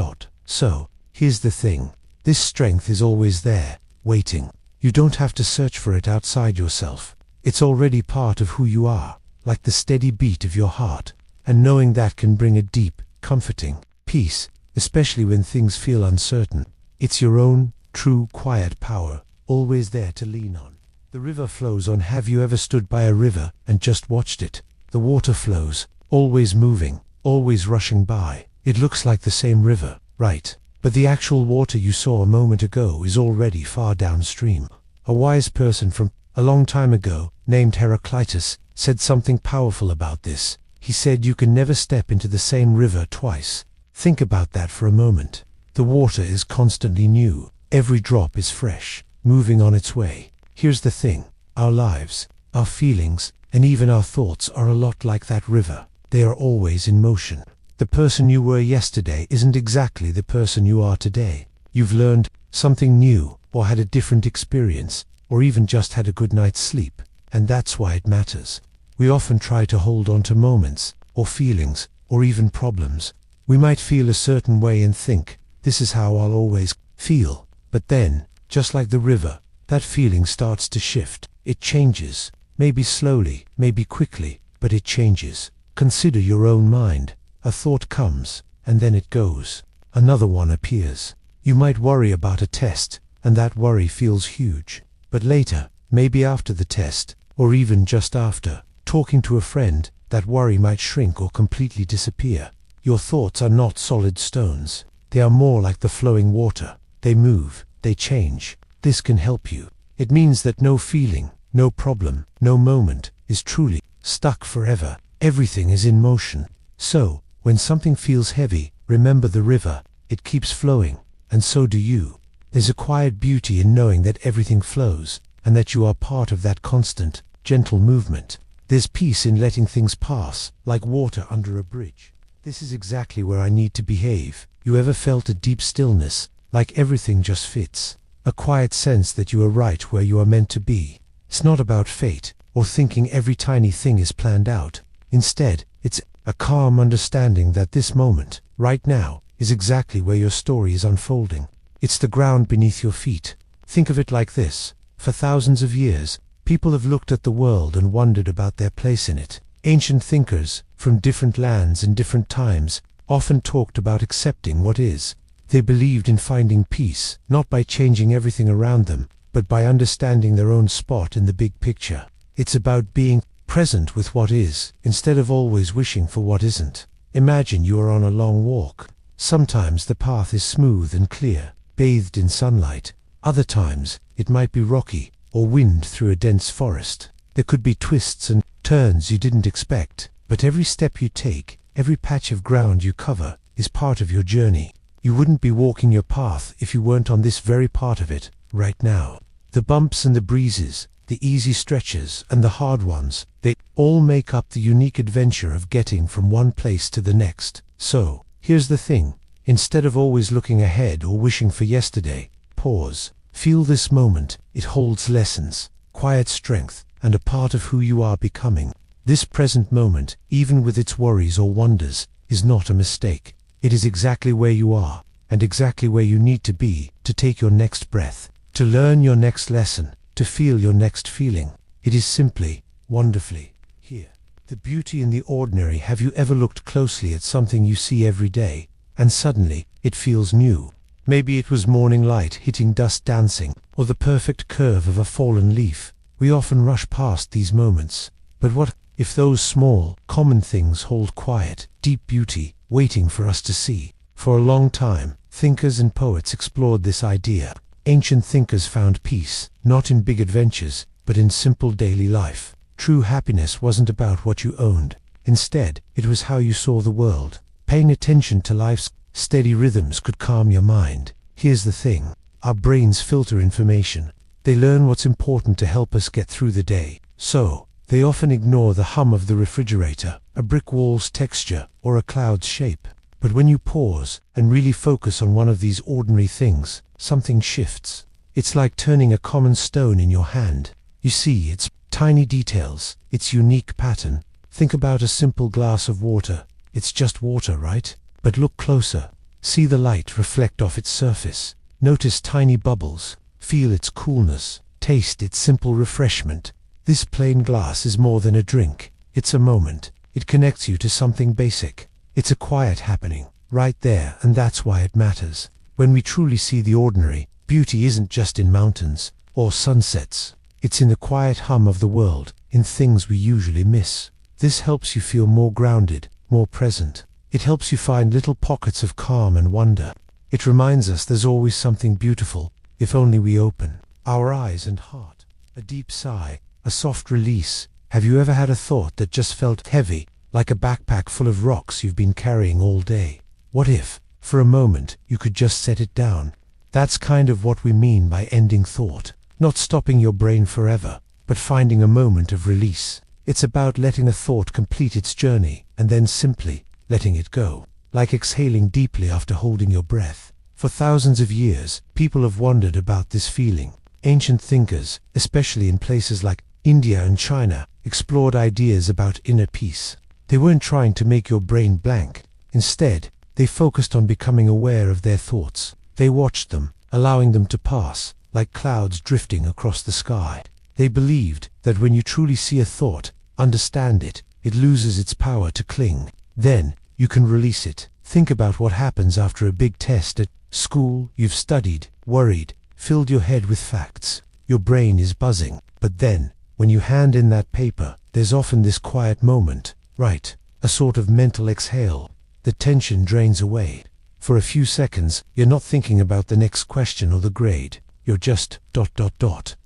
So, here's the thing. This strength is always there, waiting. You don't have to search for it outside yourself. It's already part of who you are, like the steady beat of your heart. And knowing that can bring a deep, comforting peace, especially when things feel uncertain. It's your own, true, quiet power, always there to lean on. The river flows on. Have you ever stood by a river and just watched it? The water flows, always moving, always rushing by. It looks like the same river, right? But the actual water you saw a moment ago is already far downstream. A wise person from a long time ago, named Heraclitus, said something powerful about this. He said you can never step into the same river twice. Think about that for a moment. The water is constantly new. Every drop is fresh, moving on its way. Here's the thing. Our lives, our feelings, and even our thoughts are a lot like that river. They are always in motion. The person you were yesterday isn't exactly the person you are today. You've learned something new, or had a different experience, or even just had a good night's sleep. And that's why it matters. We often try to hold on to moments, or feelings, or even problems. We might feel a certain way and think, this is how I'll always feel. But then, just like the river, that feeling starts to shift. It changes. Maybe slowly, maybe quickly, but it changes. Consider your own mind. A thought comes, and then it goes. Another one appears. You might worry about a test, and that worry feels huge. But later, maybe after the test, or even just after, talking to a friend, that worry might shrink or completely disappear. Your thoughts are not solid stones. They are more like the flowing water. They move, they change. This can help you. It means that no feeling, no problem, no moment is truly stuck forever. Everything is in motion. So, when something feels heavy, remember the river. It keeps flowing, and so do you. There's a quiet beauty in knowing that everything flows, and that you are part of that constant, gentle movement. There's peace in letting things pass, like water under a bridge. This is exactly where I need to behave. You ever felt a deep stillness, like everything just fits? A quiet sense that you are right where you are meant to be. It's not about fate, or thinking every tiny thing is planned out. Instead, it's a calm understanding that this moment, right now, is exactly where your story is unfolding. It's the ground beneath your feet. Think of it like this. For thousands of years, people have looked at the world and wondered about their place in it. Ancient thinkers, from different lands and different times, often talked about accepting what is. They believed in finding peace, not by changing everything around them, but by understanding their own spot in the big picture. It's about being present with what is, instead of always wishing for what isn't. Imagine you are on a long walk. Sometimes the path is smooth and clear, bathed in sunlight. Other times, it might be rocky, or wind through a dense forest. There could be twists and turns you didn't expect, but every step you take, every patch of ground you cover, is part of your journey. You wouldn't be walking your path if you weren't on this very part of it, right now. The bumps and the breezes, the easy stretches and the hard ones, they all make up the unique adventure of getting from one place to the next. So, here's the thing. Instead of always looking ahead or wishing for yesterday, pause. Feel this moment. It holds lessons, quiet strength, and a part of who you are becoming. This present moment, even with its worries or wonders, is not a mistake. It is exactly where you are, and exactly where you need to be to take your next breath, to learn your next lesson, to feel your next feeling. It is simply, wonderfully, here. The beauty in the ordinary. Have you ever looked closely at something you see every day, and suddenly, it feels new? Maybe it was morning light hitting dust dancing, or the perfect curve of a fallen leaf. We often rush past these moments. But what if those small, common things hold quiet, deep beauty, waiting for us to see? For a long time, thinkers and poets explored this idea. Ancient thinkers found peace, not in big adventures, but in simple daily life. True happiness wasn't about what you owned. Instead, it was how you saw the world. Paying attention to life's steady rhythms could calm your mind. Here's the thing. Our brains filter information. They learn what's important to help us get through the day. So, they often ignore the hum of the refrigerator, a brick wall's texture, or a cloud's shape. But when you pause and really focus on one of these ordinary things, something shifts. It's like turning a common stone in your hand. You see its tiny details, its unique pattern. Think about a simple glass of water. It's just water, right? But look closer. See the light reflect off its surface. Notice tiny bubbles. Feel its coolness. Taste its simple refreshment. This plain glass is more than a drink. It's a moment. It connects you to something basic. It's a quiet happening, right there, and that's why it matters. When we truly see the ordinary, beauty isn't just in mountains or sunsets. It's in the quiet hum of the world, in things we usually miss. This helps you feel more grounded, more present. It helps you find little pockets of calm and wonder. It reminds us there's always something beautiful, if only we open our eyes and heart. A deep sigh, a soft release. Have you ever had a thought that just felt heavy, like a backpack full of rocks you've been carrying all day? What if, for a moment, you could just set it down? That's kind of what we mean by ending thought. Not stopping your brain forever, but finding a moment of release. It's about letting a thought complete its journey, and then simply letting it go, like exhaling deeply after holding your breath. For thousands of years, people have wondered about this feeling. Ancient thinkers, especially in places like India and China, explored ideas about inner peace. They weren't trying to make your brain blank. Instead, they focused on becoming aware of their thoughts. They watched them, allowing them to pass, like clouds drifting across the sky. They believed that when you truly see a thought, understand it, it loses its power to cling. Then, you can release it. Think about what happens after a big test at school. You've studied, worried, filled your head with facts. Your brain is buzzing. But then, when you hand in that paper, there's often this quiet moment, right? A sort of mental exhale. The tension drains away. For a few seconds, you're not thinking about the next question or the grade. You're just ...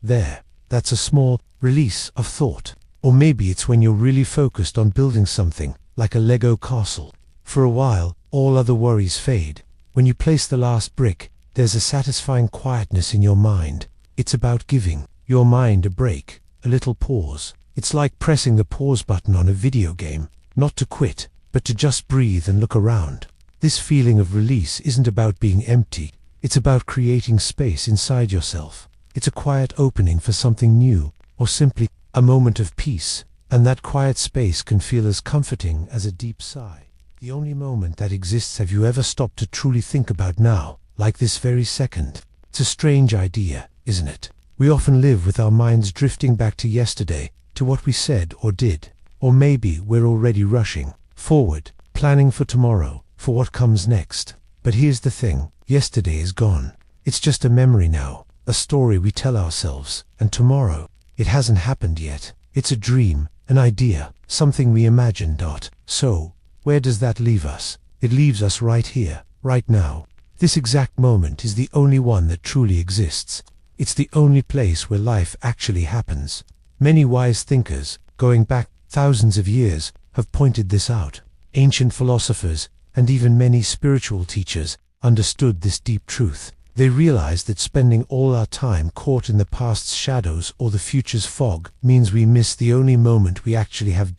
there. That's a small release of thought. Or maybe it's when you're really focused on building something, like a Lego castle. For a while, all other worries fade. When you place the last brick, there's a satisfying quietness in your mind. It's about giving your mind a break, a little pause. It's like pressing the pause button on a video game, not to quit, but to just breathe and look around. This feeling of release isn't about being empty. It's about creating space inside yourself. It's a quiet opening for something new, or simply a moment of peace, and that quiet space can feel as comforting as a deep sigh. The only moment that exists. Have you ever stopped to truly think about now, like this very second? It's a strange idea, isn't it? We often live with our minds drifting back to yesterday, to what we said or did. Or maybe we're already rushing forward, planning for tomorrow, for what comes next. But here's the thing, yesterday is gone. It's just a memory now, a story we tell ourselves, and tomorrow, it hasn't happened yet. It's a dream, an idea, something we imagined. So, where does that leave us? It leaves us right here, right now. This exact moment is the only one that truly exists. It's the only place where life actually happens. Many wise thinkers, going back thousands of years, have pointed this out. Ancient philosophers, and even many spiritual teachers, understood this deep truth. They realized that spending all our time caught in the past's shadows or the future's fog means we miss the only moment we actually have.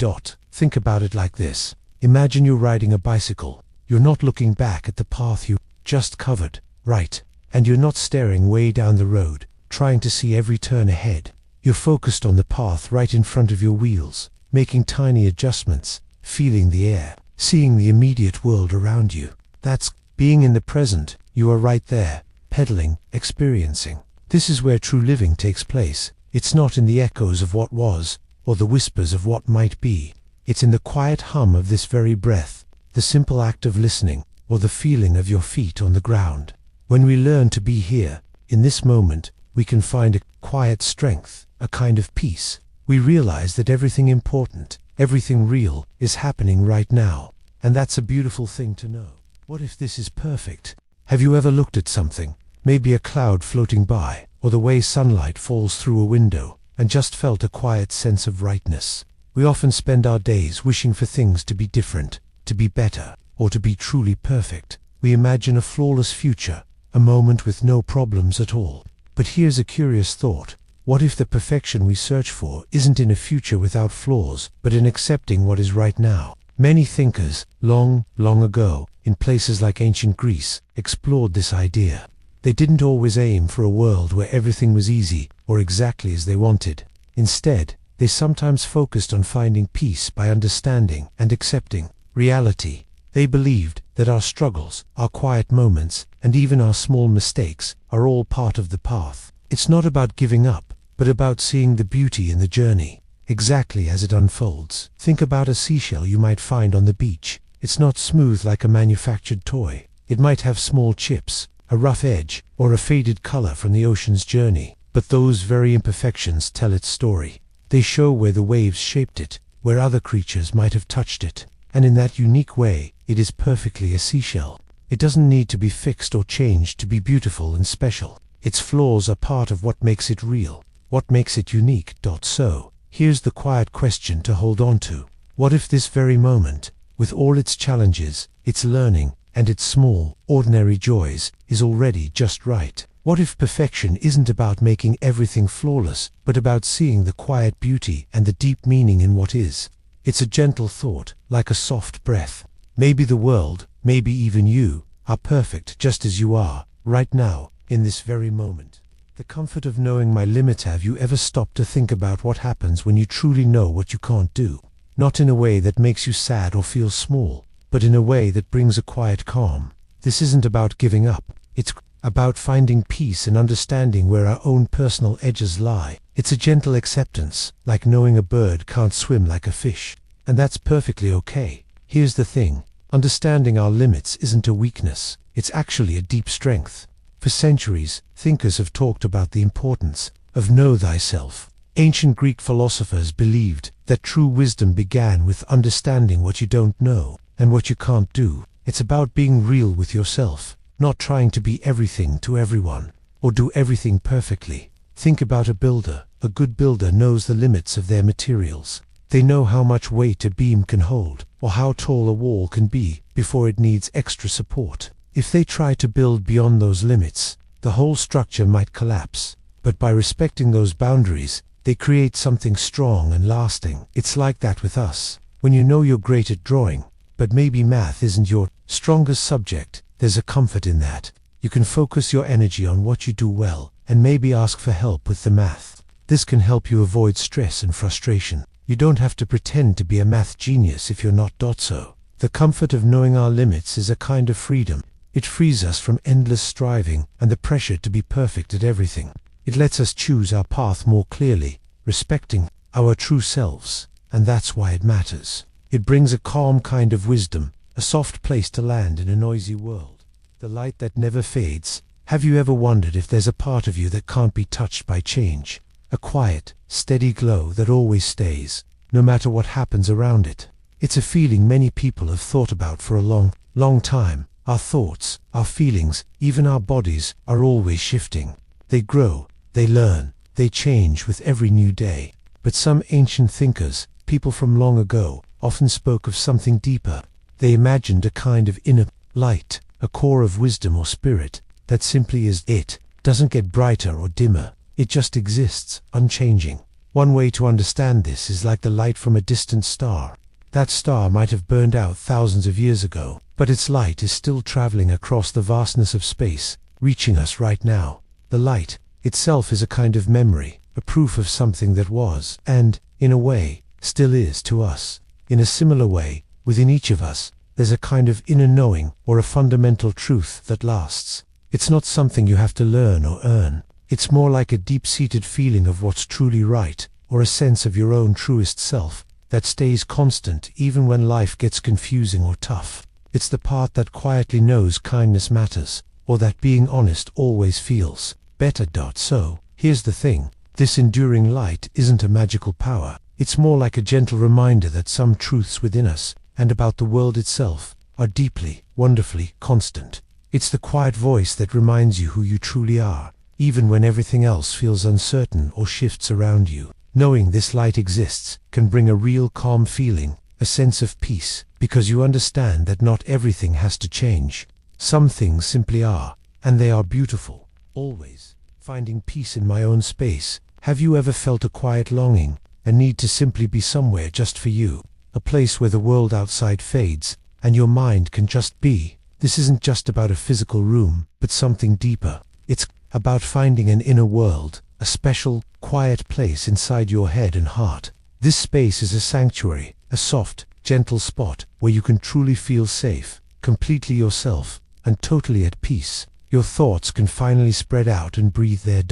Think about it like this. Imagine you're riding a bicycle. You're not looking back at the path you just covered, right? And you're not staring way down the road, trying to see every turn ahead. You're focused on the path right in front of your wheels, making tiny adjustments, feeling the air, seeing the immediate world around you. That's being in the present. You are right there, pedaling, experiencing. This is where true living takes place. It's not in the echoes of what was, or the whispers of what might be. It's in the quiet hum of this very breath, the simple act of listening, or the feeling of your feet on the ground. When we learn to be here, in this moment, we can find a quiet strength, a kind of peace. We realize that everything important, everything real, is happening right now. And that's a beautiful thing to know. What if this is perfect? Have you ever looked at something, maybe a cloud floating by, or the way sunlight falls through a window, and just felt a quiet sense of rightness? We often spend our days wishing for things to be different, to be better, or to be truly perfect. We imagine a flawless future, a moment with no problems at all. But here's a curious thought. What if the perfection we search for isn't in a future without flaws, but in accepting what is right now? Many thinkers, long ago, in places like ancient Greece, explored this idea. They didn't always aim for a world where everything was easy or exactly as they wanted. Instead, they sometimes focused on finding peace by understanding and accepting reality. They believed that our struggles, our quiet moments, and even our small mistakes are all part of the path. It's not about giving up, but about seeing the beauty in the journey, exactly as it unfolds. Think about a seashell you might find on the beach. It's not smooth like a manufactured toy. It might have small chips, a rough edge, or a faded color from the ocean's journey. But those very imperfections tell its story. They show where the waves shaped it, where other creatures might have touched it. And in that unique way, it is perfectly a seashell. It doesn't need to be fixed or changed to be beautiful and special. Its flaws are part of what makes it real, what makes it unique. So, here's the quiet question to hold on to. What if this very moment, with all its challenges, its learning, and its small, ordinary joys, is already just right? What if perfection isn't about making everything flawless, but about seeing the quiet beauty and the deep meaning in what is? It's a gentle thought, like a soft breath. Maybe the world, maybe even you, are perfect just as you are, right now, in this very moment. The comfort of knowing my limit. Have you ever stopped to think about what happens when you truly know what you can't do? Not in a way that makes you sad or feel small, but in a way that brings a quiet calm. This isn't about giving up. It's about finding peace and understanding where our own personal edges lie. It's a gentle acceptance, like knowing a bird can't swim like a fish. And that's perfectly okay. Here's the thing. Understanding our limits isn't a weakness. It's actually a deep strength. For centuries, thinkers have talked about the importance of know thyself. Ancient Greek philosophers believed that true wisdom began with understanding what you don't know and what you can't do. It's about being real with yourself, not trying to be everything to everyone, or do everything perfectly. Think about a builder. A good builder knows the limits of their materials. They know how much weight a beam can hold, or how tall a wall can be, before it needs extra support. If they try to build beyond those limits, the whole structure might collapse. But by respecting those boundaries, they create something strong and lasting. It's like that with us. When you know you're great at drawing, but maybe math isn't your strongest subject, there's a comfort in that. You can focus your energy on what you do well, and maybe ask for help with the math. This can help you avoid stress and frustration. You don't have to pretend to be a math genius if you're not. So, The comfort of knowing our limits is a kind of freedom. It frees us from endless striving and the pressure to be perfect at everything. It lets us choose our path more clearly, respecting our true selves, and that's why it matters. It brings a calm kind of wisdom, a soft place to land in a noisy world. The light that never fades. Have you ever wondered if there's a part of you that can't be touched by change? A quiet, steady glow that always stays, no matter what happens around it. It's a feeling many people have thought about for a long, long time. Our thoughts, our feelings, even our bodies are always shifting. They grow, they learn, they change with every new day. But some ancient thinkers, people from long ago, often spoke of something deeper. They imagined a kind of inner light, a core of wisdom or spirit, that simply is it, doesn't get brighter or dimmer. It just exists, unchanging. One way to understand this is like the light from a distant star. That star might have burned out thousands of years ago, but its light is still traveling across the vastness of space, reaching us right now. The light itself is a kind of memory, a proof of something that was, and, in a way, still is to us. In a similar way, within each of us, there's a kind of inner knowing or a fundamental truth that lasts. It's not something you have to learn or earn. It's more like a deep-seated feeling of what's truly right, or a sense of your own truest self, that stays constant even when life gets confusing or tough. It's the part that quietly knows kindness matters, or that being honest always feels better. So, here's the thing. This enduring light isn't a magical power. It's more like a gentle reminder that some truths within us, and about the world itself, are deeply, wonderfully constant. It's the quiet voice that reminds you who you truly are, even when everything else feels uncertain or shifts around you. Knowing this light exists can bring a real calm feeling, a sense of peace, because you understand that not everything has to change. Some things simply are, and they are beautiful. Always finding peace in my own space. Have you ever felt a quiet longing, a need to simply be somewhere just for you? A place where the world outside fades, and your mind can just be. This isn't just about a physical room, but something deeper. It's about finding an inner world, a special, quiet place inside your head and heart. This space is a sanctuary, a soft, gentle spot where you can truly feel safe, completely yourself, and totally at peace. Your thoughts can finally spread out and breathe there.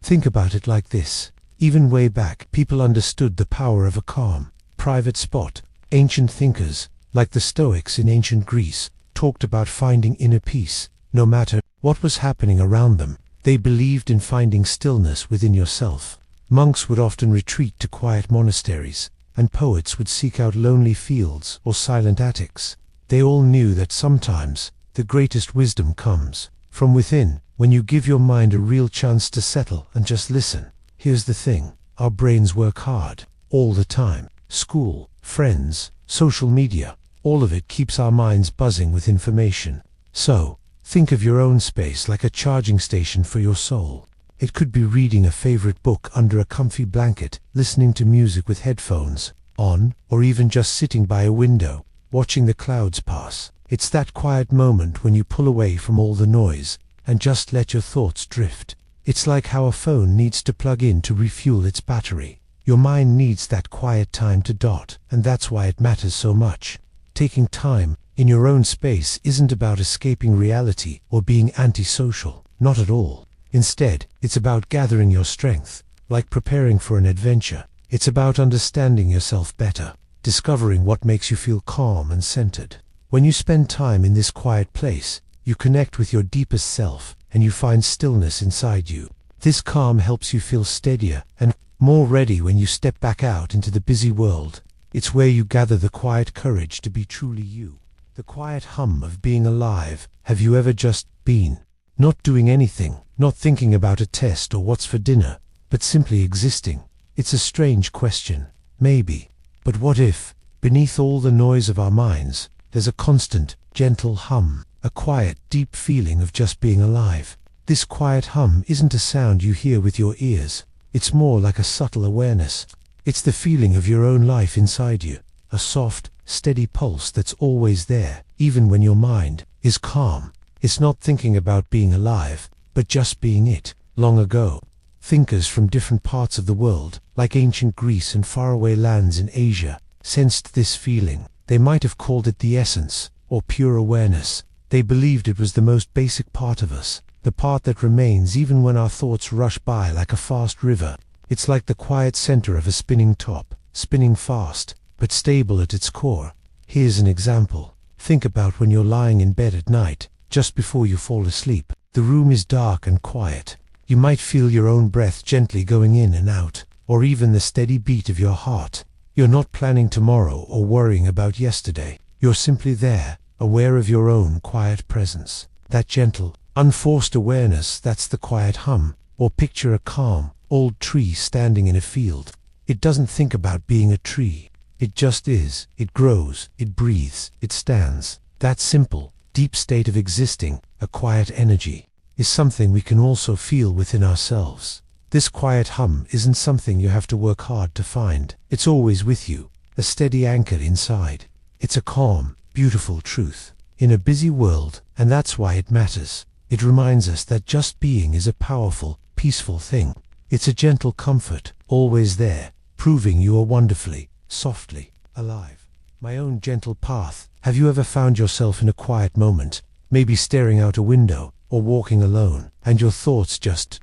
Think about it like this. Even way back, people understood the power of a calm, private spot. Ancient thinkers, like the Stoics in ancient Greece, talked about finding inner peace, no matter what was happening around them. They believed in finding stillness within yourself. Monks would often retreat to quiet monasteries, and poets would seek out lonely fields or silent attics. They all knew that sometimes the greatest wisdom comes from within, when you give your mind a real chance to settle and just listen. Here's the thing, our brains work hard, all the time. School, friends, social media, all of it keeps our minds buzzing with information. So, think of your own space like a charging station for your soul. It could be reading a favorite book under a comfy blanket, listening to music with headphones on, or even just sitting by a window, watching the clouds pass. It's that quiet moment when you pull away from all the noise and just let your thoughts drift. It's like how a phone needs to plug in to refuel its battery. Your mind needs that quiet time to and that's why it matters so much. Taking time in your own space isn't about escaping reality or being antisocial, not at all. Instead, it's about gathering your strength, like preparing for an adventure. It's about understanding yourself better, discovering what makes you feel calm and centered. When you spend time in this quiet place, you connect with your deepest self, and you find stillness inside you. This calm helps you feel steadier and more ready when you step back out into the busy world. It's where you gather the quiet courage to be truly you. The quiet hum of being alive. Have you ever just been? Not doing anything, not thinking about a test or what's for dinner, but simply existing. It's a strange question, maybe. But what if, beneath all the noise of our minds, there's a constant, gentle hum, a quiet, deep feeling of just being alive? This quiet hum isn't a sound you hear with your ears. It's more like a subtle awareness. It's the feeling of your own life inside you, a soft, steady pulse that's always there, even when your mind is calm. It's not thinking about being alive, but just being it. Long ago, thinkers from different parts of the world, like ancient Greece and faraway lands in Asia, sensed this feeling. They might have called it the essence, or pure awareness. They believed it was the most basic part of us, the part that remains even when our thoughts rush by like a fast river. It's like the quiet center of a spinning top, spinning fast, but stable at its core. Here's an example. Think about when you're lying in bed at night, just before you fall asleep. The room is dark and quiet. You might feel your own breath gently going in and out, or even the steady beat of your heart. You're not planning tomorrow or worrying about yesterday. You're simply there, aware of your own quiet presence. That gentle, unforced awareness, that's the quiet hum. Or picture a calm, old tree standing in a field. It doesn't think about being a tree. It just is. It grows, it breathes, it stands. That simple, deep state of existing, a quiet energy, is something we can also feel within ourselves. This quiet hum isn't something you have to work hard to find. It's always with you, a steady anchor inside. It's a calm, beautiful truth in a busy world, and that's why it matters. It reminds us that just being is a powerful, peaceful thing. It's a gentle comfort, always there, proving you are wonderfully, softly, alive. My own gentle path. Have you ever found yourself in a quiet moment, maybe staring out a window, or walking alone, and your thoughts just ...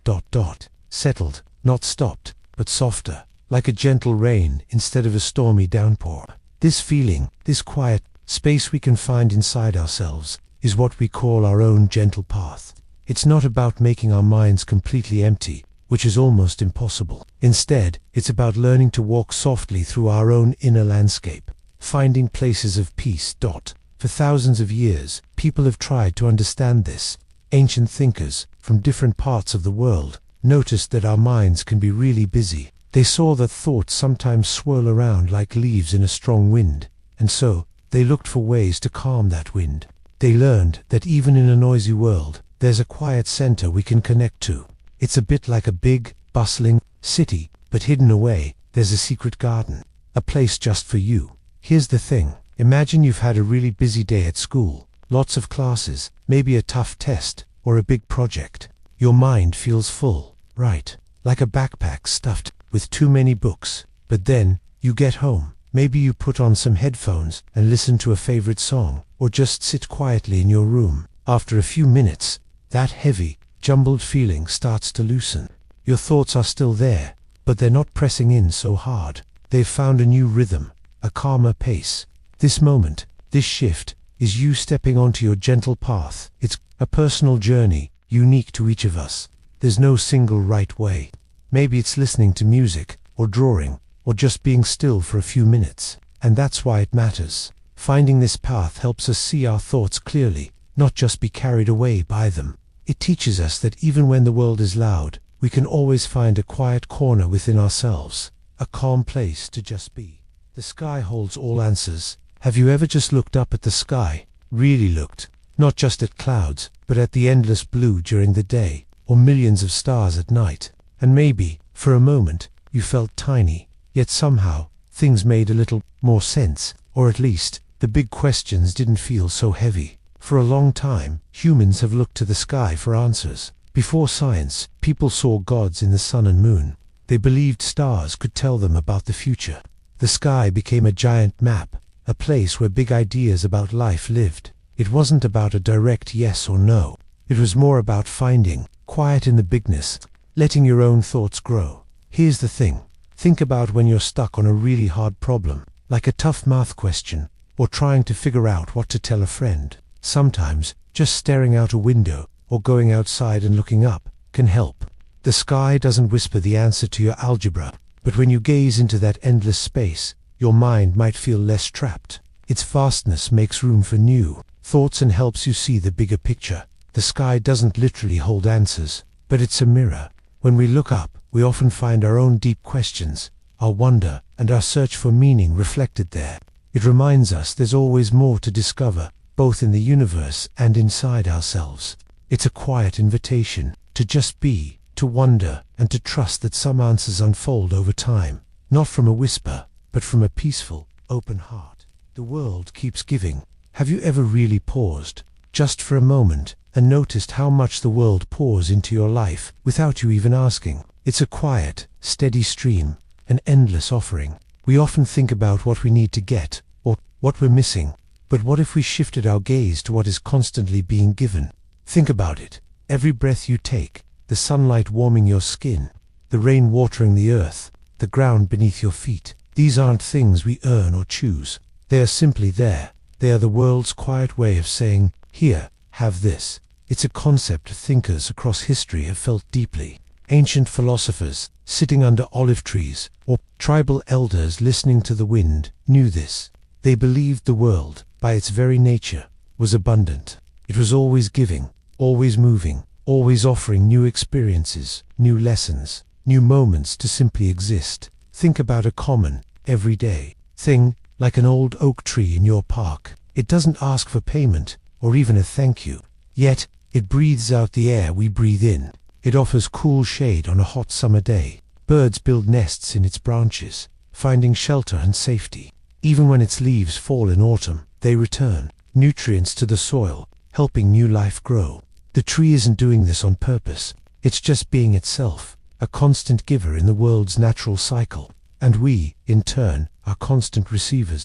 settled, not stopped, but softer, like a gentle rain instead of a stormy downpour? This feeling, this quiet space we can find inside ourselves, is what we call our own gentle path. It's not about making our minds completely empty, which is almost impossible. Instead, it's about learning to walk softly through our own inner landscape, finding places of peace. For thousands of years, people have tried to understand this. Ancient thinkers, from different parts of the world, noticed that our minds can be really busy. They saw that thoughts sometimes swirl around like leaves in a strong wind, and so, they looked for ways to calm that wind. They learned that even in a noisy world, there's a quiet center we can connect to. It's a bit like a big, bustling city, but hidden away, there's a secret garden, a place just for you. Here's the thing. Imagine you've had a really busy day at school, lots of classes, maybe a tough test, or a big project. Your mind feels full, right? Like a backpack stuffed with too many books. But then, you get home. Maybe you put on some headphones and listen to a favorite song, or just sit quietly in your room. After a few minutes, that heavy, jumbled feeling starts to loosen. Your thoughts are still there, but they're not pressing in so hard. They've found a new rhythm, a calmer pace. This moment, this shift, is you stepping onto your gentle path. It's a personal journey, unique to each of us. There's no single right way. Maybe it's listening to music, or drawing, or just being still for a few minutes. And that's why it matters. Finding this path helps us see our thoughts clearly, not just be carried away by them. It teaches us that even when the world is loud, we can always find a quiet corner within ourselves, a calm place to just be. The sky holds all answers. Have you ever just looked up at the sky? Really looked, not just at clouds, but at the endless blue during the day, or millions of stars at night? And maybe, for a moment, you felt tiny, yet somehow, things made a little more sense, or at least, the big questions didn't feel so heavy. For a long time, humans have looked to the sky for answers. Before science, people saw gods in the sun and moon. They believed stars could tell them about the future. The sky became a giant map, a place where big ideas about life lived. It wasn't about a direct yes or no. It was more about finding quiet in the bigness, letting your own thoughts grow. Here's the thing. Think about when you're stuck on a really hard problem, like a tough math question, or trying to figure out what to tell a friend. Sometimes, just staring out a window, or going outside and looking up, can help. The sky doesn't whisper the answer to your algebra, but when you gaze into that endless space, your mind might feel less trapped. Its vastness makes room for new thoughts and helps you see the bigger picture. The sky doesn't literally hold answers, but it's a mirror. When we look up, we often find our own deep questions, our wonder, and our search for meaning reflected there. It reminds us there's always more to discover, both in the universe and inside ourselves. It's a quiet invitation to just be, to wonder, and to trust that some answers unfold over time, not from a whisper, but from a peaceful, open heart. The world keeps giving. Have you ever really paused, just for a moment, and noticed how much the world pours into your life without you even asking? It's a quiet, steady stream, an endless offering. We often think about what we need to get, or what we're missing. But what if we shifted our gaze to what is constantly being given? Think about it. Every breath you take, the sunlight warming your skin, the rain watering the earth, the ground beneath your feet. These aren't things we earn or choose. They are simply there. They are the world's quiet way of saying, here, have this. It's a concept thinkers across history have felt deeply. Ancient philosophers, sitting under olive trees, or tribal elders listening to the wind, knew this. They believed the world, by its very nature, was abundant. It was always giving, always moving, always offering new experiences, new lessons, new moments to simply exist. Think about a common, everyday thing, like an old oak tree in your park. It doesn't ask for payment, or even a thank you. Yet, it breathes out the air we breathe in. It offers cool shade on a hot summer day. Birds build nests in its branches, finding shelter and safety. Even when its leaves fall in autumn, they return nutrients to the soil, helping new life grow. The tree isn't doing this on purpose. It's just being itself, a constant giver in the world's natural cycle. And we, in turn, are constant receivers.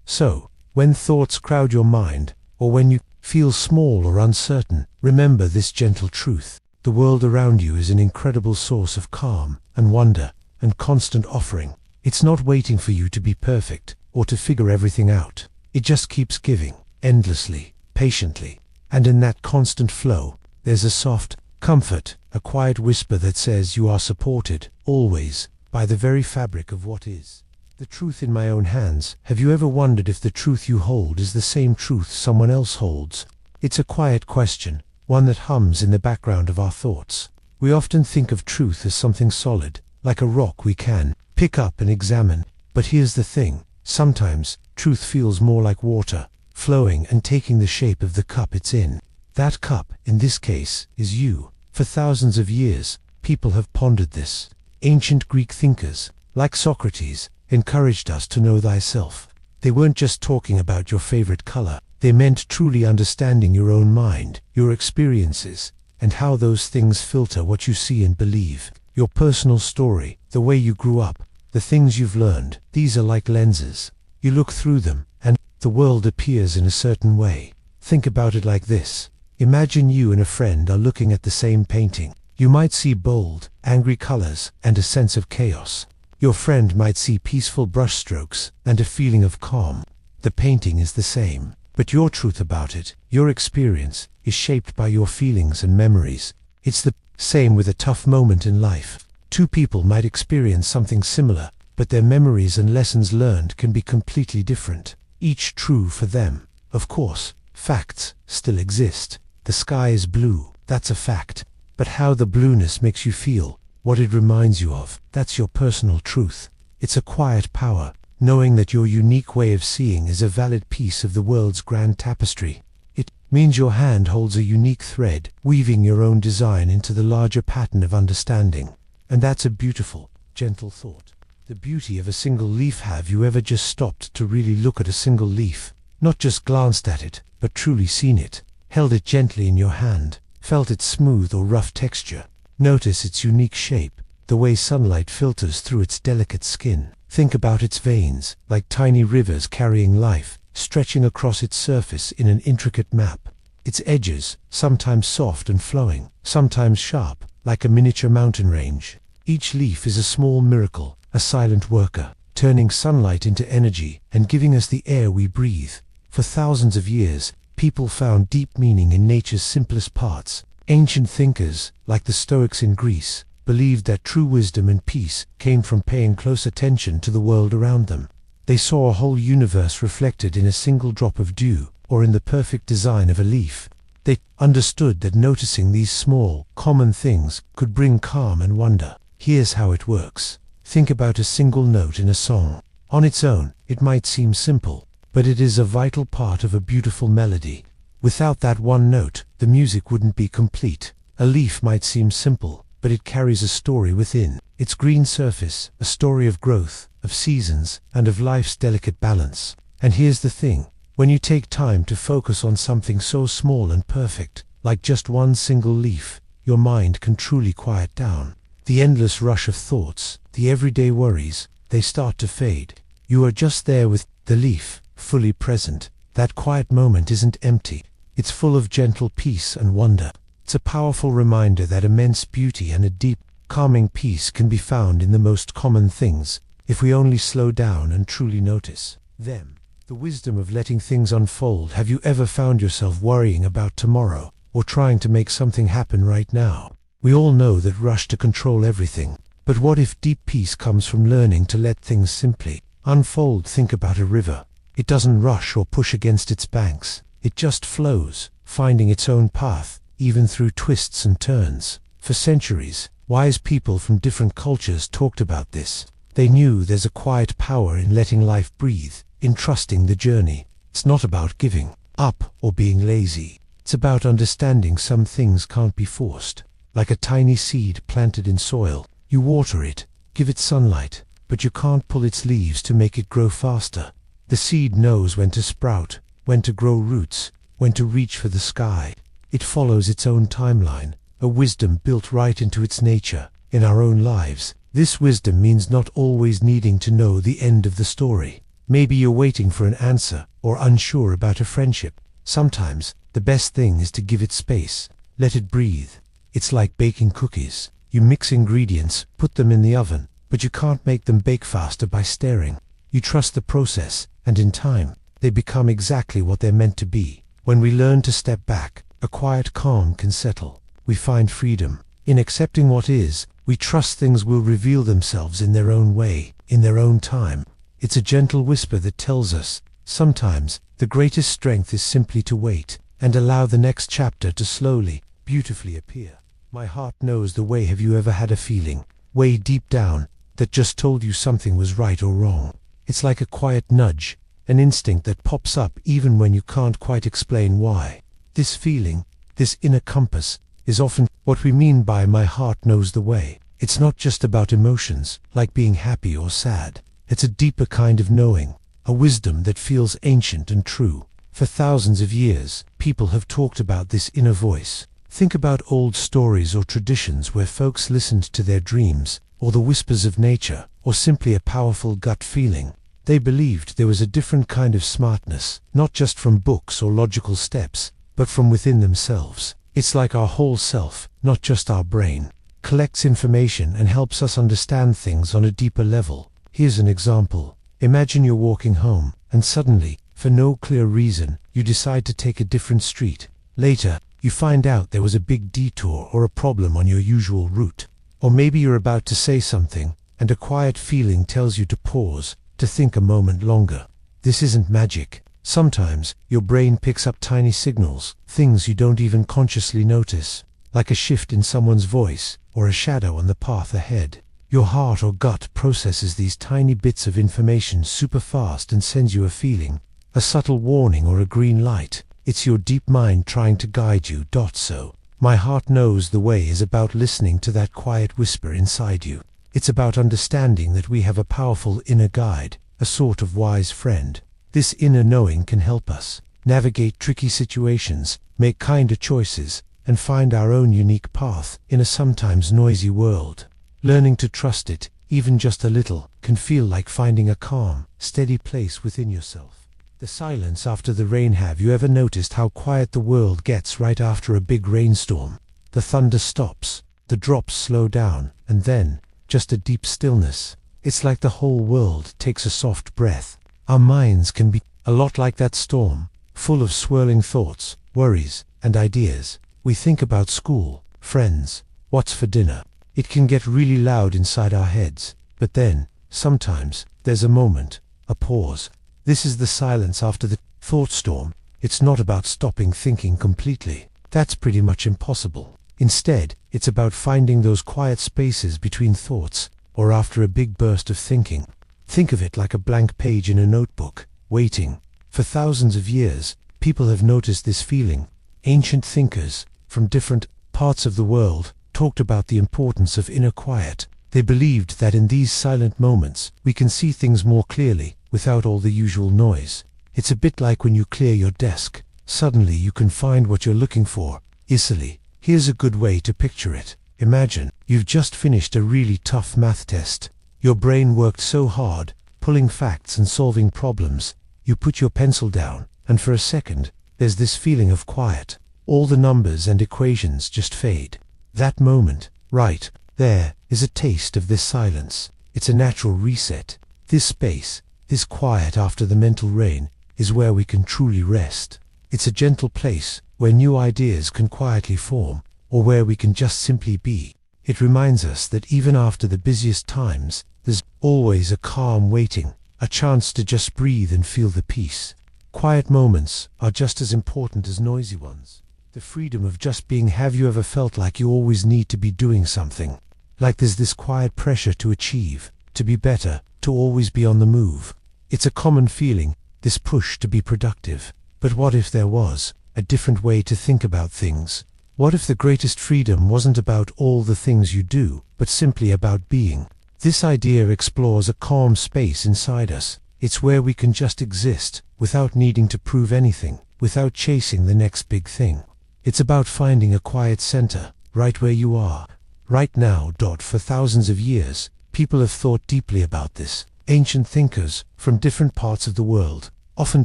So, when thoughts crowd your mind, or when you feel small or uncertain, remember this gentle truth. The world around you is an incredible source of calm and wonder and constant offering. It's not waiting for you to be perfect or to figure everything out. It just keeps giving, endlessly, patiently. And in that constant flow, there's a soft comfort, a quiet whisper that says you are supported, always, by the very fabric of what is. The truth in my own hands. Have you ever wondered if the truth you hold is the same truth someone else holds? It's a quiet question, one that hums in the background of our thoughts. We often think of truth as something solid, like a rock we can pick up and examine. But here's the thing, sometimes, truth feels more like water, flowing and taking the shape of the cup it's in. That cup, in this case, is you. For thousands of years, people have pondered this. Ancient Greek thinkers, like Socrates, encouraged us to know thyself. They weren't just talking about your favorite color. They meant truly understanding your own mind, your experiences, and how those things filter what you see and believe. Your personal story, the way you grew up, the things you've learned, these are like lenses. You look through them, and the world appears in a certain way. Think about it like this. Imagine you and a friend are looking at the same painting. You might see bold, angry colors and a sense of chaos. Your friend might see peaceful brushstrokes and a feeling of calm. The painting is the same, but your truth about it, your experience, is shaped by your feelings and memories. It's the same with a tough moment in life. Two people might experience something similar, but their memories and lessons learned can be completely different, each true for them. Of course, facts still exist. The sky is blue, that's a fact. But how the blueness makes you feel, what it reminds you of, that's your personal truth. It's a quiet power, knowing that your unique way of seeing is a valid piece of the world's grand tapestry. It means your hand holds a unique thread, weaving your own design into the larger pattern of understanding. And that's a beautiful, gentle thought. The beauty of a single leaf. Have you ever just stopped to really look at a single leaf? Not just glanced at it, but truly seen it, held it gently in your hand, felt its smooth or rough texture. Notice its unique shape, the way sunlight filters through its delicate skin. Think about its veins, like tiny rivers carrying life, stretching across its surface in an intricate map. Its edges, sometimes soft and flowing, sometimes sharp, like a miniature mountain range. Each leaf is a small miracle, a silent worker, turning sunlight into energy and giving us the air we breathe. For thousands of years, people found deep meaning in nature's simplest parts. Ancient thinkers, like the Stoics in Greece, believed that true wisdom and peace came from paying close attention to the world around them. They saw a whole universe reflected in a single drop of dew, or in the perfect design of a leaf. They understood that noticing these small, common things could bring calm and wonder. Here's how it works. Think about a single note in a song. On its own, it might seem simple, but it is a vital part of a beautiful melody. Without that one note, the music wouldn't be complete. A leaf might seem simple, but it carries a story within. Its green surface, a story of growth, of seasons, and of life's delicate balance. And here's the thing, when you take time to focus on something so small and perfect, like just one single leaf, your mind can truly quiet down. The endless rush of thoughts, the everyday worries, they start to fade. You are just there with the leaf, fully present. That quiet moment isn't empty. It's full of gentle peace and wonder. It's a powerful reminder that immense beauty and a deep, calming peace can be found in the most common things, if we only slow down and truly notice them. The wisdom of letting things unfold. Have you ever found yourself worrying about tomorrow, or trying to make something happen right now? We all know that rush to control everything. But what if deep peace comes from learning to let things simply unfold? Think about a river. It doesn't rush or push against its banks. It just flows, finding its own path, even through twists and turns. For centuries, wise people from different cultures talked about this. They knew there's a quiet power in letting life breathe, in trusting the journey. It's not about giving up or being lazy. It's about understanding some things can't be forced. Like a tiny seed planted in soil, you water it, give it sunlight, but you can't pull its leaves to make it grow faster. The seed knows when to sprout, when to grow roots, when to reach for the sky. It follows its own timeline, a wisdom built right into its nature. In our own lives, this wisdom means not always needing to know the end of the story. Maybe you're waiting for an answer, or unsure about a friendship. Sometimes, the best thing is to give it space, let it breathe. It's like baking cookies. You mix ingredients, put them in the oven, but you can't make them bake faster by staring. You trust the process, and in time, they become exactly what they're meant to be. When we learn to step back, a quiet calm can settle. We find freedom. In accepting what is, we trust things will reveal themselves in their own way, in their own time. It's a gentle whisper that tells us, sometimes, the greatest strength is simply to wait, and allow the next chapter to slowly, beautifully appear. My heart knows the way. Have you ever had a feeling, way deep down, that just told you something was right or wrong? It's like a quiet nudge, an instinct that pops up even when you can't quite explain why. This feeling, this inner compass, is often what we mean by my heart knows the way. It's not just about emotions, like being happy or sad. It's a deeper kind of knowing, a wisdom that feels ancient and true. For thousands of years, people have talked about this inner voice. Think about old stories or traditions where folks listened to their dreams, or the whispers of nature, or simply a powerful gut feeling. They believed there was a different kind of smartness, not just from books or logical steps, but from within themselves. It's like our whole self, not just our brain, collects information and helps us understand things on a deeper level. Here's an example. Imagine you're walking home, and suddenly, for no clear reason, you decide to take a different street. Later, you find out there was a big detour or a problem on your usual route. Or maybe you're about to say something, and a quiet feeling tells you to pause, to think a moment longer. This isn't magic. Sometimes, your brain picks up tiny signals, things you don't even consciously notice, like a shift in someone's voice, or a shadow on the path ahead. Your heart or gut processes these tiny bits of information super fast and sends you a feeling, a subtle warning or a green light. It's your deep mind trying to guide you. So, my heart knows the way is about listening to that quiet whisper inside you. It's about understanding that we have a powerful inner guide, a sort of wise friend. This inner knowing can help us navigate tricky situations, make kinder choices, and find our own unique path in a sometimes noisy world. Learning to trust it, even just a little, can feel like finding a calm, steady place within yourself. The silence after the rain. Have you ever noticed how quiet the world gets right after a big rainstorm? The thunder stops, the drops slow down, and then, just a deep stillness. It's like the whole world takes a soft breath. Our minds can be a lot like that storm, full of swirling thoughts, worries, and ideas. We think about school, friends, what's for dinner. It can get really loud inside our heads. But then, sometimes, there's a moment, a pause. This is the silence after the thought storm. It's not about stopping thinking completely. That's pretty much impossible. Instead, it's about finding those quiet spaces between thoughts, or after a big burst of thinking. Think of it like a blank page in a notebook, waiting. For thousands of years, people have noticed this feeling. Ancient thinkers, from different parts of the world, talked about the importance of inner quiet. They believed that in these silent moments, we can see things more clearly, without all the usual noise. It's a bit like when you clear your desk. Suddenly you can find what you're looking for, easily. Here's a good way to picture it. Imagine, you've just finished a really tough math test. Your brain worked so hard, pulling facts and solving problems, You put your pencil down, and for a second, there's this feeling of quiet. All the numbers and equations just fade. That moment, right there, is a taste of this silence. It's a natural reset. This space, this quiet after the mental rain, is where we can truly rest. It's a gentle place where new ideas can quietly form, or where we can just simply be. It reminds us that even after the busiest times, there's always a calm waiting, a chance to just breathe and feel the peace. Quiet moments are just as important as noisy ones. The freedom of just being. Have you ever felt like you always need to be doing something? Like there's this quiet pressure to achieve, to be better, to always be on the move. It's a common feeling, this push to be productive. But what if there was a different way to think about things? What if the greatest freedom wasn't about all the things you do, but simply about being? This idea explores a calm space inside us. It's where we can just exist, without needing to prove anything, without chasing the next big thing. It's about finding a quiet center, right where you are, right now. For thousands of years, people have thought deeply about this. Ancient thinkers, from different parts of the world, often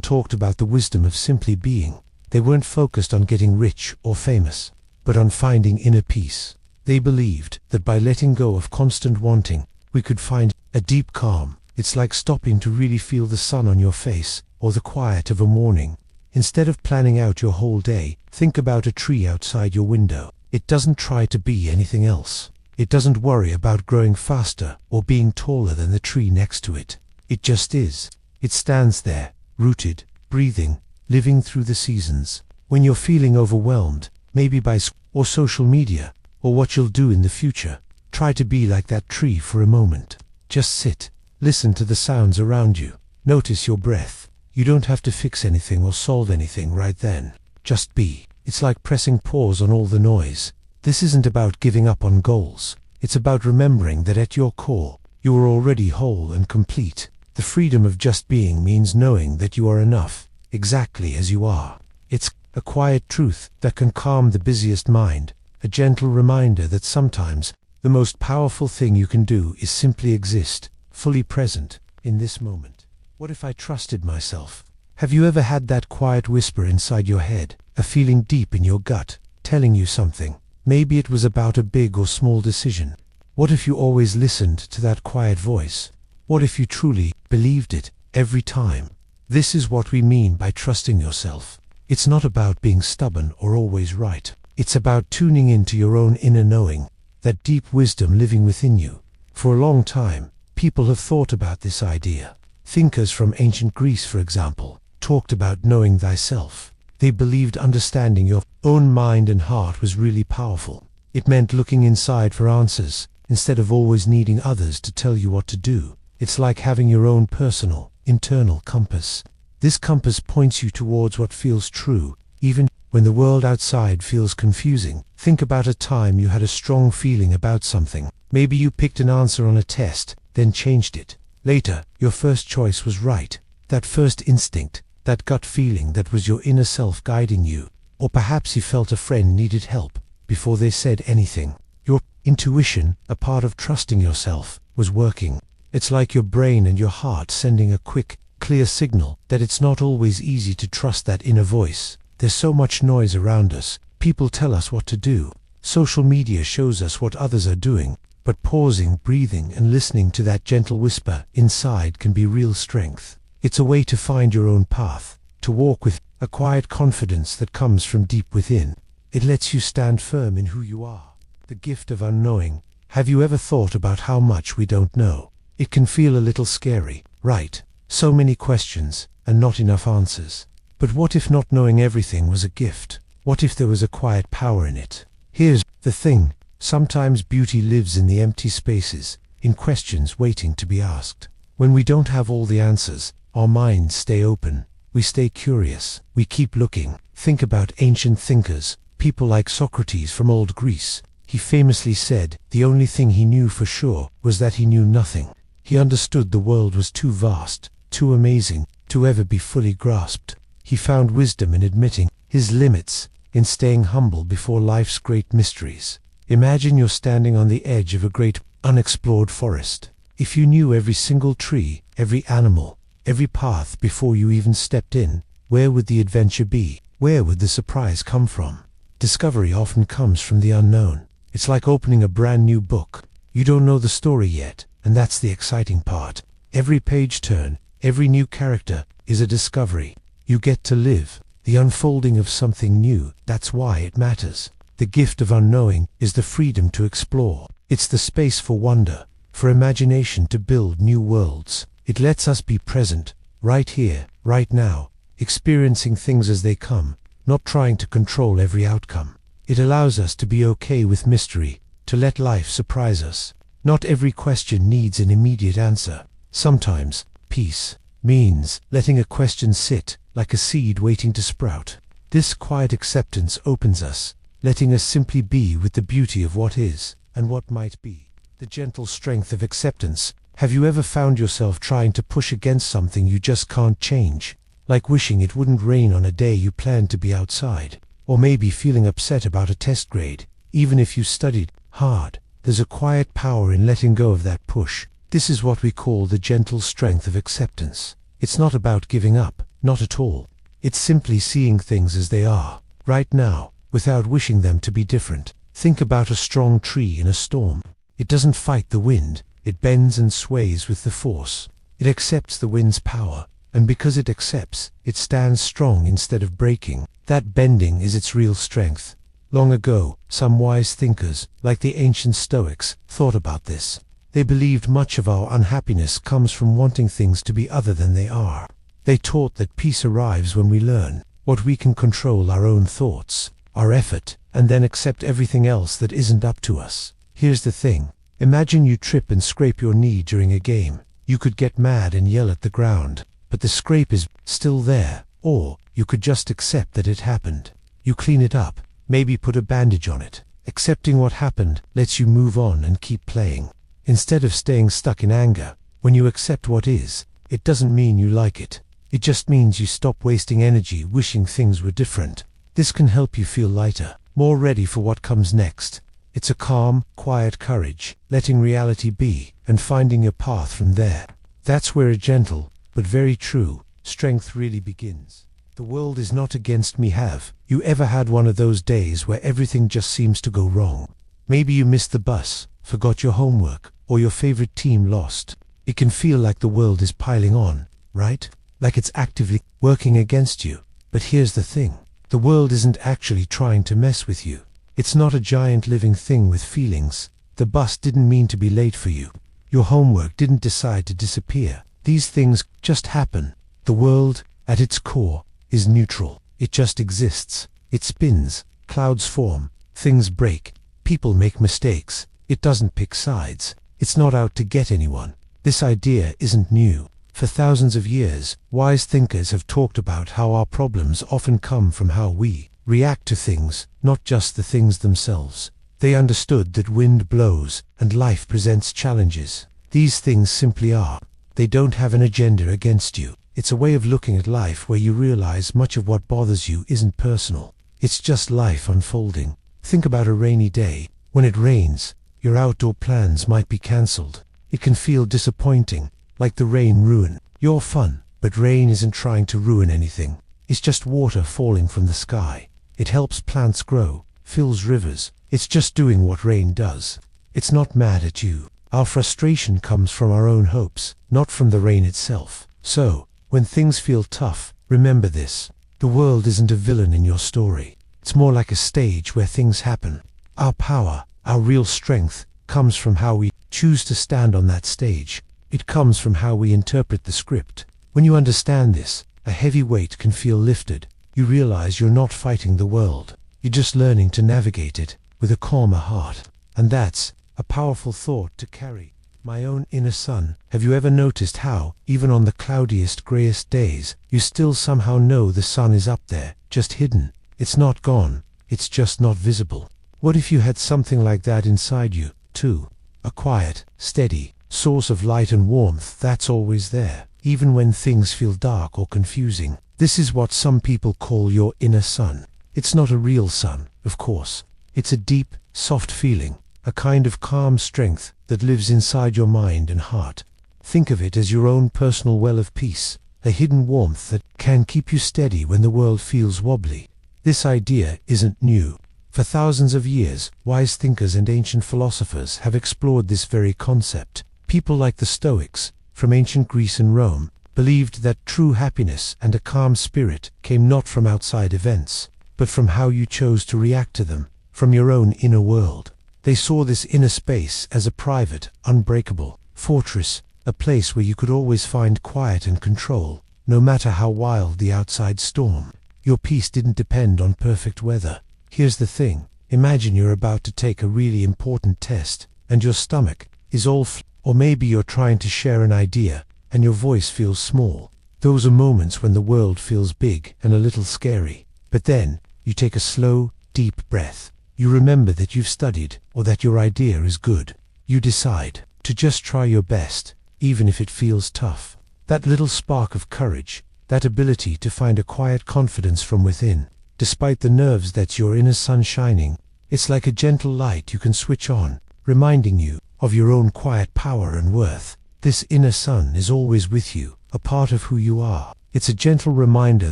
talked about the wisdom of simply being. They weren't focused on getting rich or famous, but on finding inner peace. They believed that by letting go of constant wanting, we could find a deep calm. It's like stopping to really feel the sun on your face, or the quiet of a morning. Instead of planning out your whole day, think about a tree outside your window. It doesn't try to be anything else. It doesn't worry about growing faster or being taller than the tree next to it. It just is. It stands there, rooted, breathing, living through the seasons. When you're feeling overwhelmed, maybe by or social media, or what you'll do in the future, try to be like that tree for a moment. Just sit, listen to the sounds around you, notice your breath. You don't have to fix anything or solve anything right then. Just be. It's like pressing pause on all the noise. This isn't about giving up on goals. It's about remembering that at your core, you are already whole and complete. The freedom of just being means knowing that you are enough, exactly as you are. It's a quiet truth that can calm the busiest mind, a gentle reminder that sometimes the most powerful thing you can do is simply exist, fully present, in this moment. What if I trusted myself? Have you ever had that quiet whisper inside your head, a feeling deep in your gut, telling you something? Maybe it was about a big or small decision. What if you always listened to that quiet voice? What if you truly believed it every time? This is what we mean by trusting yourself. It's not about being stubborn or always right. It's about tuning into your own inner knowing, that deep wisdom living within you. For a long time, people have thought about this idea. Thinkers from ancient Greece, for example, talked about knowing thyself. They believed understanding your own mind and heart was really powerful. It meant looking inside for answers, instead of always needing others to tell you what to do. It's like having your own personal, internal compass. This compass points you towards what feels true, even when the world outside feels confusing. Think about a time you had a strong feeling about something. Maybe you picked an answer on a test, then changed it. Later, your first choice was right. That first instinct, that gut feeling, that was your inner self guiding you. Or perhaps you felt a friend needed help before they said anything. Your intuition, a part of trusting yourself, was working. It's like your brain and your heart sending a quick, clear signal that it's not always easy to trust that inner voice. There's so much noise around us. People tell us what to do. Social media shows us what others are doing. But pausing, breathing, and listening to that gentle whisper inside can be real strength. It's a way to find your own path, to walk with a quiet confidence that comes from deep within. It lets you stand firm in who you are. The gift of unknowing. Have you ever thought about how much we don't know? It can feel a little scary, right? So many questions, and not enough answers. But what if not knowing everything was a gift? What if there was a quiet power in it? Here's the thing. Sometimes beauty lives in the empty spaces, in questions waiting to be asked. When we don't have all the answers, our minds stay open. We stay curious. We keep looking. Think about ancient thinkers, people like Socrates from old Greece. He famously said, the only thing he knew for sure was that he knew nothing. He understood the world was too vast, too amazing, to ever be fully grasped. He found wisdom in admitting his limits, in staying humble before life's great mysteries. Imagine you're standing on the edge of a great, unexplored forest. If you knew every single tree, every animal, every path before you even stepped in. Where would the adventure be? Where would the surprise come from? Discovery often comes from the unknown. It's like opening a brand new book. You don't know the story yet, and that's the exciting part. Every page turn, every new character is a discovery. You get to live the unfolding of something new. That's why it matters. The gift of unknowing is the freedom to explore. It's the space for wonder, for imagination to build new worlds. It lets us be present, right here, right now, experiencing things as they come, not trying to control every outcome. It allows us to be okay with mystery, to let life surprise us. Not every question needs an immediate answer. Sometimes, peace means letting a question sit, like a seed waiting to sprout. This quiet acceptance opens us, letting us simply be with the beauty of what is, and what might be. The gentle strength of acceptance. Have you ever found yourself trying to push against something you just can't change? Like wishing it wouldn't rain on a day you planned to be outside. Or maybe feeling upset about a test grade, even if you studied hard. There's a quiet power in letting go of that push. This is what we call the gentle strength of acceptance. It's not about giving up, not at all. It's simply seeing things as they are, right now, without wishing them to be different. Think about a strong tree in a storm. It doesn't fight the wind, it bends and sways with the force. It accepts the wind's power, and because it accepts, it stands strong instead of breaking. That bending is its real strength. Long ago, some wise thinkers, like the ancient Stoics, thought about this. They believed much of our unhappiness comes from wanting things to be other than they are. They taught that peace arrives when we learn what we can control: our own thoughts, our effort, and then accept everything else that isn't up to us. Here's the thing. Imagine you trip and scrape your knee during a game. You could get mad and yell at the ground, but the scrape is still there. Or you could just accept that it happened. You clean it up, maybe put a bandage on it. Accepting what happened lets you move on and keep playing. Instead of staying stuck in anger, when you accept what is, it doesn't mean you like it. It just means you stop wasting energy wishing things were different. This can help you feel lighter, more ready for what comes next. It's a calm, quiet courage, letting reality be, and finding your path from there. That's where a gentle, but very true, strength really begins. The world is not against me. Have you ever had one of those days where everything just seems to go wrong? Maybe you missed the bus, forgot your homework, or your favorite team lost. It can feel like the world is piling on, right? Like it's actively working against you. But here's the thing. The world isn't actually trying to mess with you. It's not a giant living thing with feelings. The bus didn't mean to be late for you. Your homework didn't decide to disappear. These things just happen. The world, at its core, is neutral. It just exists. It spins, clouds form, things break, people make mistakes. It doesn't pick sides. It's not out to get anyone. This idea isn't new. For thousands of years, wise thinkers have talked about how our problems often come from how we react to things, not just the things themselves. They understood that wind blows and life presents challenges. These things simply are. They don't have an agenda against you. It's a way of looking at life where you realize much of what bothers you isn't personal. It's just life unfolding. Think about a rainy day. When it rains, your outdoor plans might be cancelled. It can feel disappointing, like the rain ruined your fun. But rain isn't trying to ruin anything. It's just water falling from the sky. It helps plants grow, fills rivers. It's just doing what rain does. It's not mad at you. Our frustration comes from our own hopes, not from the rain itself. So, when things feel tough, remember this. The world isn't a villain in your story. It's more like a stage where things happen. Our power, our real strength, comes from how we choose to stand on that stage. It comes from how we interpret the script. When you understand this, a heavy weight can feel lifted. You realize you're not fighting the world. You're just learning to navigate it with a calmer heart. And that's a powerful thought to carry. My own inner son, have you ever noticed how, even on the cloudiest, greyest days, you still somehow know the sun is up there, just hidden? It's not gone, it's just not visible. What if you had something like that inside you, too? A quiet, steady source of light and warmth that's always there, even when things feel dark or confusing. This is what some people call your inner sun. It's not a real sun, of course. It's a deep, soft feeling, a kind of calm strength that lives inside your mind and heart. Think of it as your own personal well of peace, a hidden warmth that can keep you steady when the world feels wobbly. This idea isn't new. For thousands of years, wise thinkers and ancient philosophers have explored this very concept. People like the Stoics, from ancient Greece and Rome, believed that true happiness and a calm spirit came not from outside events, but from how you chose to react to them, from your own inner world. They saw this inner space as a private, unbreakable fortress, a place where you could always find quiet and control, no matter how wild the outside storm. Your peace didn't depend on perfect weather. Here's the thing, imagine you're about to take a really important test, and your stomach is all or maybe you're trying to share an idea, and your voice feels small. Those are moments when the world feels big and a little scary. But then, you take a slow, deep breath. You remember that you've studied, or that your idea is good. You decide to just try your best, even if it feels tough. That little spark of courage, that ability to find a quiet confidence from within, despite the nerves, that's your inner sun shining. It's like a gentle light you can switch on, reminding you of your own quiet power and worth. This inner sun is always with you, a part of who you are. It's a gentle reminder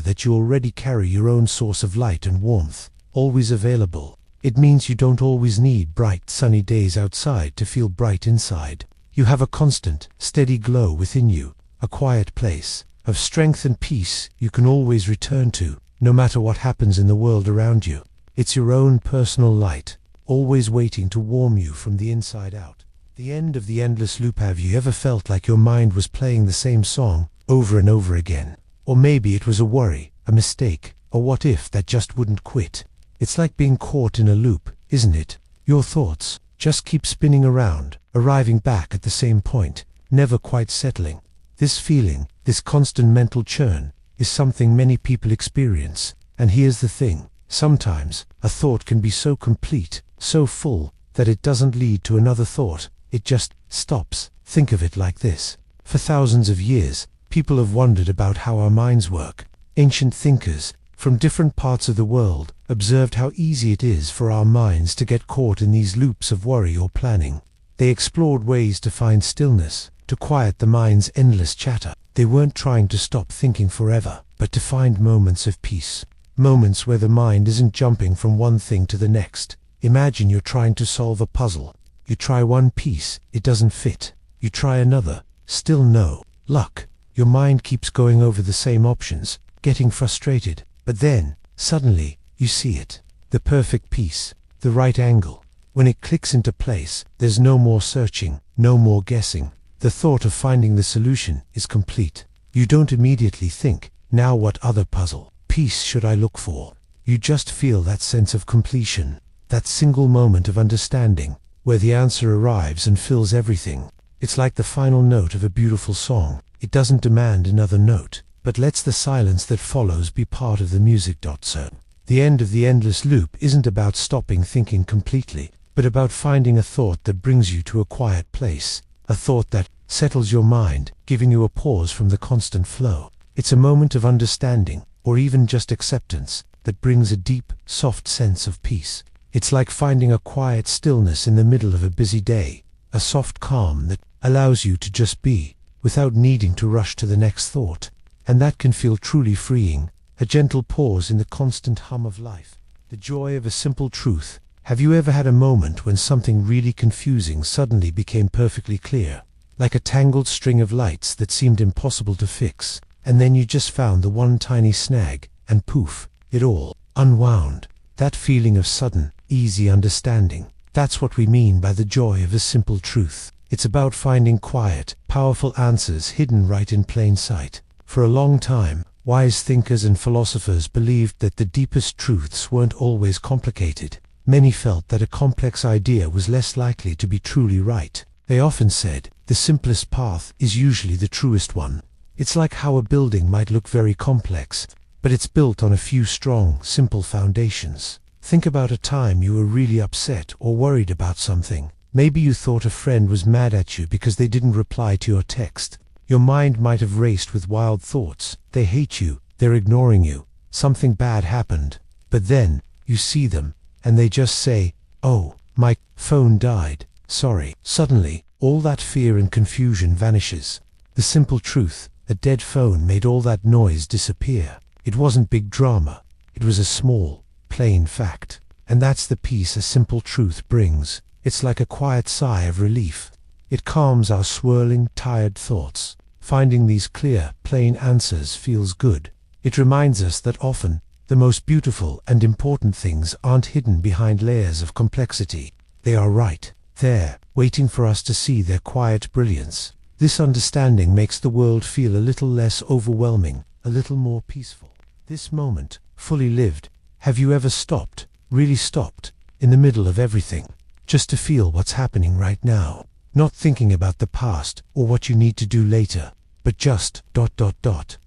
that you already carry your own source of light and warmth, always available. It means you don't always need bright, sunny days outside to feel bright inside. You have a constant, steady glow within you, a quiet place of strength and peace you can always return to, no matter what happens in the world around you. It's your own personal light, always waiting to warm you from the inside out. The end of the endless loop. Have you ever felt like your mind was playing the same song over and over again? Or maybe it was a worry, a mistake, or what if that just wouldn't quit. It's like being caught in a loop, isn't it? Your thoughts just keep spinning around, arriving back at the same point, never quite settling. This feeling, this constant mental churn, is something many people experience. And here's the thing, sometimes a thought can be so complete, so full, that it doesn't lead to another thought. It just stops. Think of it like this. For thousands of years, people have wondered about how our minds work. Ancient thinkers from different parts of the world observed how easy it is for our minds to get caught in these loops of worry or planning. They explored ways to find stillness, to quiet the mind's endless chatter. They weren't trying to stop thinking forever, but to find moments of peace. Moments where the mind isn't jumping from one thing to the next. Imagine you're trying to solve a puzzle. You try one piece, it doesn't fit. You try another, still no luck. Your mind keeps going over the same options, getting frustrated. But then, suddenly, you see it. The perfect piece, the right angle. When it clicks into place, there's no more searching, no more guessing. The thought of finding the solution is complete. You don't immediately think, now what other puzzle piece should I look for? You just feel that sense of completion, that single moment of understanding, where the answer arrives and fills everything. It's like the final note of a beautiful song. It doesn't demand another note, but lets the silence that follows be part of the music. So, the end of the endless loop isn't about stopping thinking completely, but about finding a thought that brings you to a quiet place, a thought that settles your mind, giving you a pause from the constant flow. It's a moment of understanding, or even just acceptance, that brings a deep, soft sense of peace. It's like finding a quiet stillness in the middle of a busy day, a soft calm that allows you to just be, without needing to rush to the next thought. And that can feel truly freeing, a gentle pause in the constant hum of life. The joy of a simple truth. Have you ever had a moment when something really confusing suddenly became perfectly clear? Like a tangled string of lights that seemed impossible to fix, and then you just found the one tiny snag, and poof, it all unwound. That feeling of sudden, easy understanding. That's what we mean by the joy of a simple truth. It's about finding quiet, powerful answers hidden right in plain sight. For a long time, wise thinkers and philosophers believed that the deepest truths weren't always complicated. Many felt that a complex idea was less likely to be truly right. They often said, the simplest path is usually the truest one. It's like how a building might look very complex, but it's built on a few strong, simple foundations. Think about a time you were really upset or worried about something. Maybe you thought a friend was mad at you because they didn't reply to your text. Your mind might have raced with wild thoughts. They hate you, they're ignoring you, something bad happened. But then, you see them, and they just say, "Oh, my phone died, sorry." Suddenly, all that fear and confusion vanishes. The simple truth, a dead phone made all that noise disappear. It wasn't big drama. It was a small, plain fact. And that's the peace a simple truth brings. It's like a quiet sigh of relief. It calms our swirling, tired thoughts. Finding these clear, plain answers feels good. It reminds us that often, the most beautiful and important things aren't hidden behind layers of complexity. They are right there, waiting for us to see their quiet brilliance. This understanding makes the world feel a little less overwhelming, a little more peaceful. This moment, fully lived, have you ever stopped, really stopped, in the middle of everything, just to feel what's happening right now? Not thinking about the past or what you need to do later, but just ...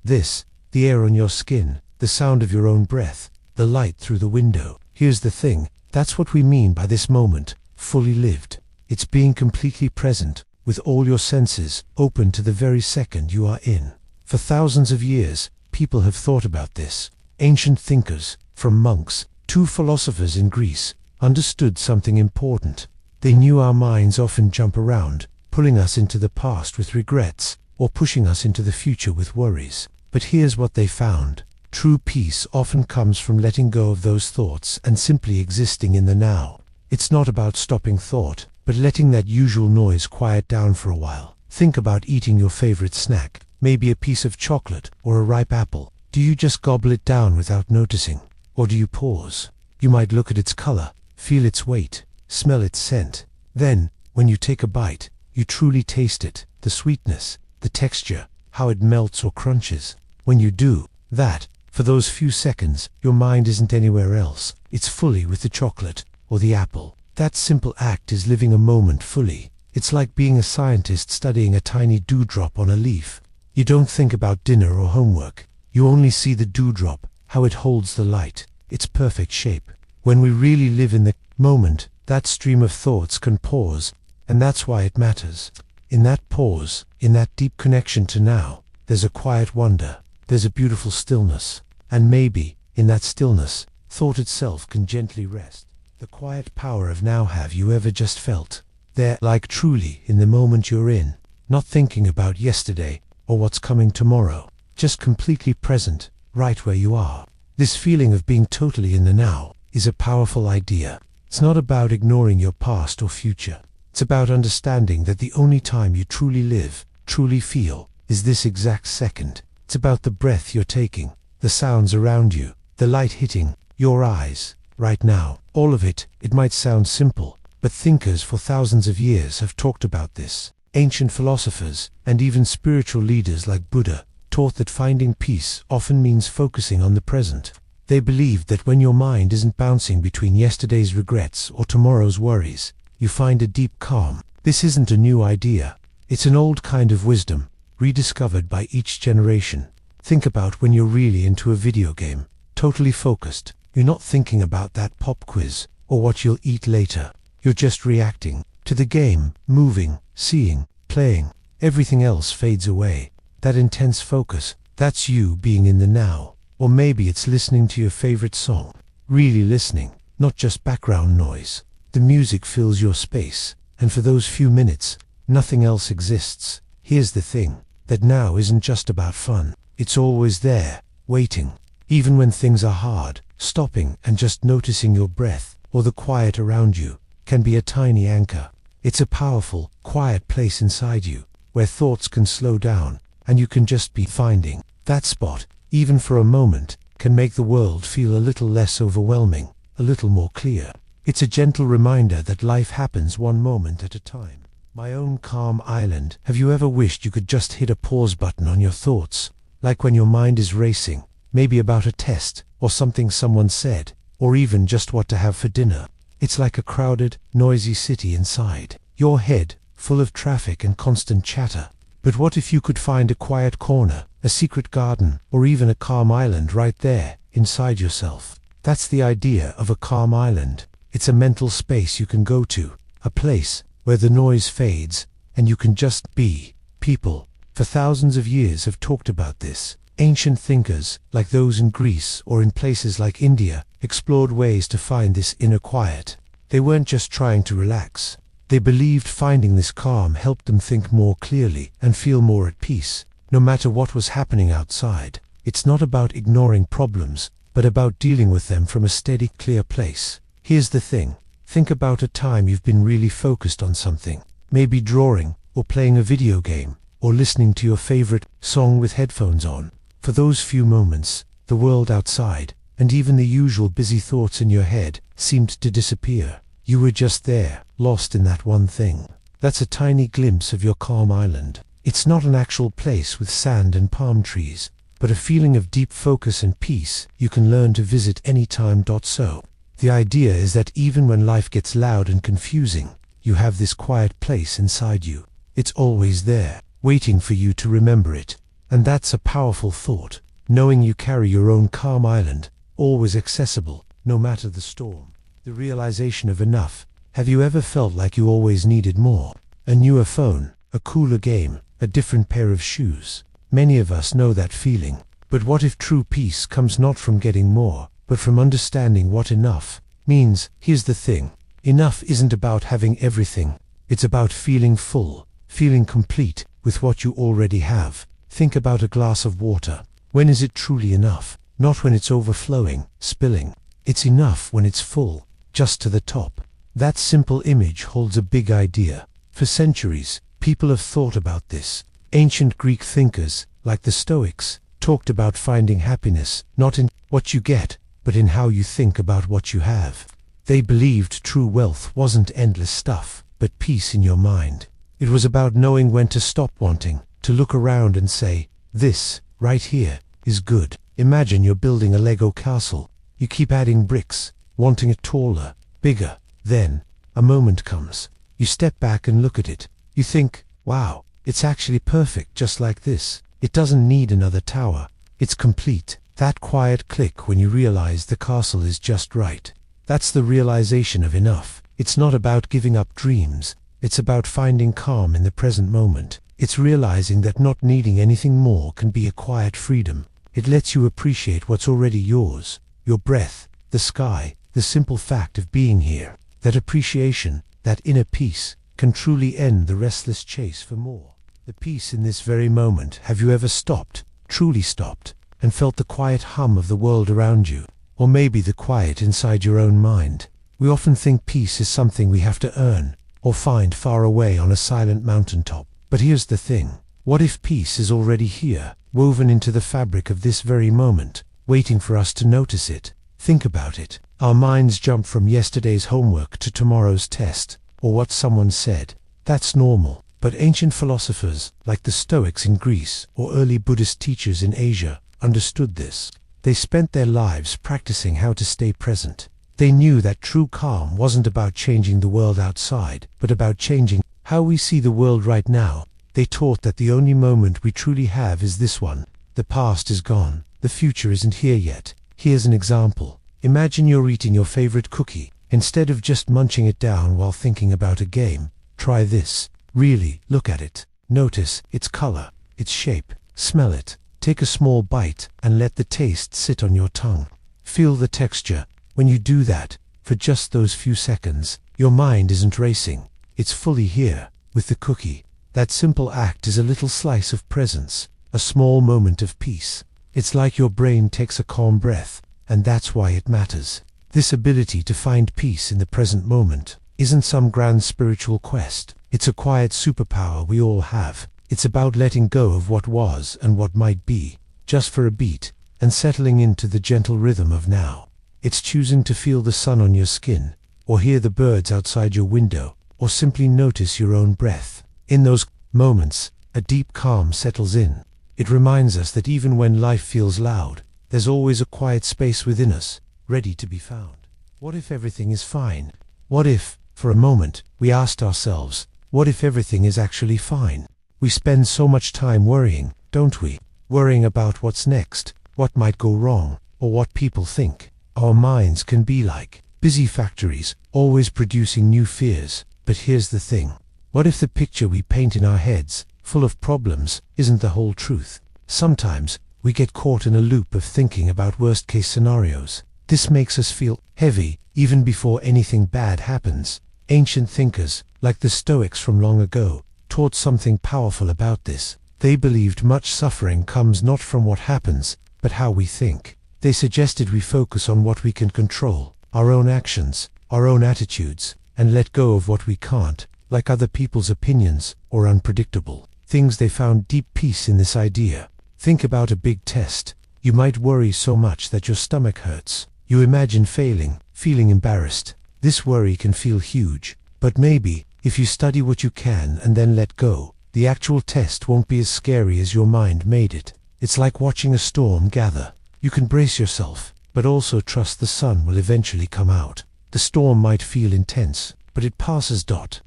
This, the air on your skin, the sound of your own breath, the light through the window. Here's the thing, that's what we mean by this moment, fully lived. It's being completely present, with all your senses open to the very second you are in. For thousands of years, people have thought about this. Ancient thinkers, from monks to philosophers in Greece, understood something important. They knew our minds often jump around, pulling us into the past with regrets, or pushing us into the future with worries. But here's what they found. True peace often comes from letting go of those thoughts and simply existing in the now. It's not about stopping thought, but letting that usual noise quiet down for a while. Think about eating your favorite snack, maybe a piece of chocolate or a ripe apple. Do you just gobble it down without noticing? Or do you pause? You might look at its color, feel its weight, smell its scent. Then, when you take a bite, you truly taste it, the sweetness, the texture, how it melts or crunches. When you do that, for those few seconds, your mind isn't anywhere else. It's fully with the chocolate or the apple. That simple act is living a moment fully. It's like being a scientist studying a tiny dewdrop on a leaf. You don't think about dinner or homework. You only see the dewdrop, how it holds the light, its perfect shape. When we really live in the moment, that stream of thoughts can pause, and that's why it matters. In that pause, in that deep connection to now, there's a quiet wonder, there's a beautiful stillness, and maybe, in that stillness, thought itself can gently rest. The quiet power of now. Have you ever just felt there, like truly in the moment you're in, not thinking about yesterday or what's coming tomorrow, just completely present, right where you are? This feeling of being totally in the now is a powerful idea. It's not about ignoring your past or future. It's about understanding that the only time you truly live, truly feel, is this exact second. It's about the breath you're taking, the sounds around you, the light hitting your eyes right now. All of it. It might sound simple, but thinkers for thousands of years have talked about this. Ancient philosophers, and even spiritual leaders like Buddha, taught that finding peace often means focusing on the present. They believed that when your mind isn't bouncing between yesterday's regrets or tomorrow's worries, you find a deep calm. This isn't a new idea. It's an old kind of wisdom, rediscovered by each generation. Think about when you're really into a video game, totally focused. You're not thinking about that pop quiz or what you'll eat later. You're just reacting to the game, moving, seeing, playing. Everything else fades away. That intense focus, that's you being in the now. Or maybe it's listening to your favorite song. Really listening, not just background noise. The music fills your space, and for those few minutes, nothing else exists. Here's the thing, that now isn't just about fun. It's always there, waiting. Even when things are hard, stopping and just noticing your breath, or the quiet around you, can be a tiny anchor. It's a powerful, quiet place inside you, where thoughts can slow down, and you can just be. Finding that spot, even for a moment, can make the world feel a little less overwhelming, a little more clear. It's a gentle reminder that life happens one moment at a time. My own calm island. Have you ever wished you could just hit a pause button on your thoughts? Like when your mind is racing, maybe about a test, or something someone said, or even just what to have for dinner. It's like a crowded, noisy city inside your head, full of traffic and constant chatter. But what if you could find a quiet corner, a secret garden, or even a calm island right there, inside yourself? That's the idea of a calm island. It's a mental space you can go to, a place where the noise fades, and you can just be. People, for thousands of years, have talked about this. Ancient thinkers, like those in Greece or in places like India, explored ways to find this inner quiet. They weren't just trying to relax. They believed finding this calm helped them think more clearly and feel more at peace, no matter what was happening outside. It's not about ignoring problems, but about dealing with them from a steady, clear place. Here's the thing. Think about a time you've been really focused on something, maybe drawing, or playing a video game, or listening to your favorite song with headphones on. For those few moments, the world outside, and even the usual busy thoughts in your head, seemed to disappear. You were just there, lost in that one thing. That's a tiny glimpse of your calm island. It's not an actual place with sand and palm trees, but a feeling of deep focus and peace you can learn to visit anytime. So, the idea is that even when life gets loud and confusing, you have this quiet place inside you. It's always there, waiting for you to remember it. And that's a powerful thought, knowing you carry your own calm island, always accessible, no matter the storm. The realization of enough. Have you ever felt like you always needed more? A newer phone, a cooler game, a different pair of shoes. Many of us know that feeling. But what if true peace comes not from getting more, but from understanding what enough means? Here's the thing. Enough isn't about having everything. It's about feeling full, feeling complete with what you already have. Think about a glass of water. When is it truly enough? Not when it's overflowing, spilling. It's enough when it's full, just to the top. That simple image holds a big idea. For centuries, people have thought about this. Ancient Greek thinkers, like the Stoics, talked about finding happiness, not in what you get, but in how you think about what you have. They believed true wealth wasn't endless stuff, but peace in your mind. It was about knowing when to stop wanting, to look around and say, this, right here, is good. Imagine you're building a Lego castle. You keep adding bricks, wanting it taller, bigger. Then, a moment comes. You step back and look at it. You think, wow, it's actually perfect just like this. It doesn't need another tower. It's complete. That quiet click when you realize the castle is just right. That's the realization of enough. It's not about giving up dreams. It's about finding calm in the present moment. It's realizing that not needing anything more can be a quiet freedom. It lets you appreciate what's already yours. Your breath, the sky, the simple fact of being here. That appreciation, that inner peace, can truly end the restless chase for more. The peace in this very moment. Have you ever stopped, truly stopped, and felt the quiet hum of the world around you? Or maybe the quiet inside your own mind? We often think peace is something we have to earn, or find far away on a silent mountaintop. But here's the thing. What if peace is already here, woven into the fabric of this very moment, waiting for us to notice it? Think about it. Our minds jump from yesterday's homework to tomorrow's test, or what someone said. That's normal. But ancient philosophers, like the Stoics in Greece, or early Buddhist teachers in Asia, understood this. They spent their lives practicing how to stay present. They knew that true calm wasn't about changing the world outside, but about changing how we see the world right now. They taught that the only moment we truly have is this one. The past is gone. The future isn't here yet. Here's an example. Imagine you're eating your favorite cookie. Instead of just munching it down while thinking about a game, try this. Really, look at it. Notice its color, its shape. Smell it. Take a small bite and let the taste sit on your tongue. Feel the texture. When you do that, for just those few seconds, your mind isn't racing. It's fully here, with the cookie. That simple act is a little slice of presence, a small moment of peace. It's like your brain takes a calm breath, and that's why it matters. This ability to find peace in the present moment isn't some grand spiritual quest. It's a quiet superpower we all have. It's about letting go of what was and what might be, just for a beat, and settling into the gentle rhythm of now. It's choosing to feel the sun on your skin, or hear the birds outside your window, or simply notice your own breath. In those moments, a deep calm settles in. It reminds us that even when life feels loud, there's always a quiet space within us, ready to be found. What if everything is fine? What if, for a moment, we asked ourselves, what if everything is actually fine? We spend so much time worrying, don't we? Worrying about what's next, what might go wrong, or what people think. Our minds can be like busy factories, always producing new fears. But here's the thing. What if the picture we paint in our heads, full of problems, isn't the whole truth? Sometimes, we get caught in a loop of thinking about worst-case scenarios. This makes us feel heavy, even before anything bad happens. Ancient thinkers, like the Stoics from long ago, taught something powerful about this. They believed much suffering comes not from what happens, but how we think. They suggested we focus on what we can control, our own actions, our own attitudes, and let go of what we can't, like other people's opinions or unpredictable things. They found deep peace in this idea. Think about a big test. You might worry so much that your stomach hurts. You imagine failing, feeling embarrassed. This worry can feel huge, but maybe, if you study what you can and then let go, the actual test won't be as scary as your mind made it. It's like watching a storm gather. You can brace yourself, but also trust the sun will eventually come out. The storm might feel intense, but it passes.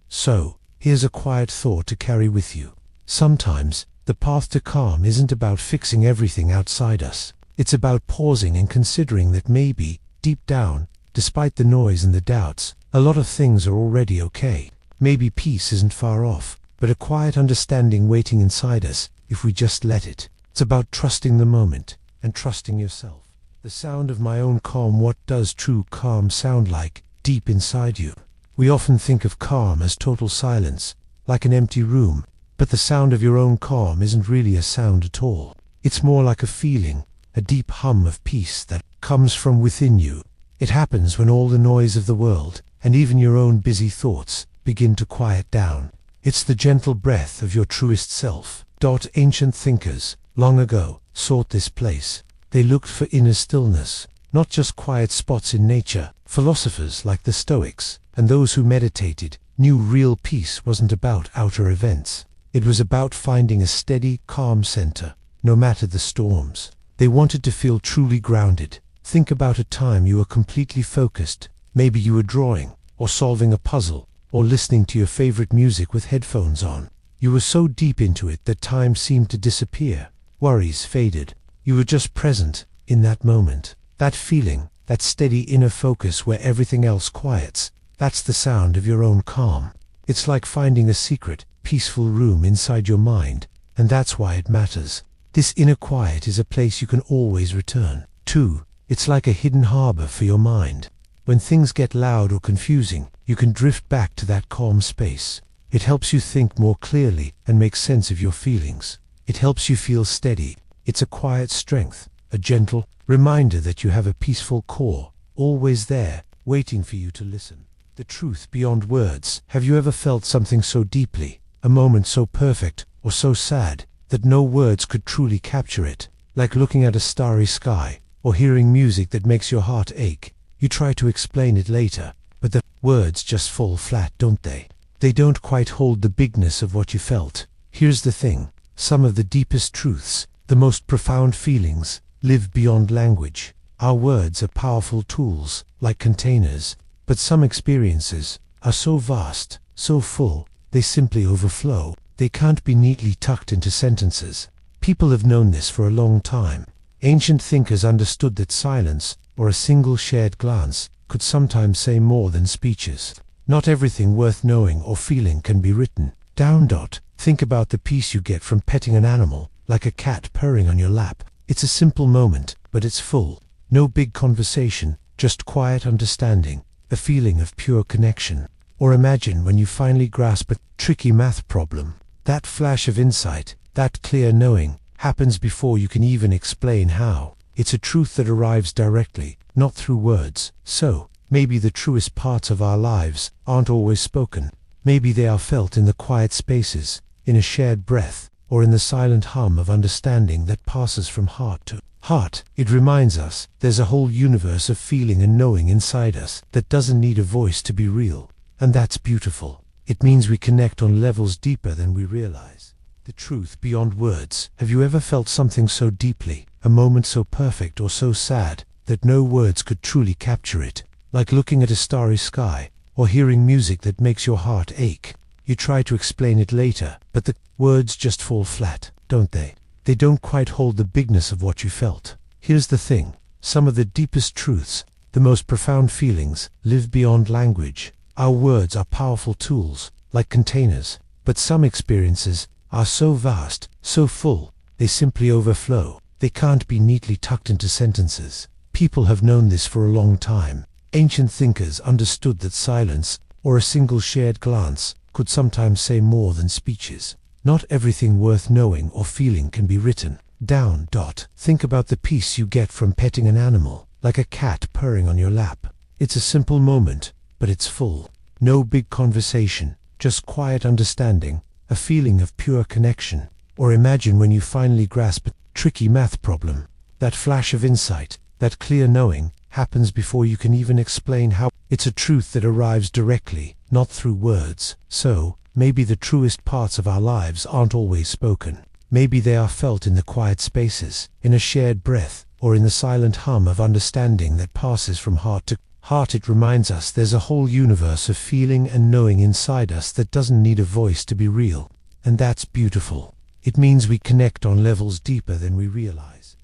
So, here's a quiet thought to carry with you. Sometimes, the path to calm isn't about fixing everything outside us. It's about pausing and considering that maybe, deep down, despite the noise and the doubts, a lot of things are already okay. Maybe peace isn't far off, but a quiet understanding waiting inside us, if we just let it. It's about trusting the moment, and trusting yourself. The sound of my own calm. What does true calm sound like, deep inside you? We often think of calm as total silence, like an empty room, but the sound of your own calm isn't really a sound at all. It's more like a feeling, a deep hum of peace that comes from within you. It happens when all the noise of the world, and even your own busy thoughts, begin to quiet down. It's the gentle breath of your truest self. Ancient thinkers, long ago, sought this place. They looked for inner stillness, not just quiet spots in nature. Philosophers like the Stoics, and those who meditated, knew real peace wasn't about outer events. It was about finding a steady, calm center, no matter the storms. They wanted to feel truly grounded. Think about a time you were completely focused. Maybe you were drawing, or solving a puzzle, or listening to your favorite music with headphones on. You were so deep into it that time seemed to disappear. Worries faded. You were just present, in that moment. That feeling, that steady inner focus where everything else quiets, that's the sound of your own calm. It's like finding a secret, peaceful room inside your mind, and that's why it matters. This inner quiet is a place you can always return to. It's like a hidden harbor for your mind. When things get loud or confusing, you can drift back to that calm space. It helps you think more clearly and make sense of your feelings. It helps you feel steady. It's a quiet strength, a gentle reminder that you have a peaceful core, always there, waiting for you to listen. The truth beyond words. Have you ever felt something so deeply, a moment so perfect or so sad, that no words could truly capture it? Like looking at a starry sky, or hearing music that makes your heart ache. You try to explain it later, but the words just fall flat, don't they? They don't quite hold the bigness of what you felt. Here's the thing. Some of the deepest truths, the most profound feelings, live beyond language. Our words are powerful tools, like containers, but some experiences are so vast, so full, they simply overflow. They can't be neatly tucked into sentences. People have known this for a long time. Ancient thinkers understood that silence, or a single shared glance, could sometimes say more than speeches. Not everything worth knowing or feeling can be written down. Think about the peace you get from petting an animal, like a cat purring on your lap. It's a simple moment, but it's full. No big conversation, just quiet understanding, a feeling of pure connection. Or imagine when you finally grasp a tricky math problem. That flash of insight, that clear knowing, happens before you can even explain how. It's a truth that arrives directly, not through words. So, maybe the truest parts of our lives aren't always spoken. Maybe they are felt in the quiet spaces, in a shared breath, or in the silent hum of understanding that passes from heart to heart. It reminds us there's a whole universe of feeling and knowing inside us that doesn't need a voice to be real. And that's beautiful. It means we connect on levels deeper than we realize. The truth beyond words. Have you ever felt something so deeply, a moment so perfect or so sad, that no words could truly capture it? Like looking at a starry sky, or hearing music that makes your heart ache. You try to explain it later, but the words just fall flat, don't they? They don't quite hold the bigness of what you felt. Here's the thing. Some of the deepest truths, the most profound feelings, live beyond language. Our words are powerful tools, like containers, but some experiences are so vast, so full, they simply overflow. They can't be neatly tucked into sentences. People have known this for a long time. Ancient thinkers understood that silence, or a single shared glance could sometimes say more than speeches. Not everything worth knowing or feeling can be written down. Think about the peace you get from petting an animal, like a cat purring on your lap. It's a simple moment, but it's full. No big conversation, just quiet understanding, a feeling of pure connection. Or imagine when you finally grasp a tricky math problem. That flash of insight, that clear knowing, happens before you can even explain how. It's a truth that arrives directly, not through words. So, maybe the truest parts of our lives aren't always spoken. Maybe they are felt in the quiet spaces, in a shared breath, or in the silent hum of understanding that passes from heart to heart. It reminds us there's a whole universe of feeling and knowing inside us that doesn't need a voice to be real. And that's beautiful. It means we connect on levels deeper than we realize.